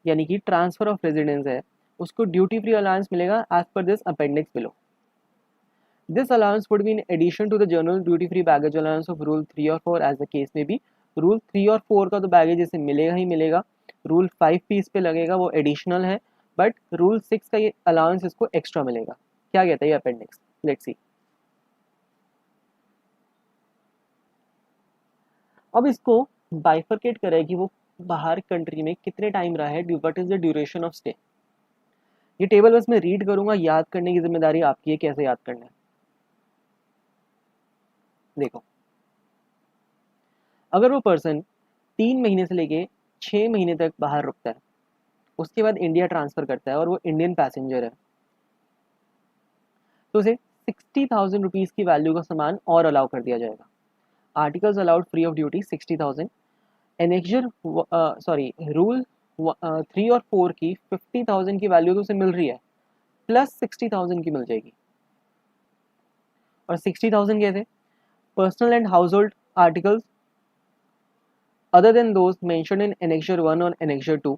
यानी कि ट्रांसफर ऑफ रेजिडेंस है, उसको ड्यूटी फ्री अलाउंस मिलेगा as per this appendix below. This allowance would be in addition to the general duty free baggage allowance of rule 3 और 4 as the case may be. Rule 3 और 4 का तो baggage इसे मिलेगा ही मिलेगा, रूल 5 भी इस पे लगेगा, वो एडिशनल है, बट रूल 6 का ये अलाउंस इसको एक्स्ट्रा मिलेगा। क्या कहता है ये अपेंडिक्स, लेट्स सी। अब इसको बाइफरकेट करें कि वो बाहर कंट्री में कितने टाइम रहा है, what is the duration of stay. ये टेबल बस मैं रीड करूंगा, याद करने की जिम्मेदारी आपकी है, कैसे याद करना है। देखो अगर वो पर्सन 3 महीने से लेके 6 महीने तक बाहर रुकता है, उसके बाद इंडिया ट्रांसफर करता है और वो इंडियन पैसेंजर है, तो उसे 60,000 रुपीज़ की वैल्यू का सामान और अलाउ कर दिया जाएगा। Articles allowed free of duty 60,000। Annexure rule 3 और 4 की 50,000 की वैल्यू तो उसे मिल रही है, प्लस 60,000 की मिल जाएगी। और 60,000 कैसे, personal and house hold articles other then those mentioned in annexure 1 और एनेक्जर 2,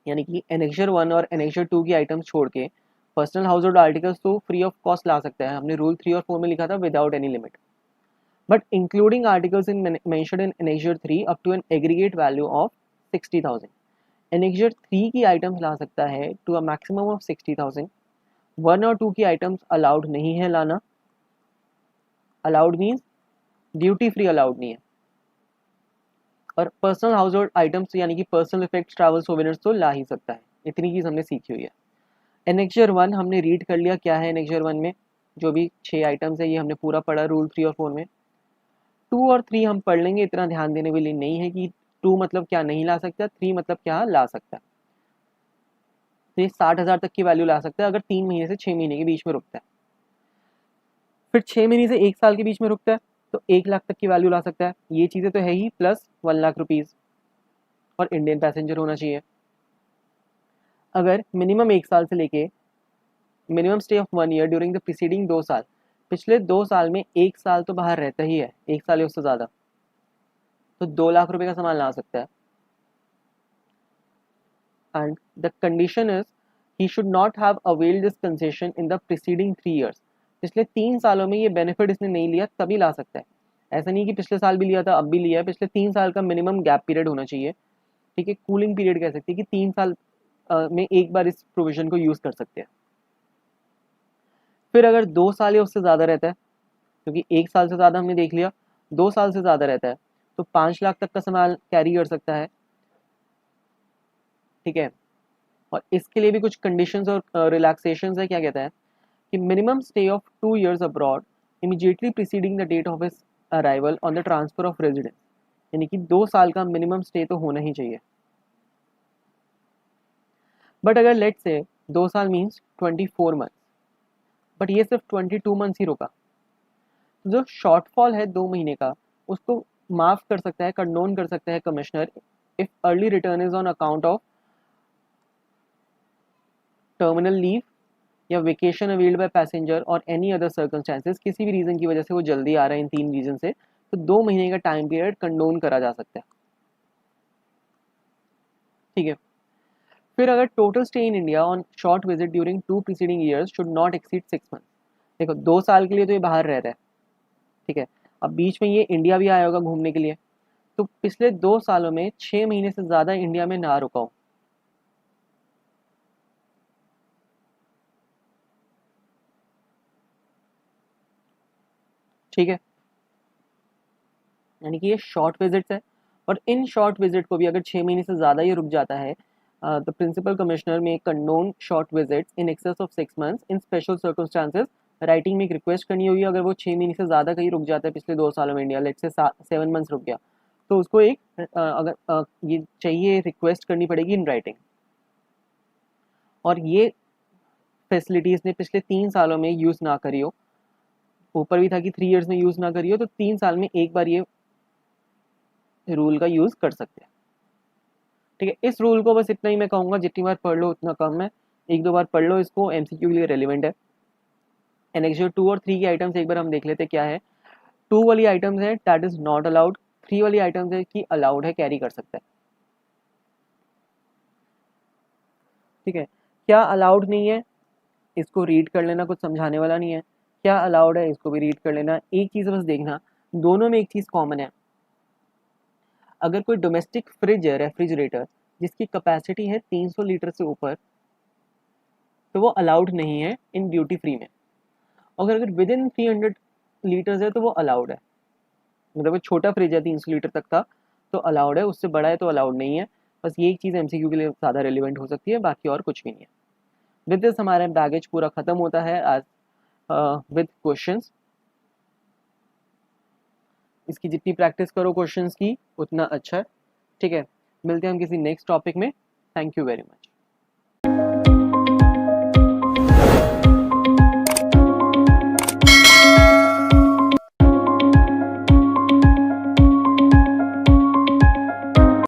यानी कि एनेक्जर 1 और एनेक्जर 2 की आइटम्स छोड़ के पर्सनल हाउस होल्ड आर्टिकल्स तो फ्री ऑफ कॉस्ट ला सकता है। हमने रूल 3 और 4 में लिखा था without any limit, but including articles mentioned in Annexure 3 up to an aggregate value of 60,000। Annexure 3 की आइटम्स ला सकता है टू अ मैक्सिमम ऑफ 60,000। 1 और 2 की आइटम्स अलाउड नहीं है लाना, allowed means duty free allowed नहीं है। और पर्सनल हाउस होल्ड आइटम्स यानी कि पर्सनल इफेक्ट्स ट्रैवल सोवेनिर्स तो ला ही सकता है। इतनी चीज़ हमने सीखी हुई है। एनेक्जर 1 हमने रीड कर लिया, क्या है एनेक्जर 1 में, जो भी 6 आइटम्स है ये हमने पूरा पढ़ा रूल 3 और 4 में। 2 और 3 हम पढ़ लेंगे, इतना ध्यान देने वाली नहीं है कि 2 मतलब क्या नहीं ला सकता, 3 मतलब क्या ला सकता है। तो ये 60,000 तक की वैल्यू ला सकता है अगर 3 महीने से 6 महीने के बीच में रुकता है। फिर 6 महीने से 1 साल के बीच में रुकता है तो 1 लाख तक की वैल्यू ला सकता है। ये चीज़ें तो है ही, प्लस 1 लाख रुपीज़, और इंडियन पैसेंजर होना चाहिए। अगर मिनिमम 1 साल से लेके minimum stay of 1 year during the preceding 2 साल, पिछले 2 साल में 1 साल तो बाहर रहता ही है, 1 साल या उससे ज़्यादा, तो 2 लाख रुपए का सामान ला सकता है। And the condition is he should not have availed this concession in the preceding 3 years. पिछले 3 सालों में ये बेनिफिट इसने नहीं लिया तभी ला सकता है। ऐसा नहीं कि पिछले साल भी लिया था अब भी लिया है, पिछले 3 साल का मिनिमम गैप पीरियड होना चाहिए। ठीक है, कूलिंग पीरियड कह सकते हैं कि 3 साल में एक बार इस प्रोविजन को यूज कर सकते हैं। फिर अगर 2 साल या उससे ज़्यादा रहता है, क्योंकि 1 साल से ज़्यादा हमने देख लिया, 2 साल से ज़्यादा रहता है तो 5 लाख तक का सामान कैरी कर सकता है। ठीक है, और इसके लिए भी कुछ कंडीशंस और रिलैक्सेशंस है। क्या कहता है कि minimum stay of 2 years abroad immediately preceding the date of his arrival on the transfer of residence, यानी कि 2 साल का मिनिमम स्टे तो होना ही चाहिए। बट अगर लेट से 2 साल मीन्स 24 मंथ, बट ये सिर्फ 22 मंथ्स ही रुका, जो शॉर्टफॉल है 2 महीने का उसको माफ कर सकता है, कंडोन कर सकता है commissioner, if early return is on account of terminal leave या वेकेशन अवेल्ड बाय पैसेंजर और एनी अदर सर्कमस्टांसेस, किसी भी रीजन की वजह से वो जल्दी आ रहा है इन 3 रीजन से, तो 2 महीने का टाइम पीरियड कंडोन करा जा सकता है। ठीक है, फिर अगर total stay in India on short visit during 2 preceding years should not exceed 6 month. देखो 2 साल के लिए तो ये बाहर रह रहा है, ठीक है, अब बीच में ये इंडिया भी आया होगा घूमने के लिए, तो पिछले 2 सालों में 6 महीने से ज्यादा इंडिया में ना रुका हो। ठीक है, यानी कि ये शॉर्ट विजिट्स है, और इन शॉर्ट विजिट को भी अगर 6 महीने से ज़्यादा ये रुक जाता है, द प्रिंसिपल कमिश्नर में condone short visits in excess of 6 months in special circumstances. Writing में एक रिक्वेस्ट करनी होगी, अगर वो 6 महीने से ज़्यादा कहीं रुक जाता है पिछले 2 सालों में इंडिया, लेट से 7 मंथ्स रुक गया, तो उसको एक ये चाहिए, रिक्वेस्ट करनी पड़ेगी इन राइटिंग। और ये फैसिलिटीज़ ने पिछले 3 सालों में यूज़ ना करी हो, ऊपर भी था कि 3 years में यूज़ ना करी हो, तो 3 साल में एक बार ये रूल का यूज़ कर सकते हैं। ठीक है, इस रूल को बस इतना ही मैं कहूँगा, जितनी बार पढ़ लो उतना कम है, 1-2 बार पढ़ लो इसको, एमसीक्यू के लिए रेलिवेंट है। एनेक्सर 2 और 3 की आइटम्स एक बार हम देख लेते क्या है। 2 वाली आइटम्स है दैट इज नॉट अलाउड, 3 वाली आइटम्स है कि अलाउड है, कैरी कर सकता है। ठीक है, क्या अलाउड नहीं है इसको रीड कर लेना, कुछ समझाने वाला नहीं है। क्या अलाउड है इसको भी रीड कर लेना। एक चीज़ बस देखना, दोनों में एक चीज़ कॉमन है, अगर कोई डोमेस्टिक फ्रिज है, रेफ्रिजरेटर, जिसकी कैपेसिटी है 300 लीटर से ऊपर, तो वो अलाउड नहीं है इन ड्यूटी फ्री में। अगर विद इन 300 लीटर्स है तो वो अलाउड है, मतलब वो छोटा फ्रिज है 300 लीटर तक का तो अलाउड है, उससे बड़ा है तो अलाउड नहीं है। बस ये एक चीज़ एमसीक्यू के लिए ज़्यादा रेलिवेंट हो सकती है, बाकी और कुछ भी नहीं है। विद दिस हमारा बैगेज पूरा ख़त्म होता है आज विद क्वेश्चंस। इसकी जितनी प्रैक्टिस करो क्वेश्चंस की उतना अच्छा है। ठीक है, मिलते हैं हम किसी नेक्स्ट टॉपिक में। Thank you very much.